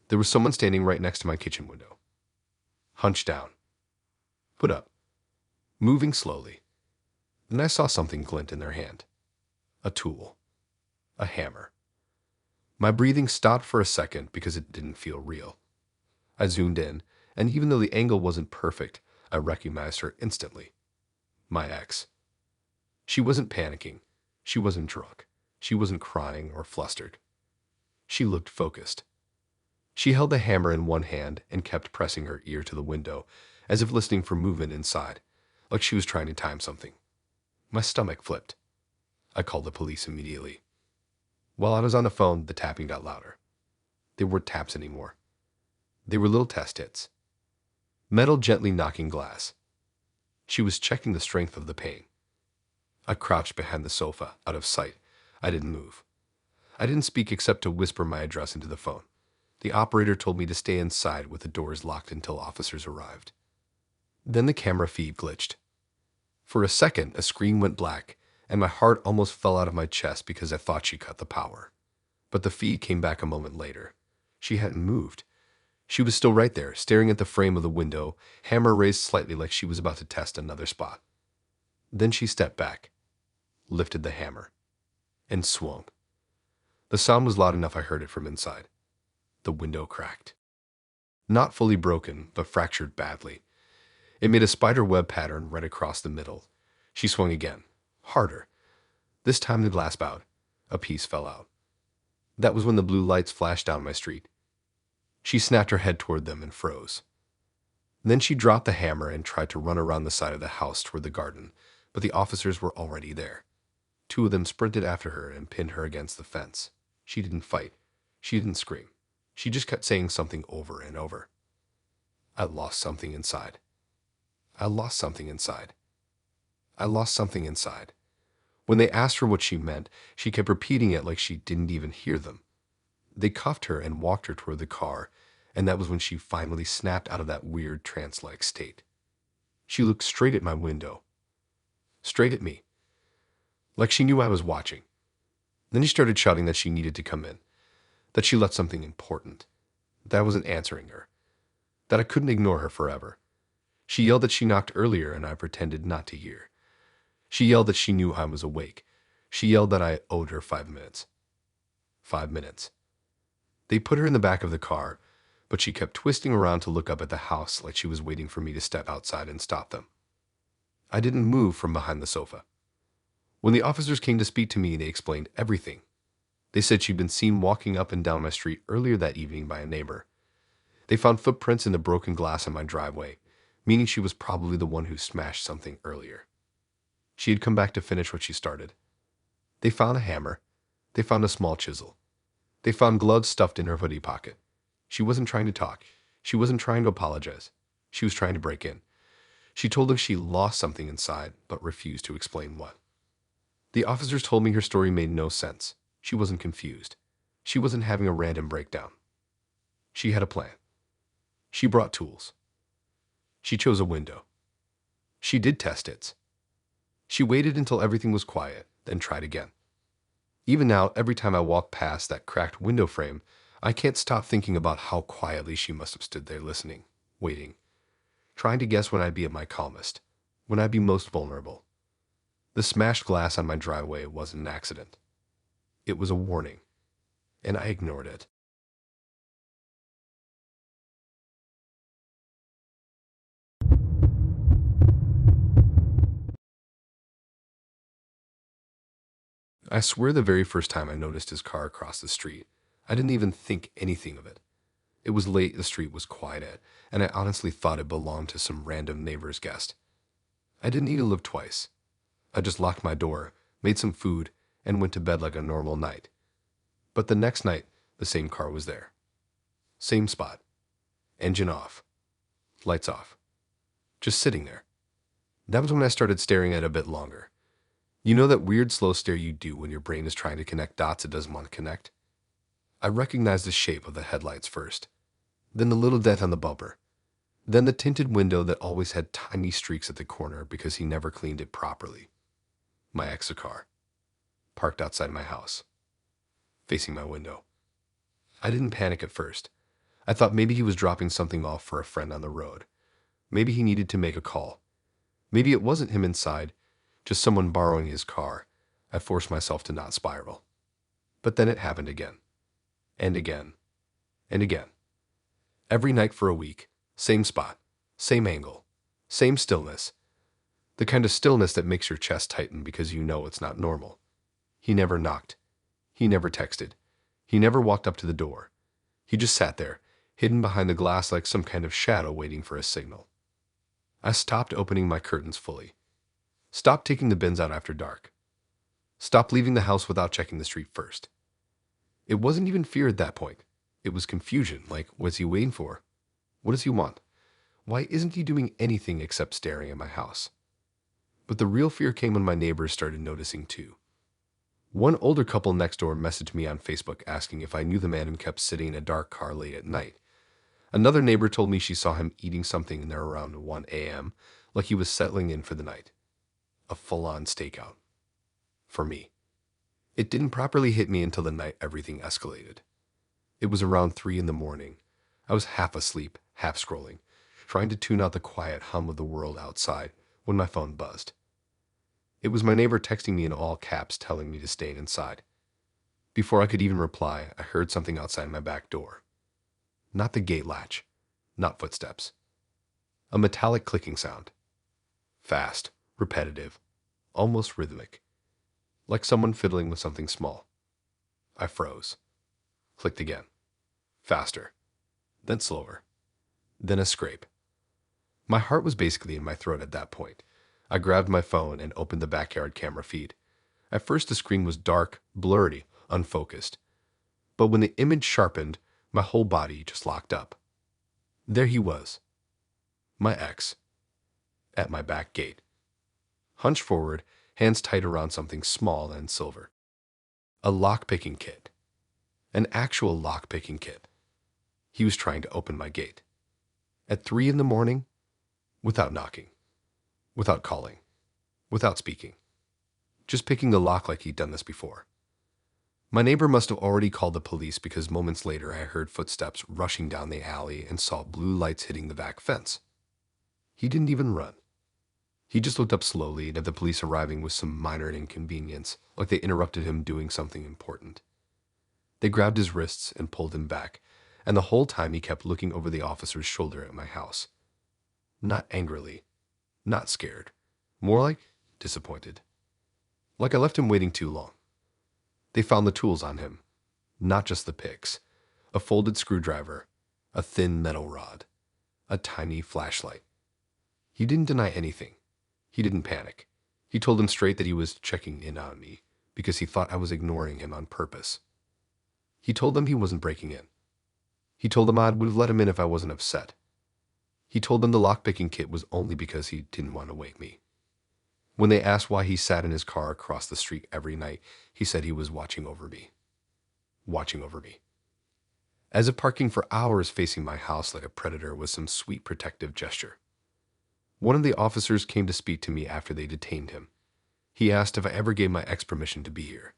There was someone standing right next to my kitchen window. Hunched down. Put up. Moving slowly. Then I saw something glint in their hand. A tool. A hammer. My breathing stopped for a second because it didn't feel real. I zoomed in, and even though the angle wasn't perfect, I recognized her instantly. My ex. She wasn't panicking. She wasn't drunk. She wasn't crying or flustered. She looked focused. She held the hammer in one hand and kept pressing her ear to the window, as if listening for movement inside, like she was trying to time something. My stomach flipped. I called the police immediately. While I was on the phone, the tapping got louder. They weren't taps anymore. They were little test hits. Metal gently knocking glass. She was checking the strength of the pain. I crouched behind the sofa, out of sight. I didn't move. I didn't speak except to whisper my address into the phone. The operator told me to stay inside with the doors locked until officers arrived. Then the camera feed glitched. For a second, a screen went black, and my heart almost fell out of my chest because I thought she cut the power. But the feed came back a moment later. She hadn't moved. She was still right there, staring at the frame of the window, hammer raised slightly like she was about to test another spot. Then she stepped back, lifted the hammer, and swung. The sound was loud enough I heard it from inside. The window cracked. Not fully broken, but fractured badly. It made a spider web pattern right across the middle. She swung again, harder. This time the glass bowed. A piece fell out. That was when the blue lights flashed down my street. She snapped her head toward them and froze. Then she dropped the hammer and tried to run around the side of the house toward the garden, but the officers were already there. Two of them sprinted after her and pinned her against the fence. She didn't fight. She didn't scream. She just kept saying something over and over. I lost something inside. I lost something inside. I lost something inside. When they asked her what she meant, she kept repeating it like she didn't even hear them. They cuffed her and walked her toward the car, and that was when she finally snapped out of that weird trance-like state. She looked straight at my window. Straight at me. Like she knew I was watching. Then she started shouting that she needed to come in, that she left something important, that I wasn't answering her, that I couldn't ignore her forever. She yelled that she knocked earlier and I pretended not to hear. She yelled that she knew I was awake. She yelled that I owed her 5 minutes. 5 minutes. They put her in the back of the car, but she kept twisting around to look up at the house like she was waiting for me to step outside and stop them. I didn't move from behind the sofa. When the officers came to speak to me, they explained everything. They said she'd been seen walking up and down my street earlier that evening by a neighbor. They found footprints in the broken glass on my driveway, meaning she was probably the one who smashed something earlier. She had come back to finish what she started. They found a hammer. They found a small chisel. They found gloves stuffed in her hoodie pocket. She wasn't trying to talk. She wasn't trying to apologize. She was trying to break in. She told them she lost something inside, but refused to explain what. The officers told me her story made no sense. She wasn't confused. She wasn't having a random breakdown. She had a plan. She brought tools. She chose a window. She did test it. She waited until everything was quiet, then tried again. Even now, every time I walk past that cracked window frame, I can't stop thinking about how quietly she must have stood there listening, waiting, trying to guess when I'd be at my calmest, when I'd be most vulnerable. The smashed glass on my driveway wasn't an accident. It was a warning, and I ignored it. I swear the very first time I noticed his car across the street, I didn't even think anything of it. It was late, the street was quiet, and I honestly thought it belonged to some random neighbor's guest. I didn't even look twice. I just locked my door, made some food, and went to bed like a normal night. But the next night, the same car was there. Same spot. Engine off. Lights off. Just sitting there. That was when I started staring at it a bit longer. You know that weird slow stare you do when your brain is trying to connect dots it doesn't want to connect? I recognized the shape of the headlights first, then the little dent on the bumper, then the tinted window that always had tiny streaks at the corner because he never cleaned it properly. My ex's car, parked outside my house, facing my window. I didn't panic at first. I thought maybe he was dropping something off for a friend on the road. Maybe he needed to make a call. Maybe it wasn't him inside, just someone borrowing his car. I forced myself to not spiral. But then it happened again. And again. And again. Every night for a week. Same spot. Same angle. Same stillness. The kind of stillness that makes your chest tighten because you know it's not normal. He never knocked. He never texted. He never walked up to the door. He just sat there, hidden behind the glass like some kind of shadow waiting for a signal. I stopped opening my curtains fully. Stopped taking the bins out after dark. Stopped leaving the house without checking the street first. It wasn't even fear at that point. It was confusion, like, what's he waiting for? What does he want? Why isn't he doing anything except staring at my house? But the real fear came when my neighbors started noticing too. One older couple next door messaged me on Facebook asking if I knew the man who kept sitting in a dark car late at night. Another neighbor told me she saw him eating something in there around 1 a.m., like he was settling in for the night. A full-on stakeout. For me. It didn't properly hit me until the night everything escalated. It was around 3 in the morning. I was half asleep, half scrolling, trying to tune out the quiet hum of the world outside when my phone buzzed. It was my neighbor texting me in all caps telling me to stay inside. Before I could even reply, I heard something outside my back door. Not the gate latch, not footsteps. A metallic clicking sound. Fast, repetitive, almost rhythmic. Like someone fiddling with something small. I froze. Clicked again. Faster. Then slower. Then a scrape. My heart was basically in my throat at that point. I grabbed my phone and opened the backyard camera feed. At first the screen was dark, blurry, unfocused. But when the image sharpened, my whole body just locked up. There he was. My ex. At my back gate. Hunched forward, hands tight around something small and silver. A lock-picking kit. An actual lock-picking kit. He was trying to open my gate. At 3 in the morning, without knocking, without calling, without speaking. Just picking the lock like he'd done this before. My neighbor must have already called the police because moments later I heard footsteps rushing down the alley and saw blue lights hitting the back fence. He didn't even run. He just looked up slowly, and at the police arriving with some minor inconvenience, like they interrupted him doing something important. They grabbed his wrists and pulled him back, and the whole time he kept looking over the officer's shoulder at my house. Not angrily, not scared, more like disappointed. Like I left him waiting too long. They found the tools on him, not just the picks, a folded screwdriver, a thin metal rod, a tiny flashlight. He didn't deny anything. He didn't panic. He told them straight that he was checking in on me because he thought I was ignoring him on purpose. He told them he wasn't breaking in. He told them I would have let him in if I wasn't upset. He told them the lockpicking kit was only because he didn't want to wake me. When they asked why he sat in his car across the street every night, he said he was watching over me. Watching over me. As if parking for hours facing my house like a predator was some sweet protective gesture. One of the officers came to speak to me after they detained him. He asked if I ever gave my ex permission to be here.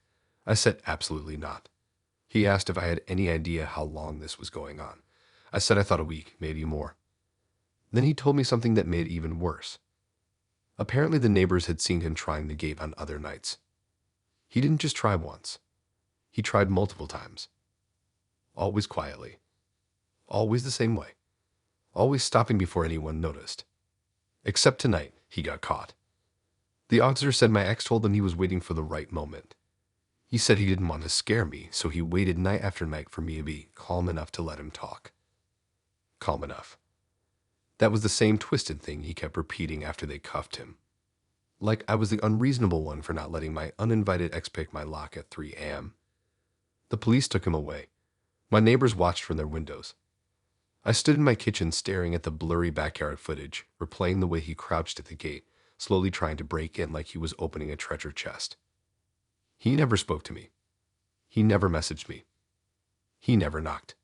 I said absolutely not. He asked if I had any idea how long this was going on. I said I thought a week, maybe more. Then he told me something that made it even worse. Apparently the neighbors had seen him trying the gate on other nights. He didn't just try once. He tried multiple times. Always quietly. Always the same way. Always stopping before anyone noticed. Except tonight, he got caught. The officer said my ex told him he was waiting for the right moment. He said he didn't want to scare me, so he waited night after night for me to be calm enough to let him talk. Calm enough. That was the same twisted thing he kept repeating after they cuffed him. Like I was the unreasonable one for not letting my uninvited ex pick my lock at 3 a.m. The police took him away. My neighbors watched from their windows. I stood in my kitchen staring at the blurry backyard footage, replaying the way he crouched at the gate, slowly trying to break in like he was opening a treasure chest. He never spoke to me. He never messaged me. He never knocked.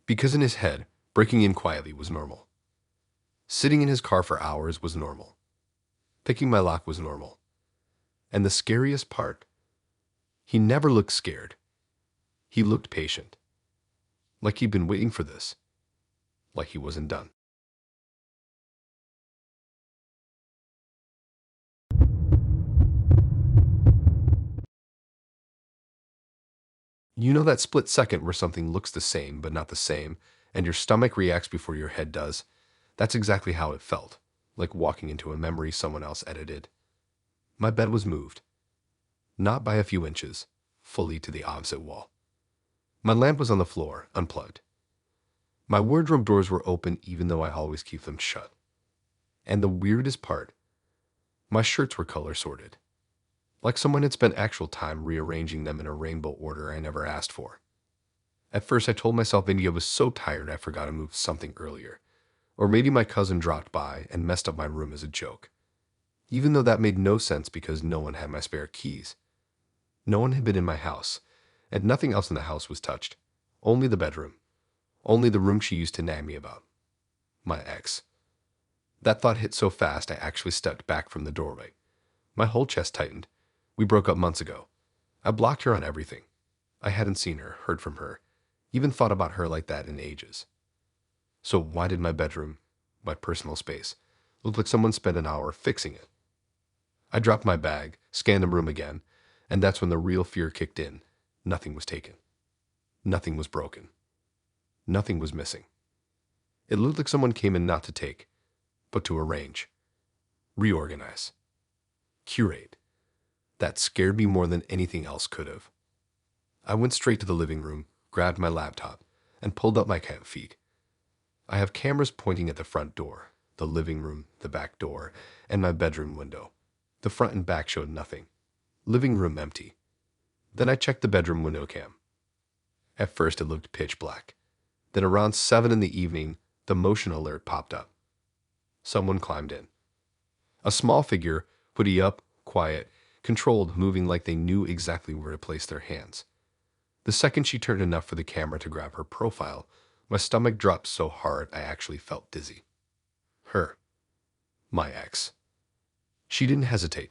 Because in his head, breaking in quietly was normal. Sitting in his car for hours was normal. Picking my lock was normal. And the scariest part, he never looked scared. He looked patient. Like he'd been waiting for this. Like he wasn't done. You know that split second where something looks the same but not the same, and your stomach reacts before your head does? That's exactly how it felt, like walking into a memory someone else edited. My bed was moved. Not by a few inches, fully to the opposite wall. My lamp was on the floor, unplugged. My wardrobe doors were open even though I always keep them shut. And the weirdest part, my shirts were color sorted. Like someone had spent actual time rearranging them in a rainbow order I never asked for. At first I told myself maybe I was so tired I forgot to move something earlier. Or maybe my cousin dropped by and messed up my room as a joke. Even though that made no sense because no one had my spare keys. No one had been in my house, and nothing else in the house was touched. Only the bedroom. Only the room she used to nag me about. My ex. That thought hit so fast I actually stepped back from the doorway. My whole chest tightened. We broke up months ago. I blocked her on everything. I hadn't seen her, heard from her, even thought about her like that in ages. So why did my bedroom, my personal space, look like someone spent an hour fixing it? I dropped my bag, scanned the room again, and that's when the real fear kicked in. Nothing was taken. Nothing was broken. Nothing was missing. It looked like someone came in not to take, but to arrange, reorganize, curate. That scared me more than anything else could have. I went straight to the living room, grabbed my laptop, and pulled up my cat feed. I have cameras pointing at the front door, the living room, the back door, and my bedroom window. The front and back showed nothing. Living room empty. Then I checked the bedroom window cam. At first it looked pitch black. Then around 7 in the evening, the motion alert popped up. Someone climbed in. A small figure, hoodie up, quiet, controlled, moving like they knew exactly where to place their hands. The second she turned enough for the camera to grab her profile, my stomach dropped so hard I actually felt dizzy. Her. My ex. She didn't hesitate,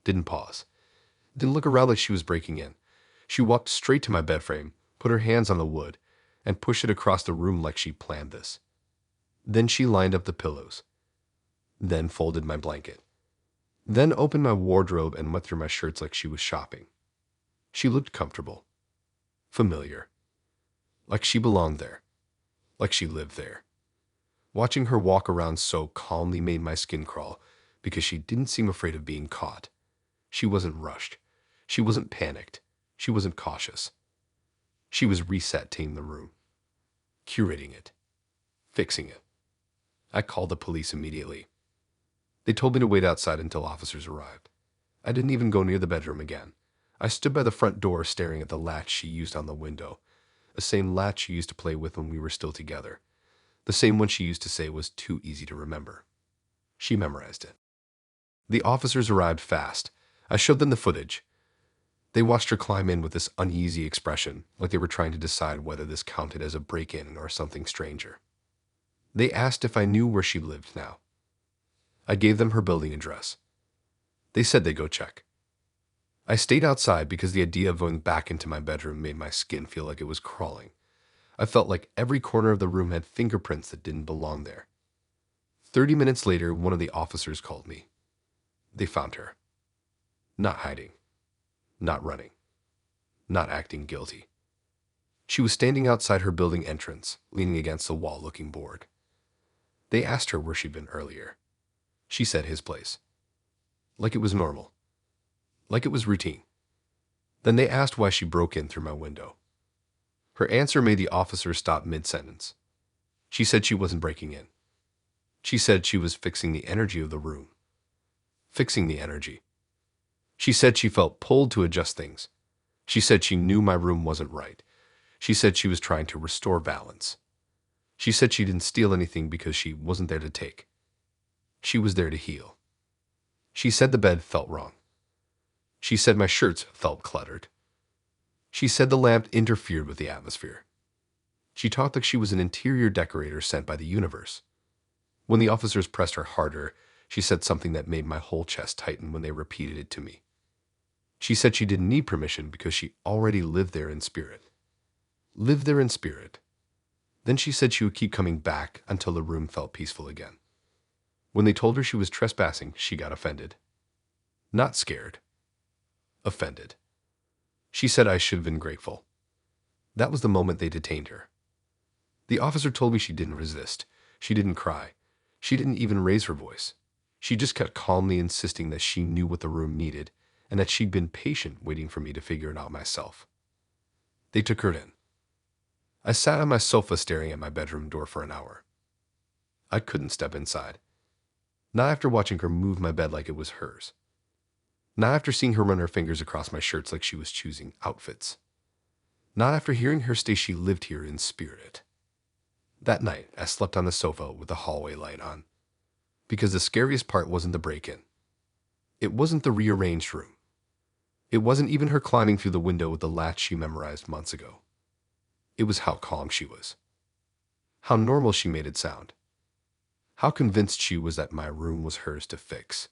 didn't pause, didn't look around like she was breaking in. She walked straight to my bed frame, put her hands on the wood, and pushed it across the room like she planned this. Then she lined up the pillows. Then folded my blanket. Then opened my wardrobe and went through my shirts like she was shopping. She looked comfortable. Familiar. Like she belonged there. Like she lived there. Watching her walk around so calmly made my skin crawl because she didn't seem afraid of being caught. She wasn't rushed. She wasn't panicked. She wasn't cautious. She was resetting the room. Curating it. Fixing it. I called the police immediately. They told me to wait outside until officers arrived. I didn't even go near the bedroom again. I stood by the front door staring at the latch she used on the window. The same latch she used to play with when we were still together. The same one she used to say was too easy to remember. She memorized it. The officers arrived fast. I showed them the footage. They watched her climb in with this uneasy expression, like they were trying to decide whether this counted as a break-in or something stranger. They asked if I knew where she lived now. I gave them her building address. They said they'd go check. I stayed outside because the idea of going back into my bedroom made my skin feel like it was crawling. I felt like every corner of the room had fingerprints that didn't belong there. 30 minutes later, one of the officers called me. They found her. Not hiding. Not running. Not acting guilty. She was standing outside her building entrance, leaning against the wall looking bored. They asked her where she'd been earlier. She said his place. Like it was normal. Like it was routine. Then they asked why she broke in through my window. Her answer made the officer stop mid-sentence. She said she wasn't breaking in. She said she was fixing the energy of the room. fixing the energy. She said she felt pulled to adjust things. She said she knew my room wasn't right. She said she was trying to restore balance. She said she didn't steal anything because she wasn't there to take. She was there to heal. She said the bed felt wrong. She said my shirts felt cluttered. She said the lamp interfered with the atmosphere. She talked like she was an interior decorator sent by the universe. When the officers pressed her harder, she said something that made my whole chest tighten when they repeated it to me. She said she didn't need permission because she already lived there in spirit. Lived there in spirit. Then she said she would keep coming back until the room felt peaceful again. When they told her she was trespassing, she got offended. Not scared. Offended. She said I should have been grateful. That was the moment they detained her. The officer told me she didn't resist. She didn't cry. She didn't even raise her voice. She just kept calmly insisting that she knew what the room needed and that she'd been patient waiting for me to figure it out myself. They took her in. I sat on my sofa staring at my bedroom door for an hour. I couldn't step inside. Not after watching her move my bed like it was hers. Not after seeing her run her fingers across my shirts like she was choosing outfits. Not after hearing her say she lived here in spirit. That night, I slept on the sofa with the hallway light on. Because the scariest part wasn't the break-in. It wasn't the rearranged room. It wasn't even her climbing through the window with the latch she memorized months ago. It was how calm she was. How normal she made it sound. How convinced she was that my room was hers to fix.